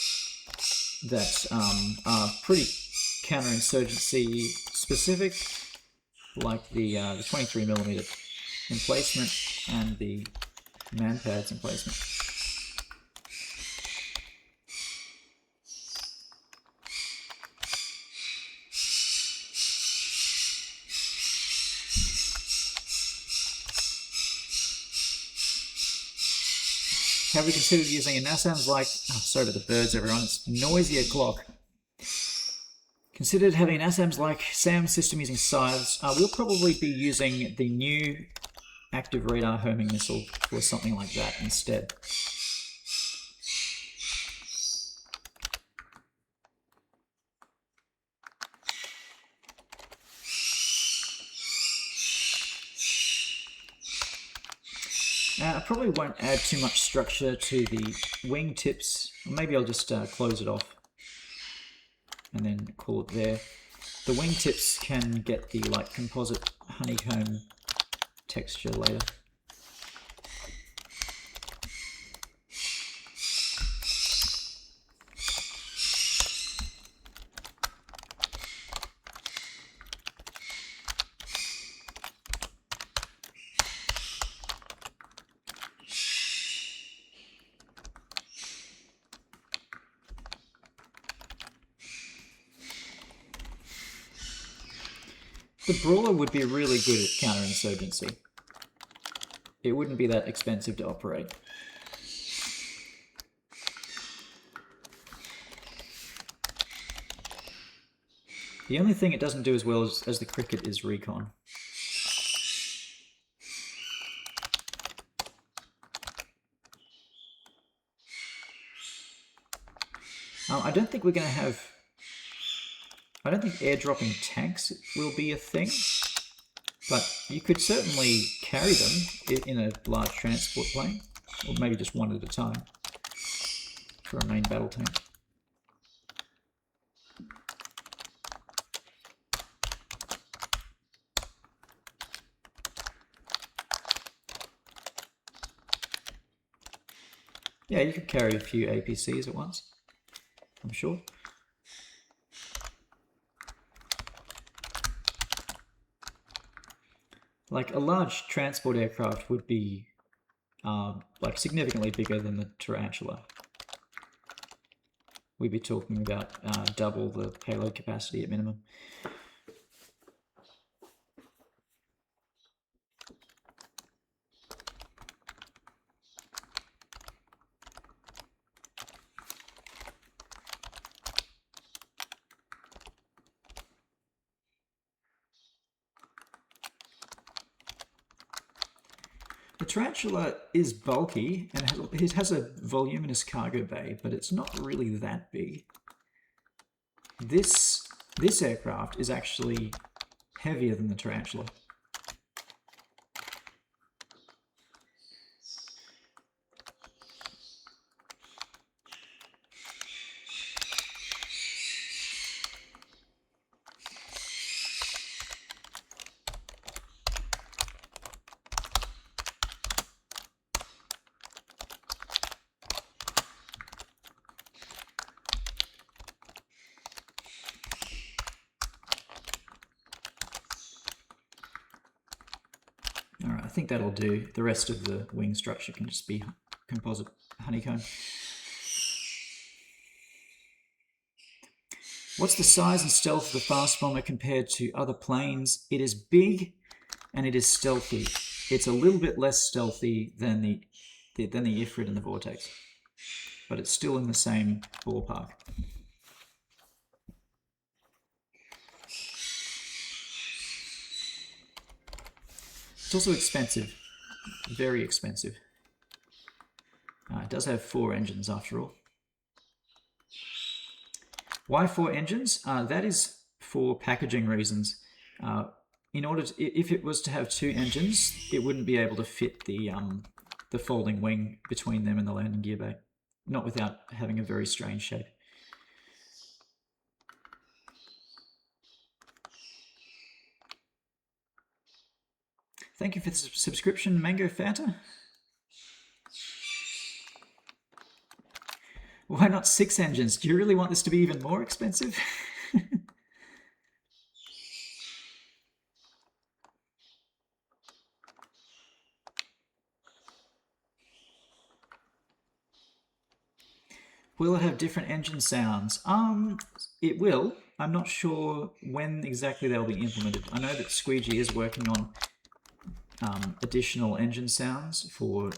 A: that are pretty counterinsurgency specific, like the 23mm emplacement and the manpads emplacement. Have we considered using a NASAMS like, oh, sorry about the birds everyone, it's noisy o'clock. Considered having an NASAMS like SAM system using scythes. We'll probably be using the new active radar homing missile or something like that instead. I probably won't add too much structure to the wing tips. Or maybe I'll just close it off and then call it there. The wing tips can get the like composite honeycomb texture later. The Brawler would be really good at counterinsurgency. It wouldn't be that expensive to operate. The only thing it doesn't do as well as the Cricket is recon. I don't think we're going to have... I don't think airdropping tanks will be a thing, but you could certainly carry them in a large transport plane, or maybe just one at a time for a main battle tank. Yeah, you could carry a few APCs at once, I'm sure. Like a large transport aircraft would be like significantly bigger than the Tarantula. We'd be talking about double the payload capacity at minimum. The Tarantula is bulky and it has a voluminous cargo bay, but it's not really that big. This aircraft is actually heavier than the Tarantula. Alright, I think that'll do. The rest of the wing structure can just be composite honeycomb. What's the size and stealth of the fast bomber compared to other planes? It is big and it is stealthy. It's a little bit less stealthy than the Ifrit and the Vortex, but it's still in the same ballpark. It's also expensive, very expensive. It does have 4 engines after all. Why 4 engines? That is for packaging reasons. In order to, if it was to have 2 engines, it wouldn't be able to fit the folding wing between them and the landing gear bay, not without having a very strange shape. Thank you for the subscription, Mango Fanta. Why not 6 engines? Do you really want this to be even more expensive? Will it have different engine sounds? It will. I'm not sure when exactly they'll be implemented. I know that Squeegee is working on additional engine sounds for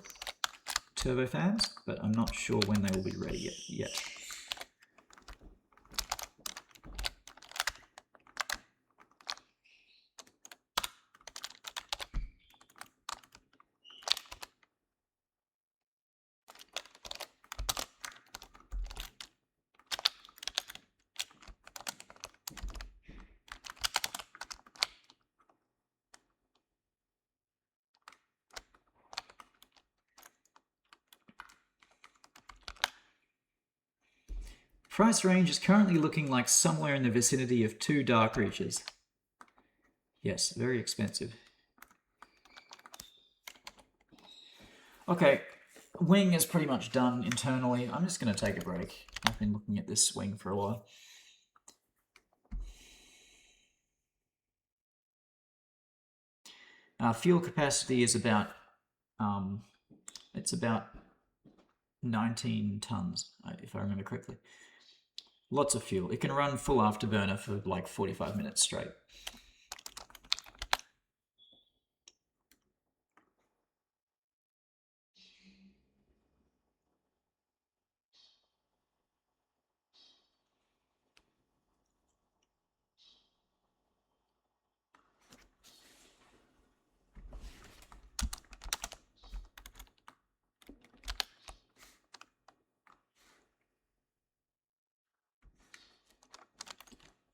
A: turbofans, but I'm not sure when they will be ready yet. Price range is currently looking like somewhere in the vicinity of 2 Dark Reaches. Yes, very expensive. Okay, wing is pretty much done internally. I'm just going to take a break. I've been looking at this wing for a while. Fuel capacity is about, it's about 19 tons, if I remember correctly. Lots of fuel. It can run full afterburner for like 45 minutes straight.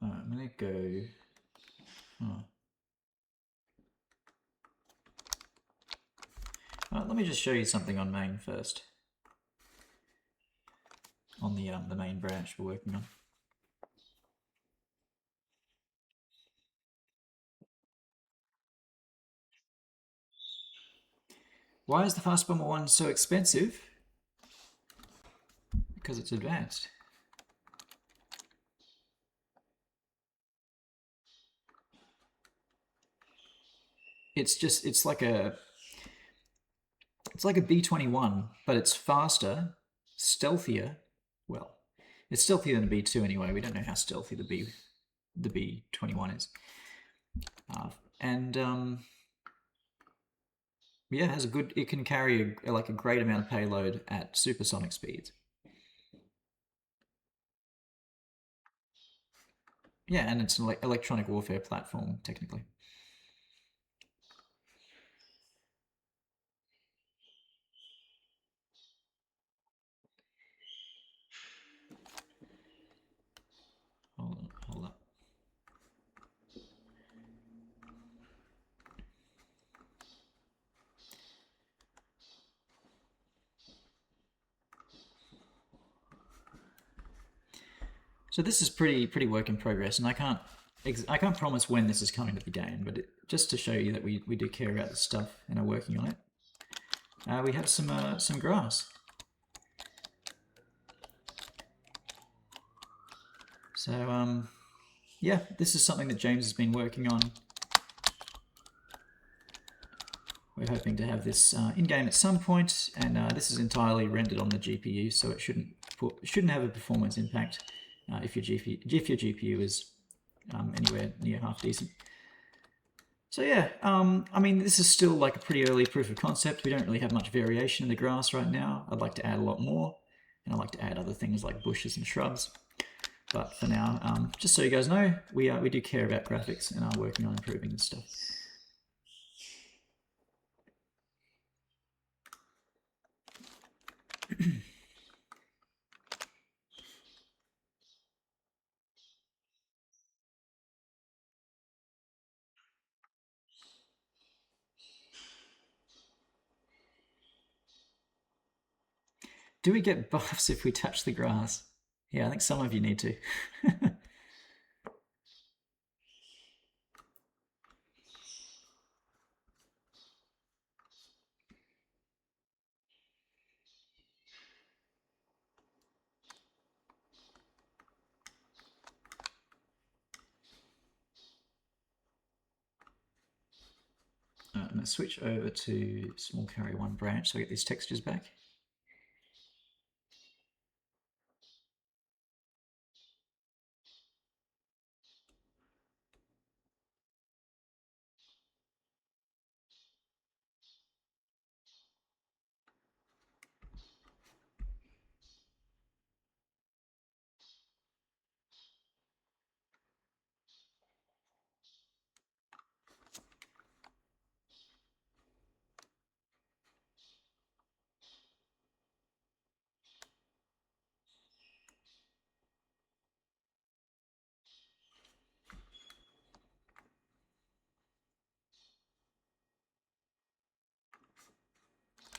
A: I'm gonna go. Let me just show you something on main first. On the main branch we're working on. Why is the Fastbomber 1 so expensive? Because it's advanced. It's like a B-21, but it's faster, stealthier. Well, it's stealthier than a B-2 anyway. We don't know how stealthy the B-21 is. Yeah, it has a good. It can carry a great amount of payload at supersonic speeds. Yeah, and it's an electronic warfare platform technically. Hold up. So this is pretty work in progress, and I can't promise when this is coming to the game, but just to show you that we do care about this stuff and are working on it. We have some grass. So yeah, this is something that James has been working on. We're hoping to have this in-game at some point, and this is entirely rendered on the GPU, so it shouldn't have a performance impact if your GPU is anywhere near half decent. So yeah, I mean, this is still like a pretty early proof of concept. We don't really have much variation in the grass right now. I'd like to add a lot more, and I'd like to add other things like bushes and shrubs. But for now, just so you guys know, we do care about graphics and are working on improving this stuff. Do we get buffs if we touch the grass? Yeah, I think some of you need to. I'm going to switch over to small carrier 1 branch so I get these textures back.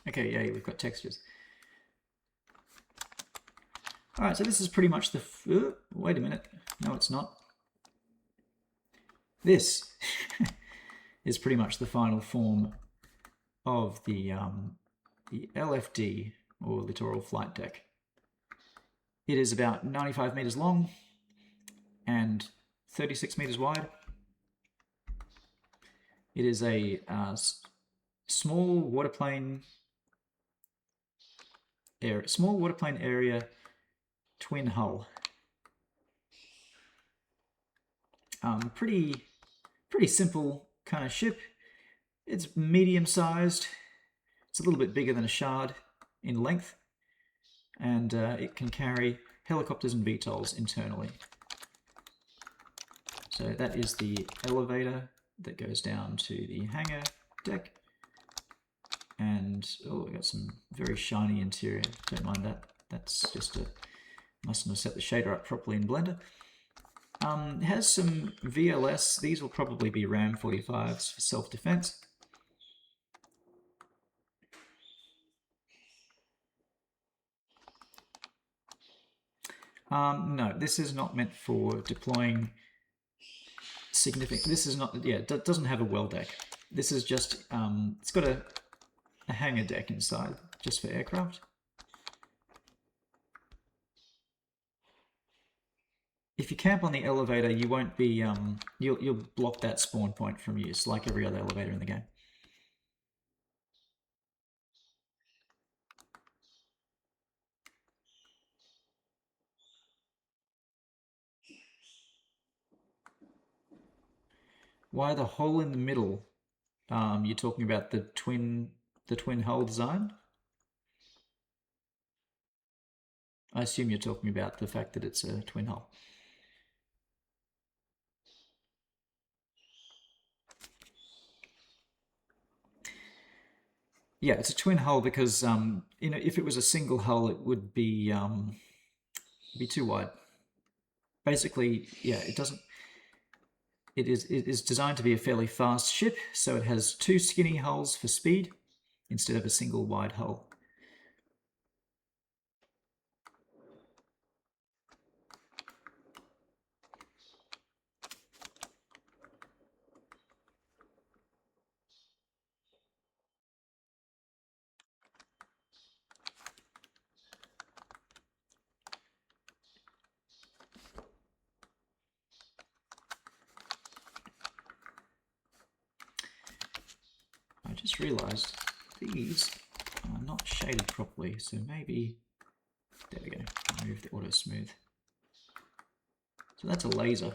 A: Okay, yeah, we've got textures. All right, so this is pretty much the... wait a minute. No, it's not. This is pretty much the final form of the LFD, or Littoral Flight Deck. It is about 95 meters long and 36 meters wide. It is a small waterplane area twin hull. Pretty simple kind of ship. It's medium sized. It's a little bit bigger than a Shard in length, and it can carry helicopters and VTOLs internally. So that is the elevator that goes down to the hangar deck. And oh, we got some very shiny interior. Don't mind that. That's just a... mustn't have set the shader up properly in Blender. It has some VLS. These will probably be Ram 45s for self-defense. No, this is not meant for deploying significant... This is not... yeah, it doesn't have a well deck. This is just... it's got a hangar deck inside, just for aircraft. If you camp on the elevator, you won't be... you'll block that spawn point from use, like every other elevator in the game. Why the hole in the middle? You're talking about the twin hull design? I assume you're talking about the fact that it's a twin hull. Yeah, it's a twin hull because you know, if it was a single hull, it would be too wide. Basically, yeah, it doesn't. It is designed to be a fairly fast ship, so it has two skinny hulls for speed instead of a single wide hull. I just realized these are not shaded properly, so maybe... there we go. Move the auto smooth. So that's a laser.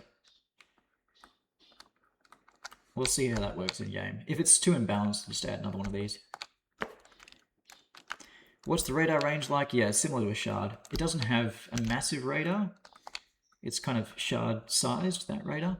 A: We'll see how that works in game. If it's too imbalanced, just add another one of these. What's the radar range like? Yeah, similar to a Shard. It doesn't have a massive radar. It's kind of Shard sized, that radar.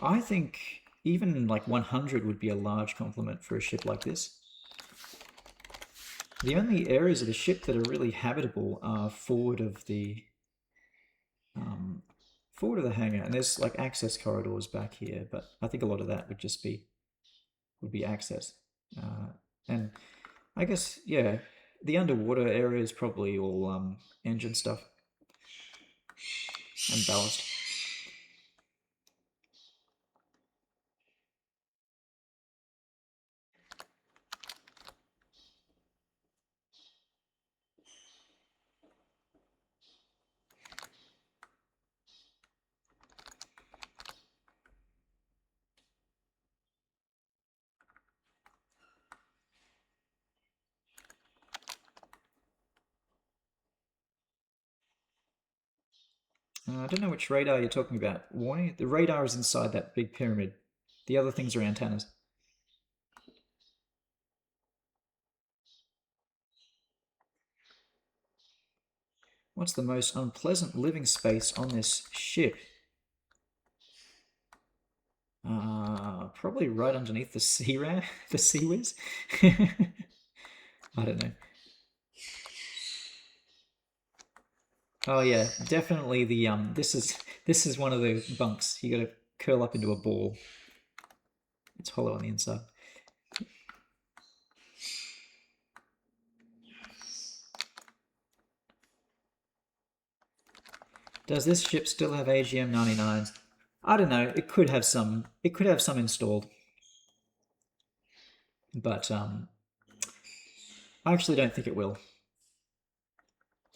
A: I think even like 100 would be a large complement for a ship like this. The only areas of the ship that are really habitable are forward of the hangar, and there's like access corridors back here, but I think a lot of that would just be access. And I guess, yeah, the underwater area is probably all engine stuff and ballast. I don't know which radar you're talking about, Warnie. The radar is inside that big pyramid. The other things are antennas. What's the most unpleasant living space on this ship? Probably right underneath the sea ram, the sea whiz. I don't know. Oh yeah, definitely the This is one of the bunks. You got to curl up into a ball. It's hollow on the inside. Does this ship still have AGM 99s? I don't know. It could have some. It could have some installed, but I actually don't think it will.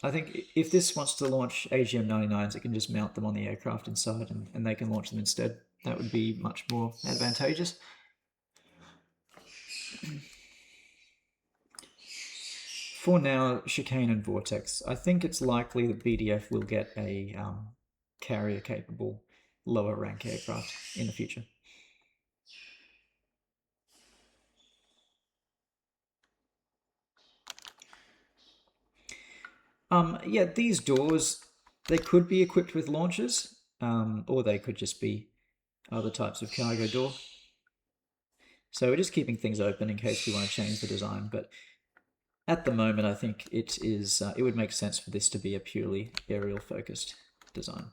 A: I think if this wants to launch AGM 99s, it can just mount them on the aircraft inside, and they can launch them instead. That would be much more advantageous. For now, Chicane and Vortex. I think it's likely that BDF will get a carrier-capable lower rank aircraft in the future. Yeah, these doors, they could be equipped with launchers, or they could just be other types of cargo door. So we're just keeping things open in case we want to change the design, but at the moment I think it would make sense for this to be a purely aerial focused design.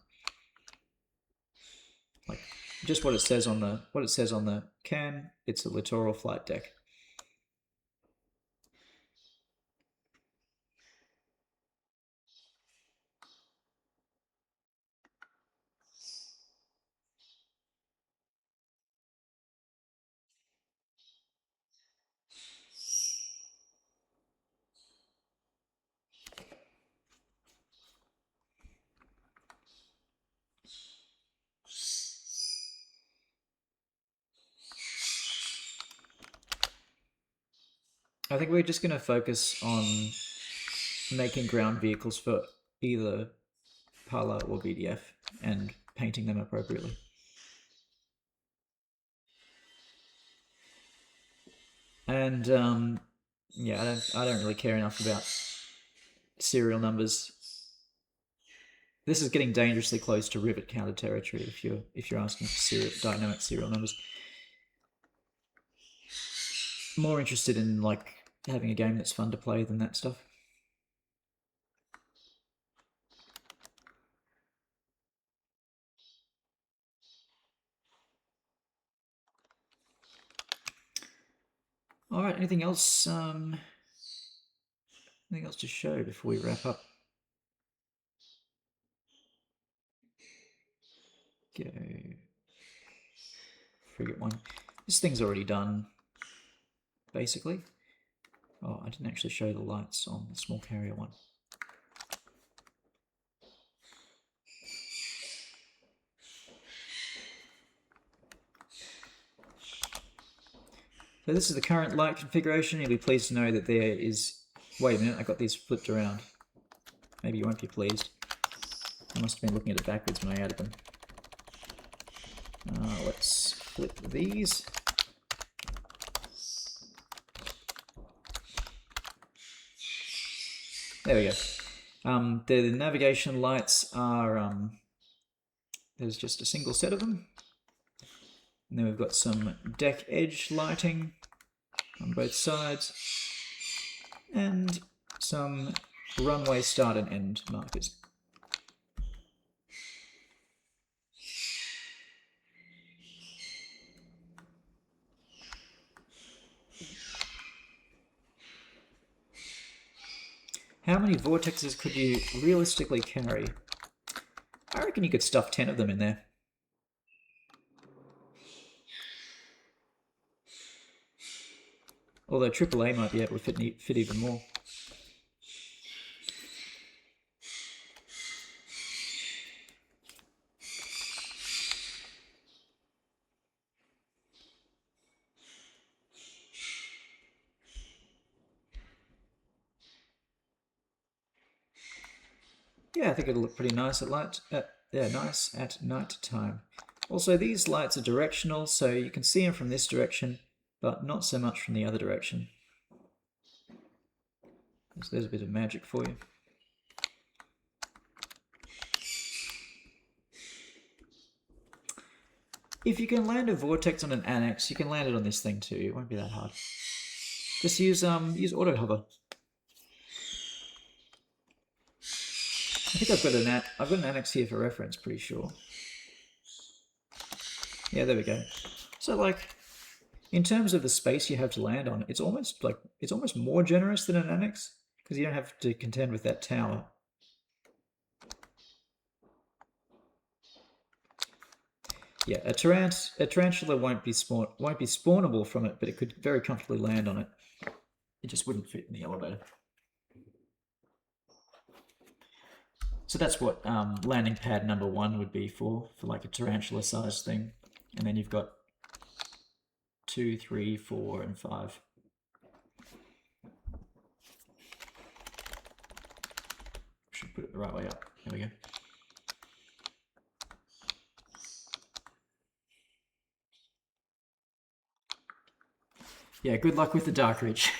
A: Like just what it says on the can, it's a littoral flight deck. I think we're just going to focus on making ground vehicles for either Pala or BDF and painting them appropriately. And yeah, I don't really care enough about serial numbers. This is getting dangerously close to rivet counter territory if you're asking for dynamic serial numbers. More interested in like having a game that's fun to play than that stuff. All right, anything else? Anything else to show before we wrap up? Go. Frigate 1. This thing's already done, basically. Oh, I didn't actually show the lights on the small carrier one. So this is the current light configuration. You'll be pleased to know that there is... Wait a minute, I got these flipped around. Maybe you won't be pleased. I must have been looking at it backwards when I added them. Let's flip these. There we go. The navigation lights are... there's just a single set of them. And then we've got some deck edge lighting on both sides. And some runway start and end markers. How many vortexes could you realistically carry? I reckon you could stuff 10 of them in there. Although AAA might be able to fit even more. Yeah, I think it'll look pretty nice at nice at night time. Also, these lights are directional, so you can see them from this direction, but not so much from the other direction. So there's a bit of magic for you. If you can land a vortex on an annex, you can land it on this thing too. It won't be that hard. Just use auto hover. I think I've got an annex here for reference, pretty sure. Yeah, there we go. So like, in terms of the space you have to land on, it's almost more generous than an annex because you don't have to contend with that tower. Yeah, a tarantula won't be spawnable from it, but it could very comfortably land on it. It just wouldn't fit in the elevator. So that's what landing pad number 1 would be for like a tarantula sized thing. And then you've got 2, 3, 4, and 5. Should put it the right way up. There we go. Yeah, good luck with the Dark Reach.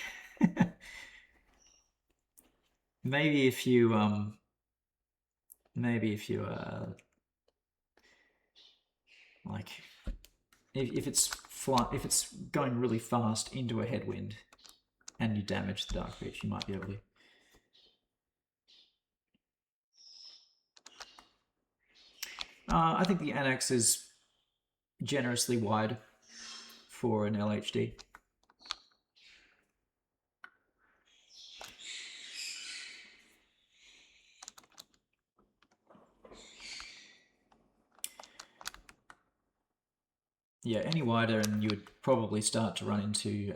A: Maybe if you like if it's going really fast into a headwind and you damage the Dark Reach, you might be able to. I think the annex is generously wide for an LHD. Yeah, any wider and you would probably start to run into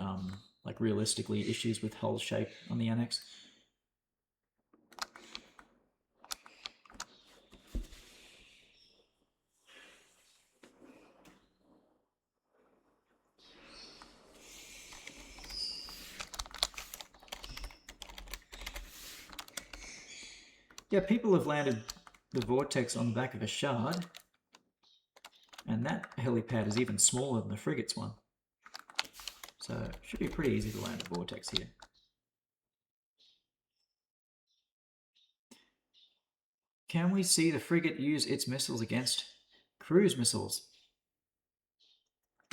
A: like realistically issues with hull shape on the annex. Yeah, people have landed the vortex on the back of a shard, and that helipad is even smaller than the frigate's one. So it should be pretty easy to land a vortex here. Can we see the frigate use its missiles against cruise missiles?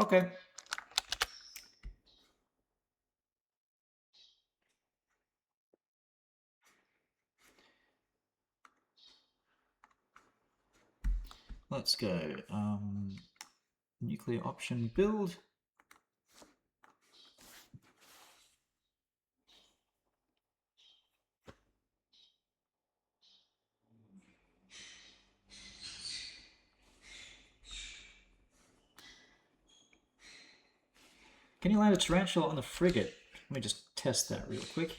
A: Okay. Let's go. Nuclear option build. Can you land a tarantula on the frigate? Let me just test that real quick.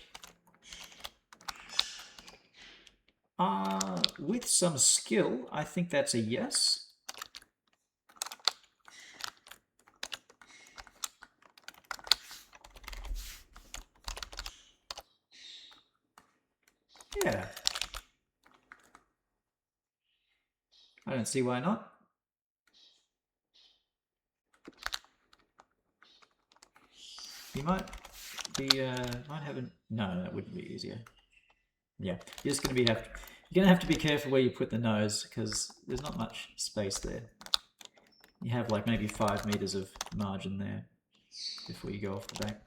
A: With some skill, I think that's a yes. Yeah. I don't see why not. You might be might have an no, that wouldn't be easier. Yeah, you're just you're gonna have to be careful where you put the nose because there's not much space there. You have like maybe 5 meters of margin there before you go off the back.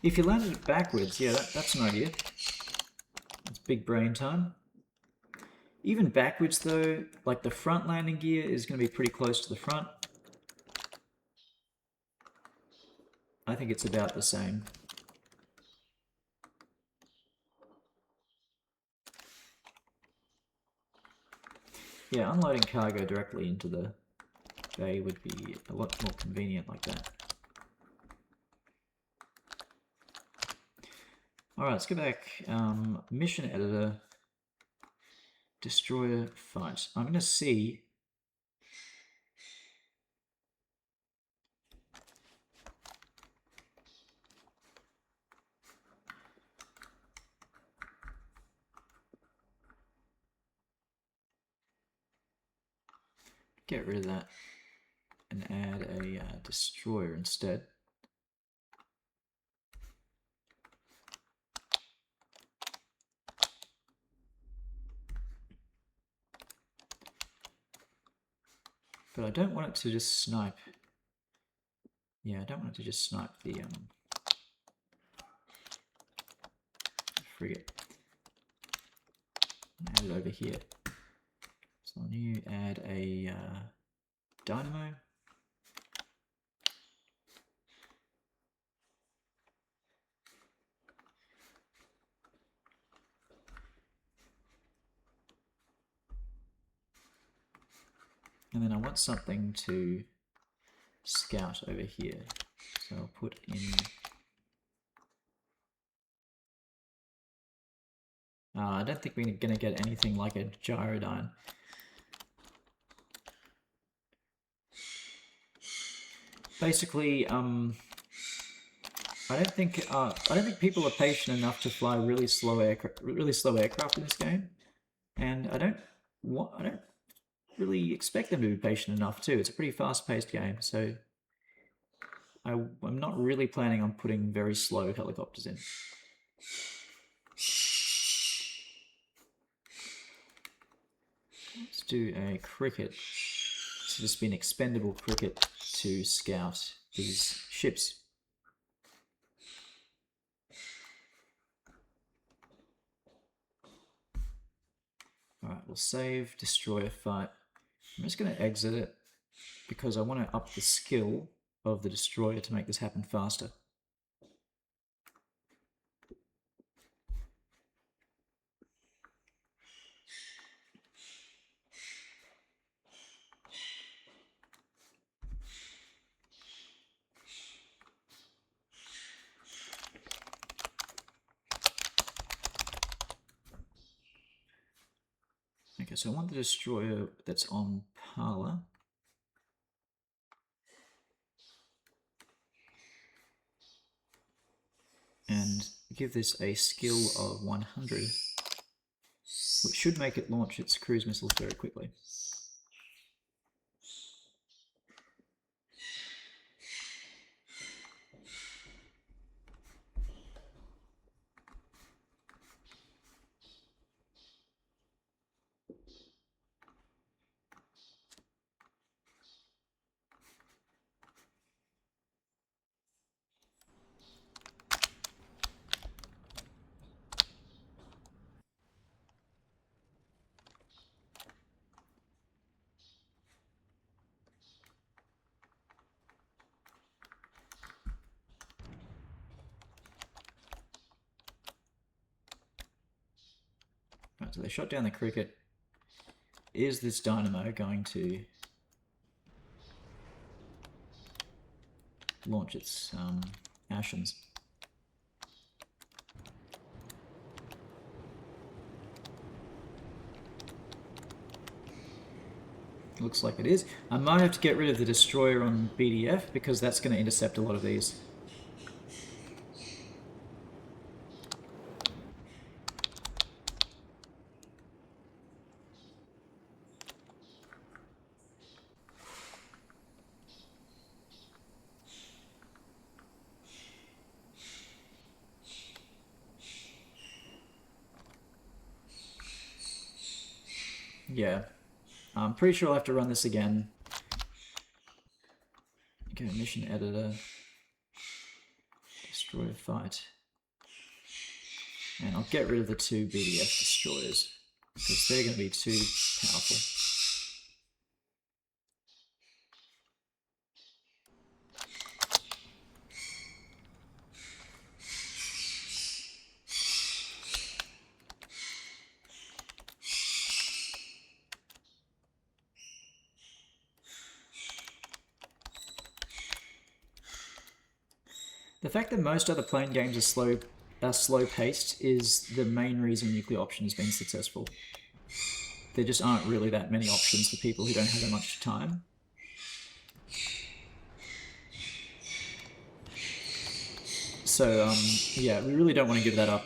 A: If you landed it backwards, yeah, that's an idea. That's big brain time. Even backwards though, like the front landing gear is going to be pretty close to the front. I think it's about the same. Yeah, unloading cargo directly into the bay would be a lot more convenient like that. Alright, let's go back. Mission editor. Destroyer fight. I'm going to see... Get rid of that and add a destroyer instead. But I don't want it to just snipe. Yeah, I don't want it to just snipe the frigate. Add it over here. So new add a dynamo. And then I want something to scout over here. So I'll put in... I don't think we're going to get anything like a gyrodyne. Basically, I don't think people are patient enough to fly really slow aircraft in this game, and I don't really expect them to be patient enough too. It's a pretty fast-paced game, so I'm not really planning on putting very slow helicopters in. Let's do a cricket. It's just be an expendable cricket to scout these ships. Alright, we'll save, destroyer fight. I'm just going to exit it because I want to up the skill of the destroyer to make this happen faster. Okay, so I want the destroyer that's on Parla. And give this a skill of 100, which should make it launch its cruise missiles very quickly. Right, so they shot down the cricket. Is this dynamo going to launch its Ashens? Looks like it is. I might have to get rid of the destroyer on BDF because that's going to intercept a lot of these. Yeah. I'm pretty sure I'll have to run this again. Okay, mission editor. Destroyer fight. And I'll get rid of the 2 BDF destroyers, because they're going to be too powerful. The fact that most other plane games are slow-paced is the main reason Nuclear Option has been successful. There just aren't really that many options for people who don't have that much time. So, yeah, we really don't want to give that up.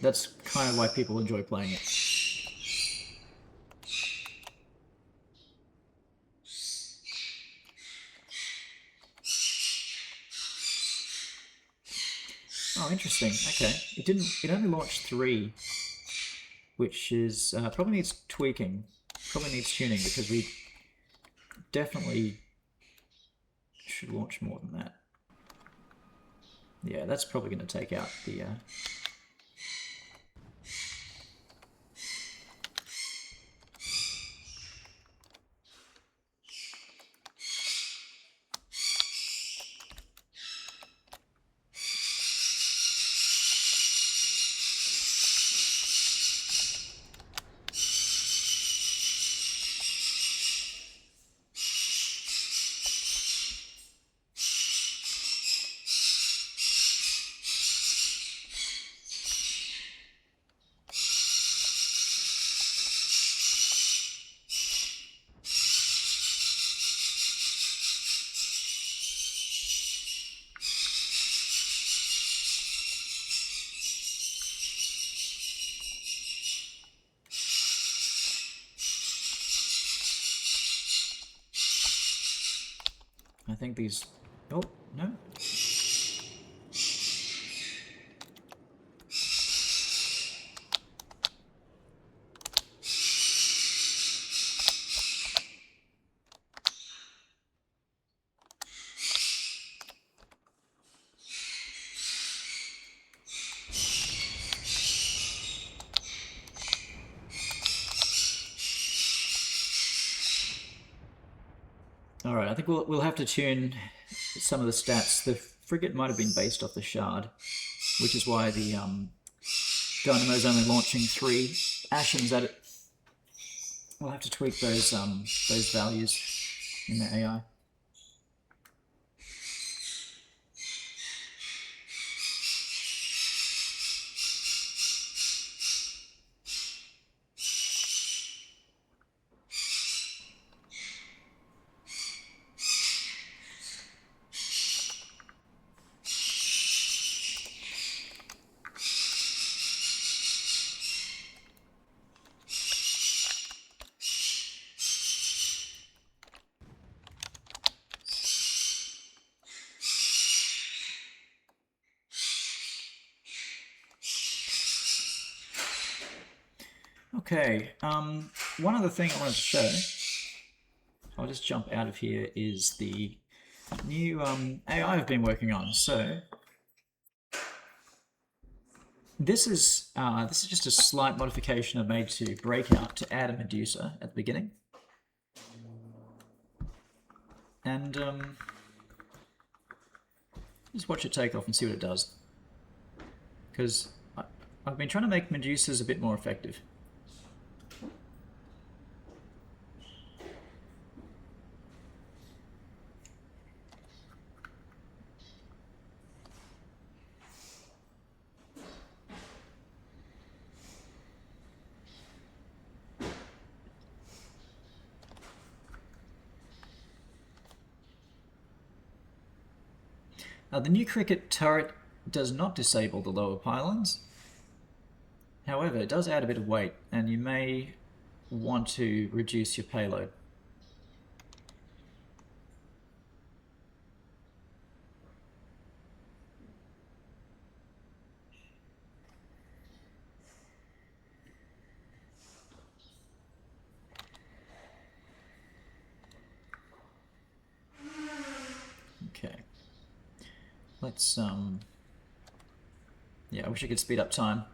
A: That's kind of why people enjoy playing it. Oh, interesting. Okay. It only launched 3, which is, probably needs tweaking. Probably needs tuning, because definitely should launch more than that. Yeah, that's probably going to take out the... I think these... Oh, no. Alright, I think we'll have to tune some of the stats. The frigate might have been based off the shard, which is why the Dynamo's only launching 3 Ashens at it. We'll have to tweak those values in the AI. Okay, one other thing I wanted to show, I'll just jump out of here, is the new AI I've been working on. So this is just a slight modification I've made to Breakout to add a Medusa at the beginning. And just watch it take off and see what it does. Because I've been trying to make Medusas a bit more effective. The new Cricket turret does not disable the lower pylons. However, it does add a bit of weight, and you may want to reduce your payload. Okay. Let's, yeah, I wish I could speed up time.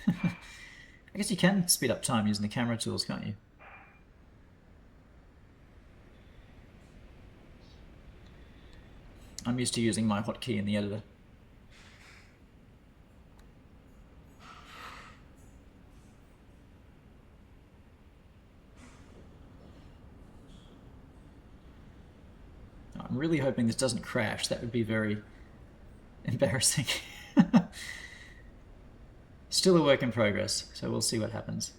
A: I guess you can speed up time using the camera tools, can't you? I'm used to using my hotkey in the editor. I'm really hoping this doesn't crash. That would be very embarrassing. Still a work in progress, so we'll see what happens.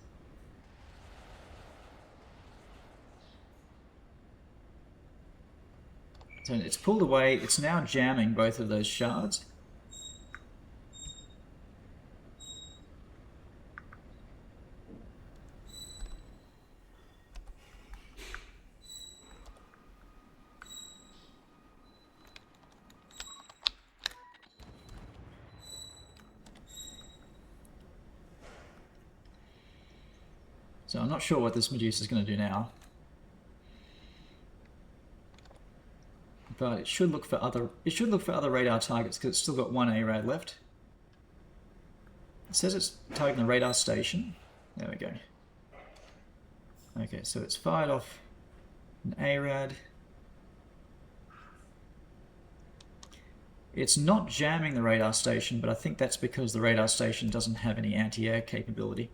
A: So it's pulled away. It's now jamming both of those shards. So I'm not sure what this Medusa is going to do now. but it should look for other radar targets because it's still got one ARAD left. It says it's targeting the radar station. There we go. Okay, so it's fired off an ARAD. It's not jamming the radar station, but I think that's because the radar station doesn't have any anti-air capability.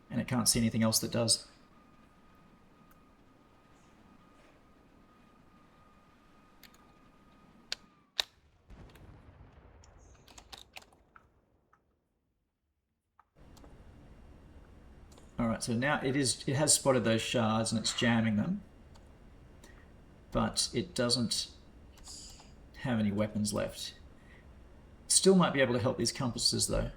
A: And it can't see anything else that does. Alright, so now it has spotted those shards and it's jamming them. But it doesn't have any weapons left. Still might be able to help these compasses though.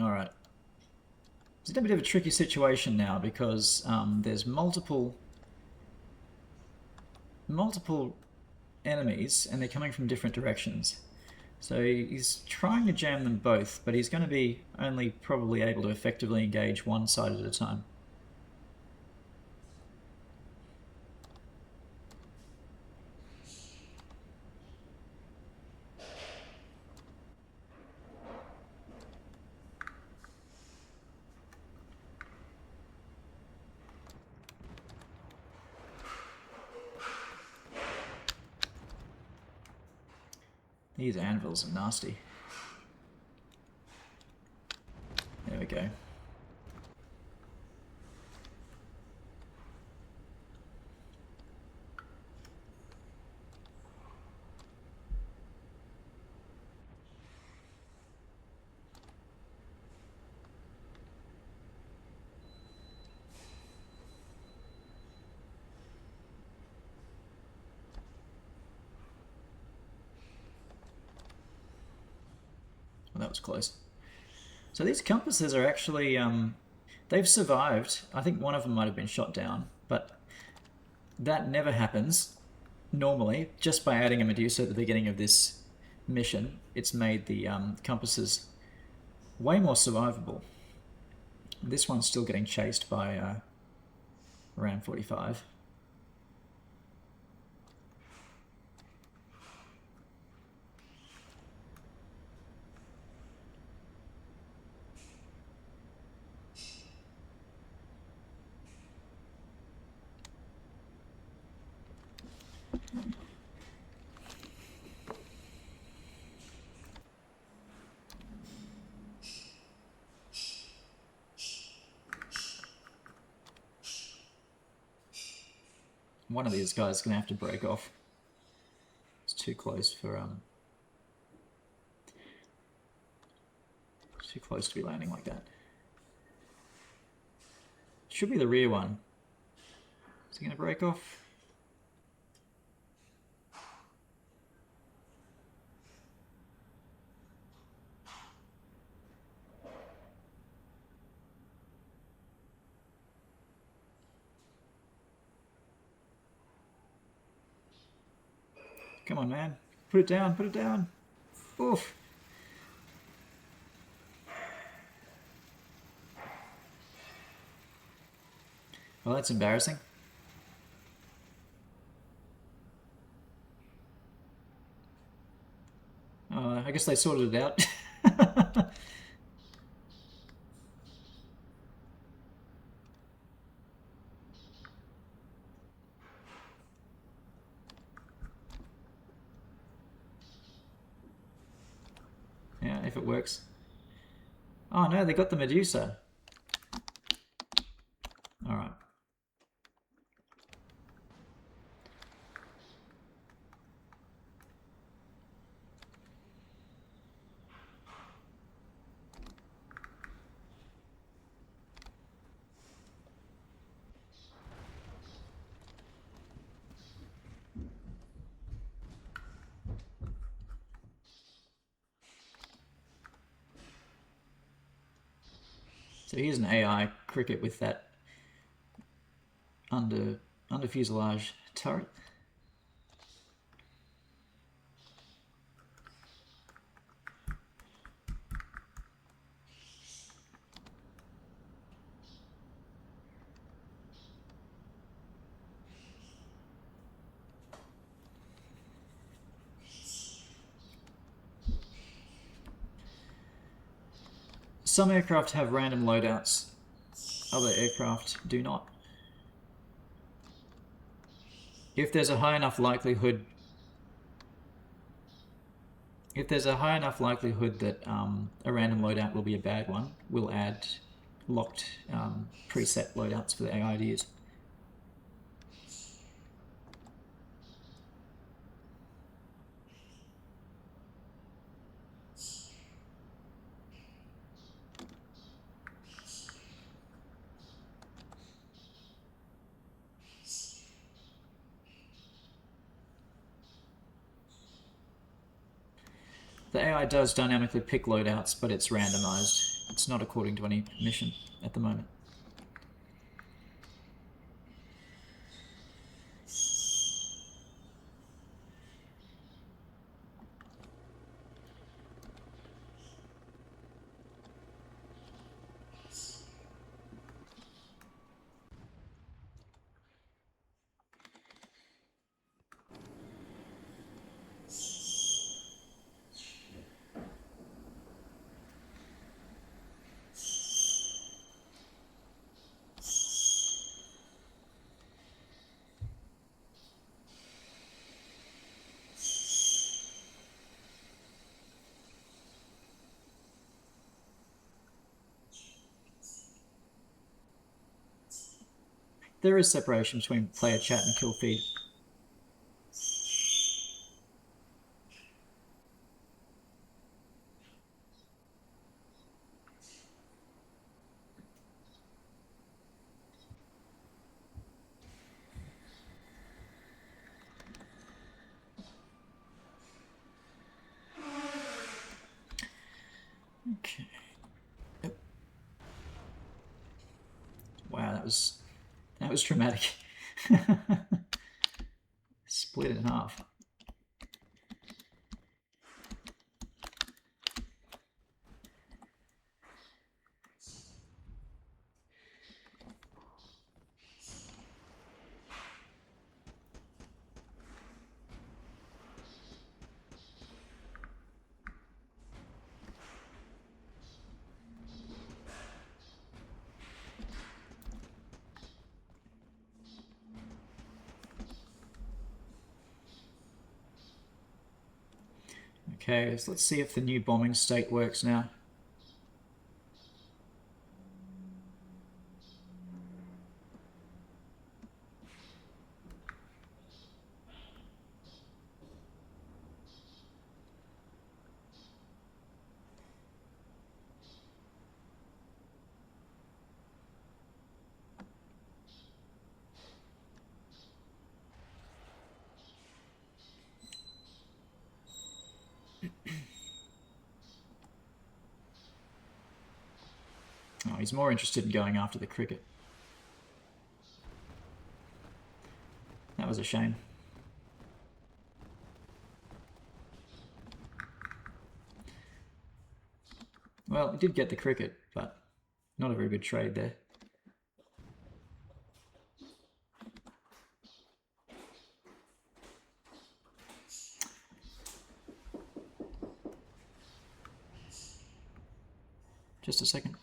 A: Alright. It's a bit of a tricky situation now because there's multiple enemies and they're coming from different directions. So he's trying to jam them both, but he's going to be only probably able to effectively engage one side at a time. These anvils are nasty. There we go. Well, that was close. So these compasses are actually, they've survived. I think one of them might have been shot down, but that never happens normally. Just by adding a Medusa at the beginning of this mission, it's made the compasses way more survivable. This one's still getting chased by Ram 45. One of these guys is going to have to break off. It's too close for too close to be landing like that. Should be the rear one. Is he going to break off? Come on, man. Put it down, put it down. Oof. Well, that's embarrassing. I guess they sorted it out. if it works. Oh no, they got the Medusa. Alright. So here's an AI cricket with that under fuselage turret. Some aircraft have random loadouts, other aircraft do not. If there's a high enough likelihood that a random loadout will be a bad one, we'll add locked preset loadouts for the AI to use. The AI does dynamically pick loadouts, but it's randomized. It's not according to any mission at the moment. There is separation between player chat and kill feed. Okay. Yep. Wow, that was dramatic. Split in half. Okay, so let's see if the new bombing state works now. Oh, he's more interested in going after the cricket. That was a shame. Well, he did get the cricket, but not a very good trade there. Just a second.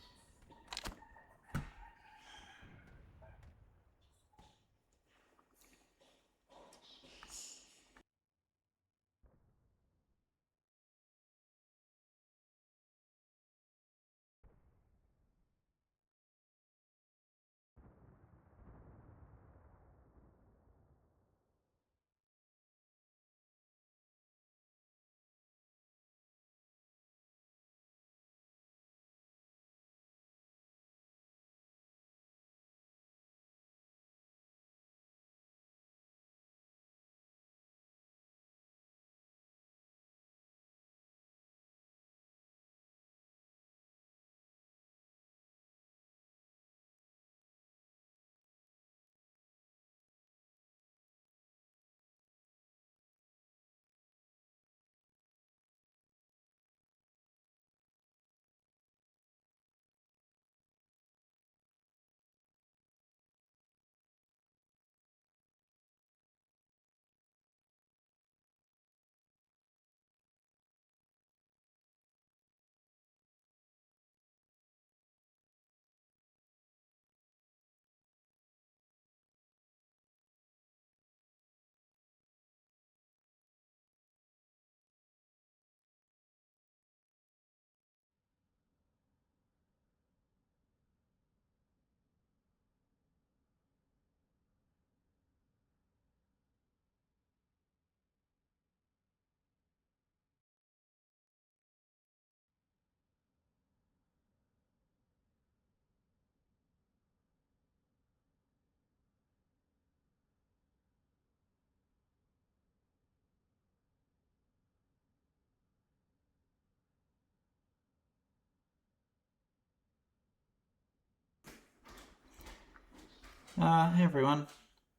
A: Hey everyone,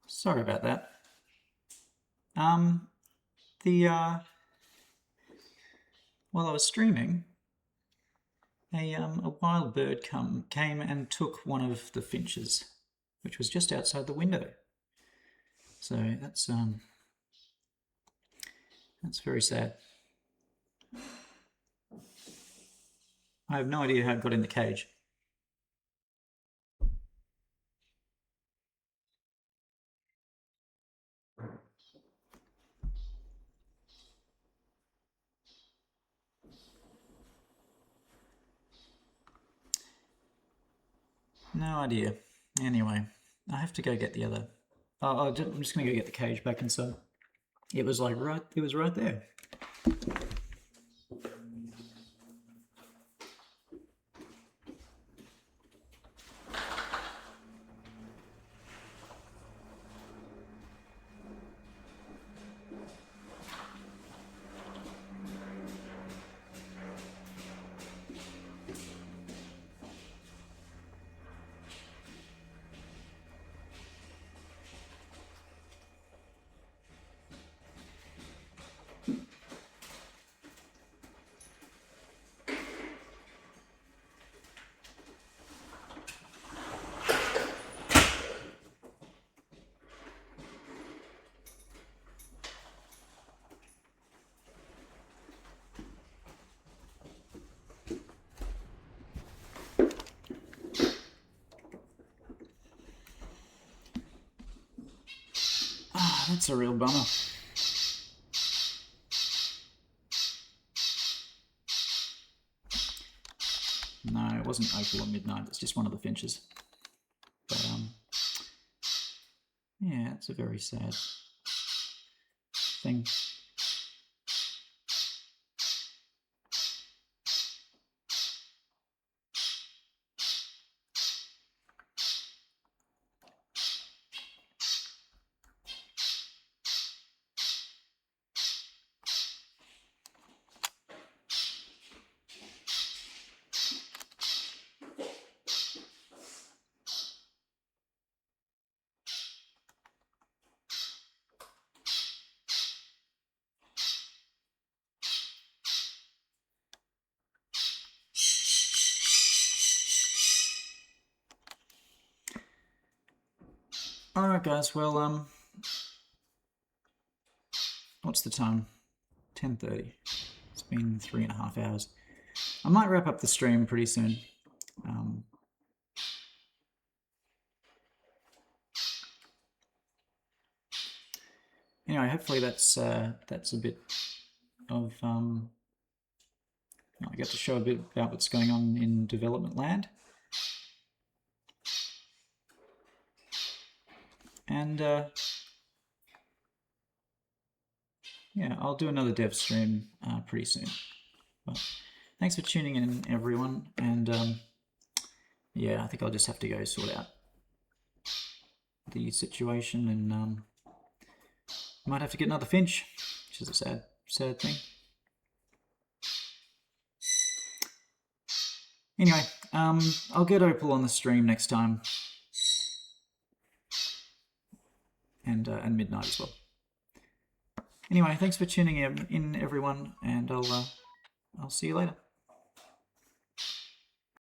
A: sorry about that. While I was streaming, a wild bird came and took one of the finches, which was just outside the window. So that's very sad. I have no idea how it got in the cage. No idea. Anyway, I have to go get the other. I'm just gonna go get the cage back inside. It was like it was right there. That's a real bummer. No, it wasn't Opal or Midnight. It's just one of the finches. But yeah, it's a very sad thing. Alright guys, well, what's the time? 10:30. It's been 3.5 hours. I might wrap up the stream pretty soon. Anyway, hopefully that's a bit of I get to show a bit about what's going on in development land. And yeah, I'll do another dev stream pretty soon. But thanks for tuning in, everyone. And yeah, I think I'll just have to go sort out the situation, and might have to get another finch, which is a sad thing. Anyway, I'll get Opal on the stream next time, and Midnight as well. Anyway, thanks for tuning in, everyone, and I'll see you later.